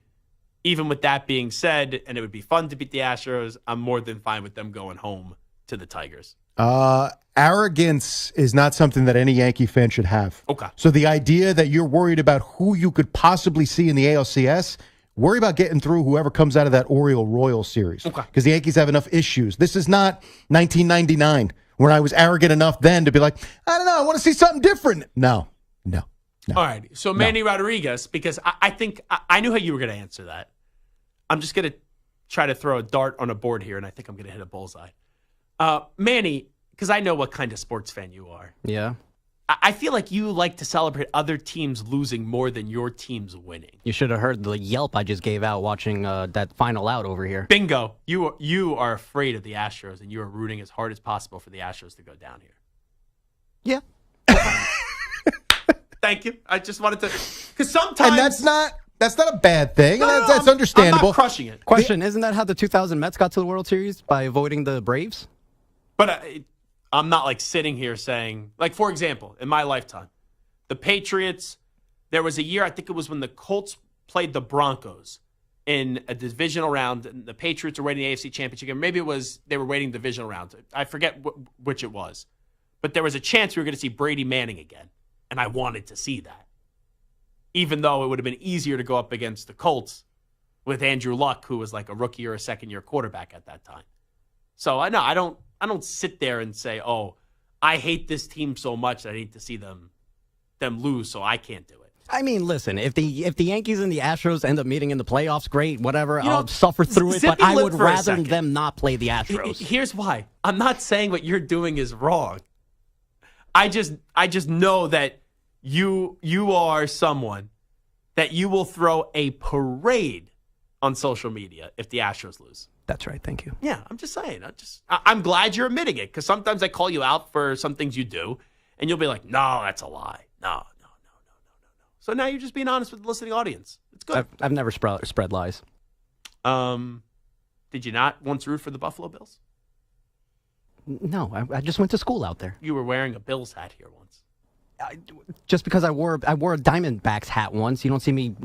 Speaker 4: even with that being said, and it would be fun to beat the Astros, I'm more than fine with them going home to the Tigers.
Speaker 8: Arrogance is not something that any Yankee fan should have.
Speaker 4: Okay.
Speaker 8: So the idea that you're worried about who you could possibly see in the ALCS, worry about getting through whoever comes out of that Oriole-Royal series.
Speaker 4: Okay.
Speaker 8: Because the Yankees have enough issues. This is not 1999 Where I was arrogant enough then to be like, I don't know, I want to see something different. No.
Speaker 4: All right. So Manny Rodriguez, because I think I knew how you were going to answer that. I'm just going to try to throw a dart on a board here, and I think I'm going to hit a bullseye. Manny, because I know what kind of sports fan you are.
Speaker 5: Yeah.
Speaker 4: I feel like you like to celebrate other teams losing more than your team's winning.
Speaker 5: You should have heard the yelp I just gave out watching that final out over here.
Speaker 4: Bingo. You are afraid of the Astros, and you are rooting as hard as possible for the Astros to go down here.
Speaker 5: Yeah.
Speaker 4: Thank you. I just wanted to, because sometimes,
Speaker 8: and that's not a bad thing.
Speaker 4: No,
Speaker 8: that's understandable.
Speaker 4: I'm not crushing it.
Speaker 5: Question: Isn't that how the 2000 Mets got to the World Series, by avoiding the Braves?
Speaker 4: But I'm not like sitting here saying, like, for example, in my lifetime, the Patriots. There was a year, I think it was when the Colts played the Broncos in a divisional round, and the Patriots were waiting the AFC Championship game. Maybe it was they were waiting divisional round. I forget which it was, but there was a chance we were going to see Brady Manning again. And I wanted to see that. Even though it would have been easier to go up against the Colts with Andrew Luck, who was like a rookie or a second-year quarterback at that time. So I don't sit there and say, oh, I hate this team so much that I need to see them lose, so I can't do it.
Speaker 5: I mean, listen, if the Yankees and the Astros end up meeting in the playoffs, great, whatever. I'll suffer through it, but I would rather them not play the Astros.
Speaker 4: Here's why. I'm not saying what you're doing is wrong. I just know that you are someone that you will throw a parade on social media if the Astros lose.
Speaker 5: That's right. Thank you.
Speaker 4: Yeah, I'm just saying. I'm glad you're admitting it, because sometimes I call you out for some things you do, and you'll be like, no, that's a lie. No. So now you're just being honest with the listening audience. It's good.
Speaker 5: I've never spread lies.
Speaker 4: Did you not once root for the Buffalo Bills?
Speaker 5: No, I just went to school out there.
Speaker 4: You were wearing a Bills hat here once.
Speaker 5: Just because I wore a Diamondbacks hat once, you don't see me,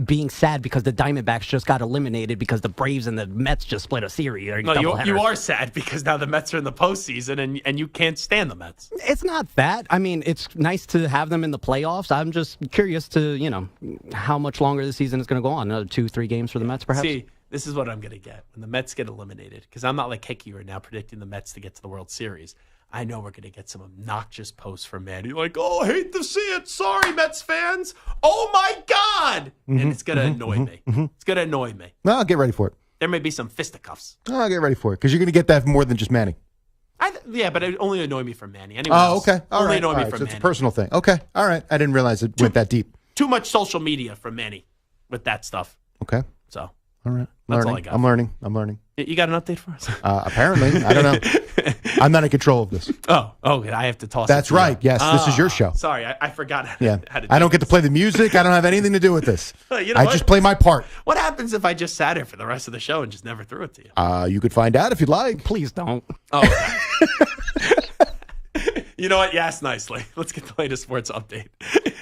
Speaker 5: being sad because the Diamondbacks just got eliminated because the Braves and the Mets just split a series.
Speaker 4: No, you are sad because now the Mets are in the postseason and you can't stand the Mets.
Speaker 5: It's not that. I mean, it's nice to have them in the playoffs. I'm just curious to, how much longer the season is going to go on. Another 2-3 games for the Mets, perhaps?
Speaker 4: See, this is what I'm going to get when the Mets get eliminated, because I'm not like Hickey right now predicting the Mets to get to the World Series. I know we're going to get some obnoxious posts from Manny, like, oh, I hate to see it. Sorry, Mets fans. Oh, my God. And it's going to annoy me. It's going to annoy me.
Speaker 8: No, I'll get ready for it.
Speaker 4: There may be some fisticuffs.
Speaker 8: No, I'll get ready for it, because you're going to get that more than just Manny.
Speaker 4: Yeah, but it only annoy me from Manny. Anyone
Speaker 8: Oh,
Speaker 4: else,
Speaker 8: okay. All
Speaker 4: only
Speaker 8: right.
Speaker 4: annoy me from
Speaker 8: So
Speaker 4: Manny.
Speaker 8: it's a personal thing. Okay. All right. I didn't realize it went that deep.
Speaker 4: Too much social media from Manny with that stuff.
Speaker 8: Okay.
Speaker 4: So.
Speaker 8: All right.
Speaker 4: That's all I got.
Speaker 8: I'm learning.
Speaker 4: You got an update for us?
Speaker 8: Apparently. I don't know. I'm not in control of this.
Speaker 4: Oh, I have to toss
Speaker 8: That's
Speaker 4: it.
Speaker 8: right. Yes, this is your show.
Speaker 4: Sorry, I forgot how to do
Speaker 8: I don't get to play the music. I don't have anything to do with this.
Speaker 4: You know
Speaker 8: I
Speaker 4: what?
Speaker 8: just play my part.
Speaker 4: What happens if I just sat here for the rest of the show and just never threw it to you?
Speaker 8: You could find out if you'd like.
Speaker 5: Please don't.
Speaker 4: Oh. You know what? You asked nicely. Let's get the latest sports update.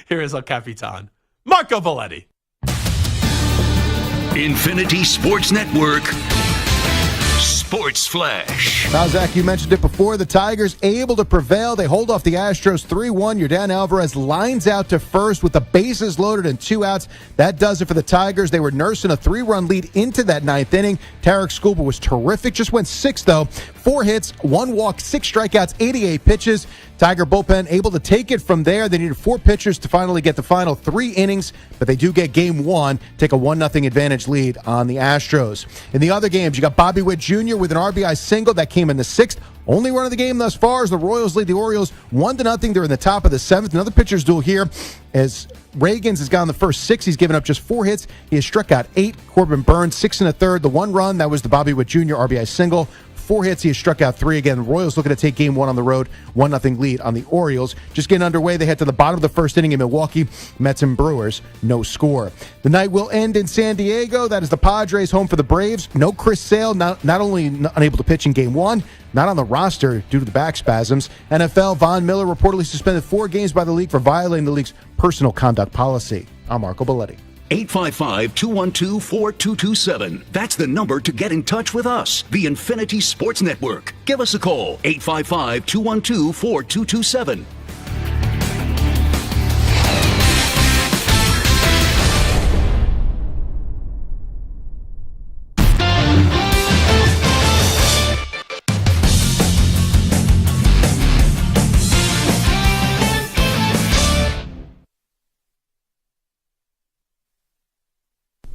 Speaker 4: Here is El Capitan, Marco Belletti.
Speaker 3: Infinity Sports Network Sports Flash.
Speaker 8: Now, Zach, you mentioned it before. The Tigers able to prevail. They hold off the Astros 3-1. Yordan Alvarez lines out to first with the bases loaded and 2 outs. That does it for the Tigers. They were nursing a 3-run lead into that 9th inning. Tarek Skubal was terrific. Just went 6, though. 4 hits, 1 walk, 6 strikeouts, 88 pitches. Tiger bullpen able to take it from there. They needed 4 pitchers to finally get the final 3 innings, but they do get game 1, take a 1-0 advantage lead on the Astros. In the other games, you got Bobby Witt Jr. with an RBI single that came in the 6th. Only run of the game thus far as the Royals lead the Orioles 1-0. They're in the top of the 7th. Another pitcher's duel here as Reagans has gone the first 6. He's given up just 4 hits. He has struck out 8. Corbin Burns 6 1/3. The 1 run, that was the Bobby Witt Jr. RBI single. 4 hits. He has struck out 3 again. The Royals looking to take game 1 on the road. 1-0 lead on the Orioles. Just getting underway. They head to the bottom of the first inning in Milwaukee. Mets and Brewers, no score. The night will end in San Diego. That is the Padres home for the Braves. No Chris Sale, not only unable to pitch in game 1, not on the roster due to the back spasms. NFL, Von Miller reportedly suspended 4 games by the league for violating the league's personal conduct policy. I'm Marco Belletti.
Speaker 3: 855-212-4227. That's the number to get in touch with us, the Infinity Sports Network. Give us a call, 855-212-4227.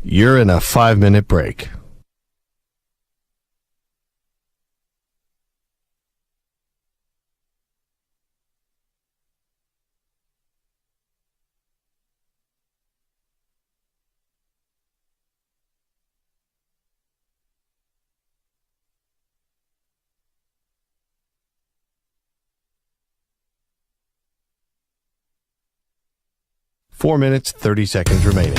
Speaker 1: You're in a 5-minute break. Four minutes, 30 seconds remaining.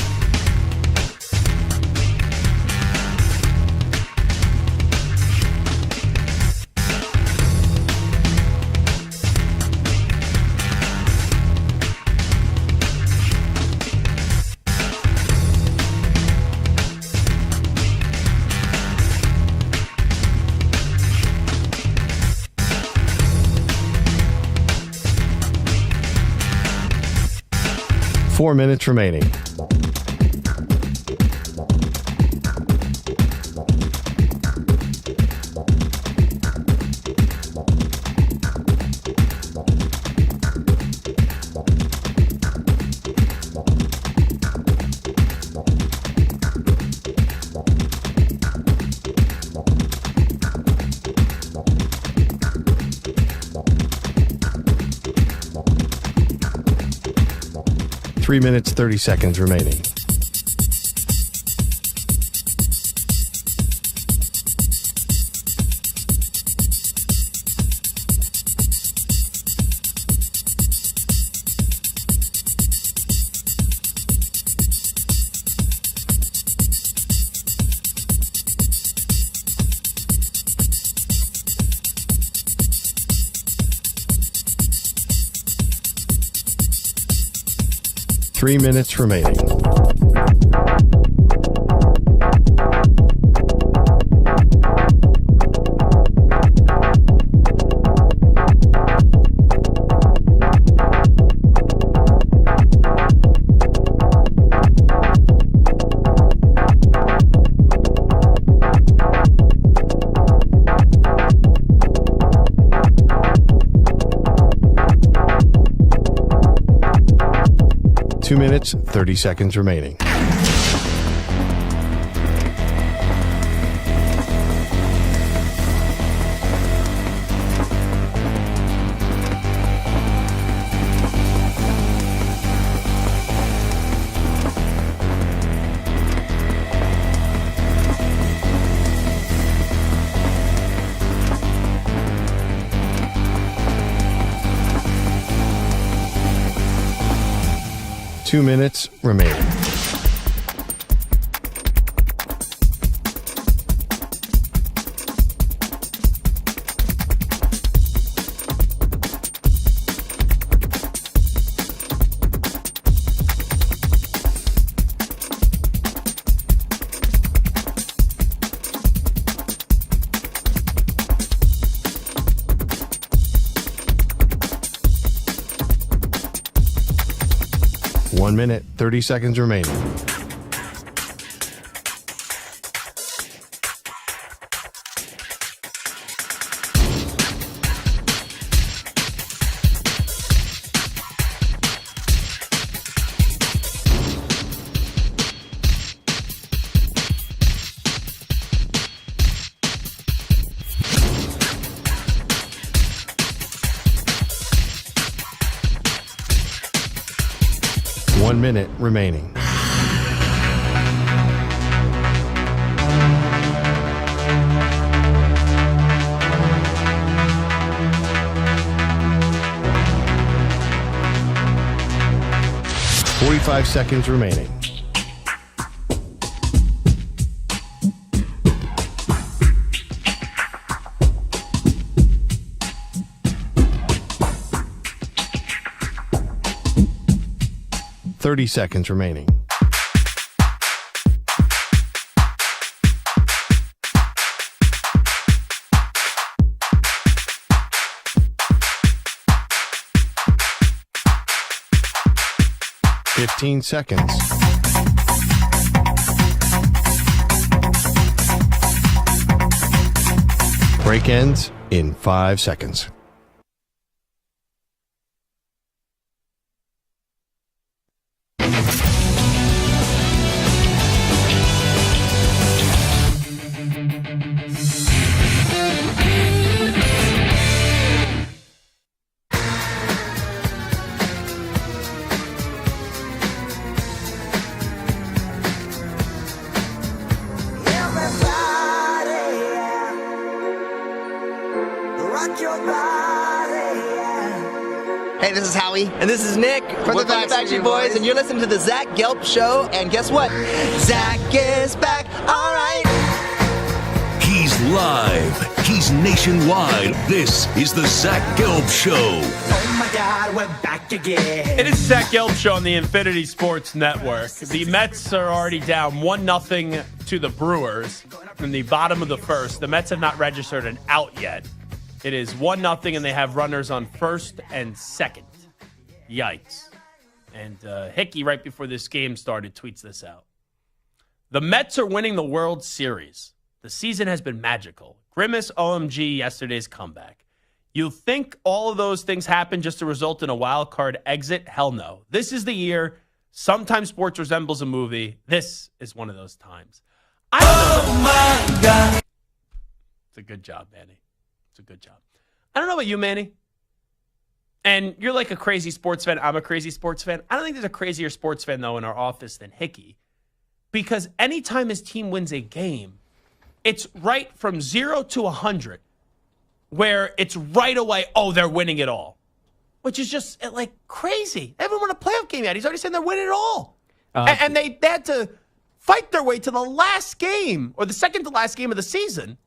Speaker 1: Four minutes remaining. Three minutes, 30 seconds remaining. Three minutes remaining. Two minutes, 30 seconds remaining. Two minutes remaining. One minute, 30 seconds remaining. One minute remaining. Five seconds remaining. Seconds remaining. Fifteen seconds. Break ends in 5 seconds.
Speaker 6: Howie. And this is Nick. We're from the Backstreet Boys. And you're listening to the Zach Gelb Show. And guess what? Zach is back. All right.
Speaker 3: He's live. He's nationwide. This is the Zach Gelb Show.
Speaker 6: Oh my God, we're back again.
Speaker 4: It is Zach Gelb Show on the Infinity Sports Network. The Mets are already down 1-0 to the Brewers in the bottom of the first. The Mets have not registered an out yet. It is 1-0, and they have runners on first and second. Yikes. And Hickey, right before this game started, tweets this out. The Mets are winning the World Series. The season has been magical. Grimace OMG yesterday's comeback. You think all of those things happen just to result in a wild card exit? Hell no. This is the year. Sometimes sports resembles a movie. This is one of those times. Oh my God. It's a good job, Manny. It's a good job. I don't know about you, Manny. And you're like a crazy sports fan. I'm a crazy sports fan. I don't think there's a crazier sports fan, though, in our office than Hickey. Because anytime his team wins a game, it's right from 0 to 100, where it's right away, oh, they're winning it all. Which is just like crazy. They haven't won a playoff game yet. He's already saying they're winning it all. And they had to fight their way to the last game, or the second to last game of the season,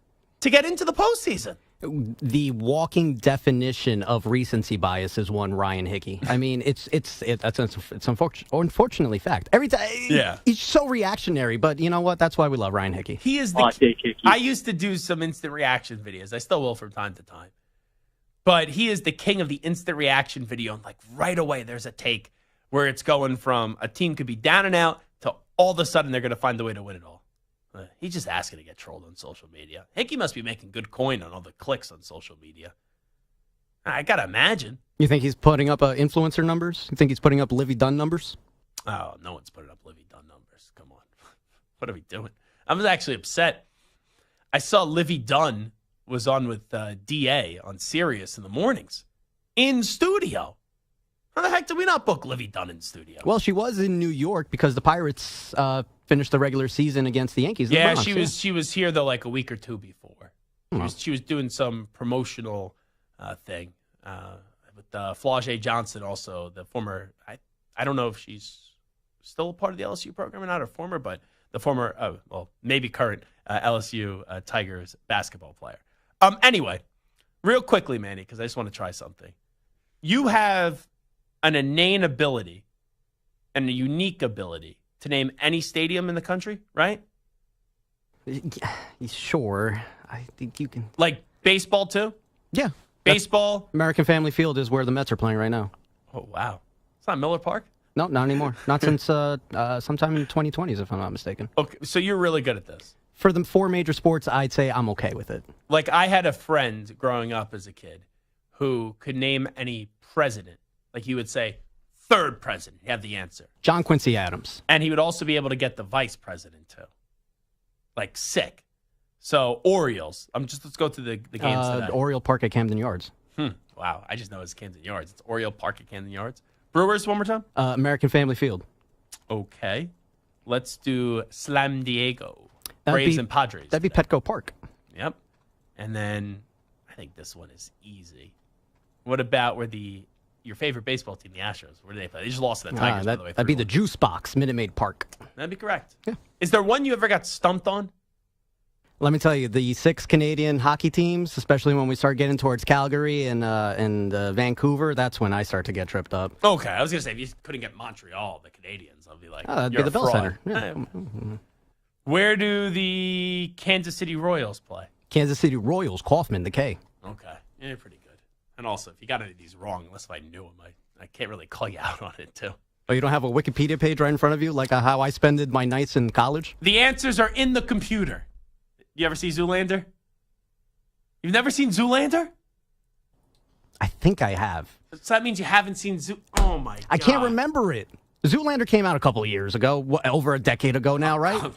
Speaker 4: to get into the postseason.
Speaker 5: The walking definition of recency bias is one Ryan Hickey. I mean, it's unfortunately fact. Every time, he's so reactionary, but you know what? That's why we love Ryan Hickey.
Speaker 4: He is the. I used to do some instant reaction videos. I still will from time to time, but he is the king of the instant reaction video. And like right away, there's a take where it's going from a team could be down and out to all of a sudden they're going to find a way to win it all. He's just asking to get trolled on social media. Hickey must be making good coin on all the clicks on social media. I got to imagine.
Speaker 5: You think he's putting up influencer numbers? You think he's putting up Livy Dunn numbers?
Speaker 4: Oh, no one's putting up Livy Dunn numbers. Come on. What are we doing? I was actually upset. I saw Livy Dunn was on with DA on Sirius in the mornings. In studio. How the heck did we not book Livy Dunn in studio?
Speaker 5: Well, she was in New York because the Pirates finished the regular season against the Yankees.
Speaker 4: Yeah, she was here though like a week or two before. She was doing some promotional thing with Flau'jae Johnson, also the former. I don't know if she's still a part of the LSU program or not, or former, but the former, maybe current LSU Tigers basketball player. Anyway, real quickly, Manny, because I just want to try something. You have an inane ability and a unique ability to name any stadium in the country, right?
Speaker 5: Sure. I think you can.
Speaker 4: Like baseball, too?
Speaker 5: Yeah.
Speaker 4: Baseball?
Speaker 5: American Family Field is where the Mets are playing right now.
Speaker 4: Oh, wow. It's not Miller Park?
Speaker 5: No, not anymore. Not since sometime in the 2020s, if I'm not mistaken.
Speaker 4: Okay, so you're really good at this.
Speaker 5: For the four major sports, I'd say I'm okay with it.
Speaker 4: Like, I had a friend growing up as a kid who could name any president. Like, he would say, third president. You have the answer.
Speaker 5: John Quincy Adams.
Speaker 4: And he would also be able to get the vice president, too. Like, sick. So, Orioles. Let's go through the games today.
Speaker 5: Oriole Park at Camden Yards.
Speaker 4: Wow, I just know it's Camden Yards. It's Oriole Park at Camden Yards. Brewers, one more time?
Speaker 5: American Family Field.
Speaker 4: Okay. Let's do Slam Diego. Braves and Padres.
Speaker 5: That'd be Petco Park.
Speaker 4: Yep. And then, I think this one is easy. What about your favorite baseball team, the Astros? Where do they play? They just lost to the Tigers, by the way.
Speaker 5: That'd be the Juice Box, Minute Maid Park.
Speaker 4: That'd be correct.
Speaker 5: Yeah.
Speaker 4: Is there one you ever got stumped on?
Speaker 5: Let me tell you, the 6 Canadian hockey teams, especially when we start getting towards Calgary and Vancouver, that's when I start to get tripped up.
Speaker 4: Okay, I was going to say, if you couldn't get Montreal, the Canadians, I'll be like,
Speaker 5: that'd
Speaker 4: you're
Speaker 5: be the Bell
Speaker 4: fraud.
Speaker 5: Center. Yeah.
Speaker 4: Where do the Kansas City Royals play?
Speaker 5: Kansas City Royals, Kaufman, the K.
Speaker 4: Okay, yeah, pretty good. And also, if you got any of these wrong, unless if I knew them, I can't really call you out on it, too.
Speaker 5: Oh, you don't have a Wikipedia page right in front of you, like how I spended my nights in college?
Speaker 4: The answers are in the computer. You ever see Zoolander? You've never seen Zoolander?
Speaker 5: I think I have.
Speaker 4: So that means you haven't seen Oh, my God.
Speaker 5: I can't remember it. Zoolander came out a couple of years ago, over a decade ago now, right?
Speaker 4: A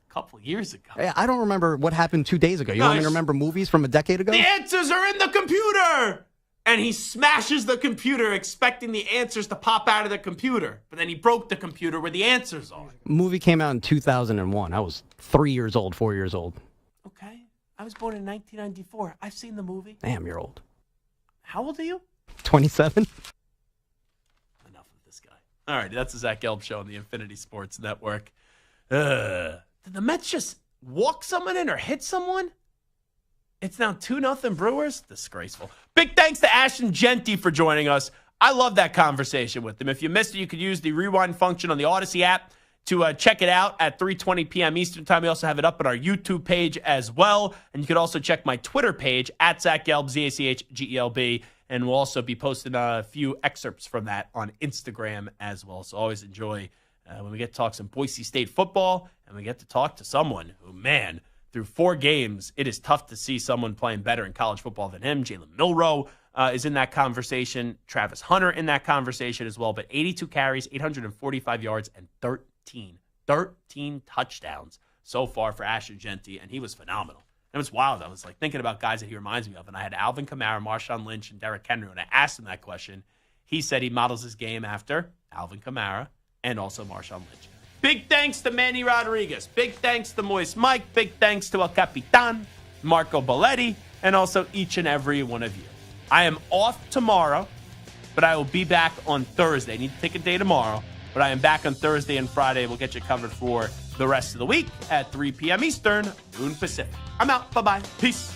Speaker 4: couple of years ago.
Speaker 5: I don't remember what happened 2 days ago. You want me to remember movies from a decade ago?
Speaker 4: The answers are in the computer! And he smashes the computer expecting the answers to pop out of the computer. But then he broke the computer where the answers are.
Speaker 5: Movie came out in 2001. I was 4 years old.
Speaker 4: Okay. I was born in 1994. I've seen the movie.
Speaker 5: Damn, you're old.
Speaker 4: How old are you?
Speaker 5: 27.
Speaker 4: All right, that's the Zach Gelb Show on the Infinity Sports Network. Did the Mets just walk someone in or hit someone? It's now 2-0 Brewers? Disgraceful. Big thanks to Ashton Jeanty for joining us. I love that conversation with him. If you missed it, you could use the rewind function on the Odyssey app to check it out at 3:20 p.m. Eastern Time. We also have it up on our YouTube page as well. And you could also check my Twitter page at Zach Gelb, ZACHGELB. And we'll also be posting a few excerpts from that on Instagram as well. So always enjoy when we get to talk some Boise State football and we get to talk to someone who, man, through 4 games, it is tough to see someone playing better in college football than him. Jalen Milroe is in that conversation. Travis Hunter in that conversation as well. But 82 carries, 845 yards, and 13 touchdowns so far for Ashton Jeanty, and he was phenomenal. It was wild. I was like thinking about guys that he reminds me of, and I had Alvin Kamara, Marshawn Lynch, and Derrick Henry. When I asked him that question, he said he models his game after Alvin Kamara and also Marshawn Lynch. Big thanks to Manny Rodriguez. Big thanks to Moist Mike. Big thanks to El Capitan, Marco Belletti, and also each and every one of you. I am off tomorrow, but I will be back on Thursday. I need to take a day tomorrow, but I am back on Thursday and Friday. We'll get you covered for the rest of the week at 3 p.m. Eastern, noon Pacific. I'm out. Bye-bye. Peace.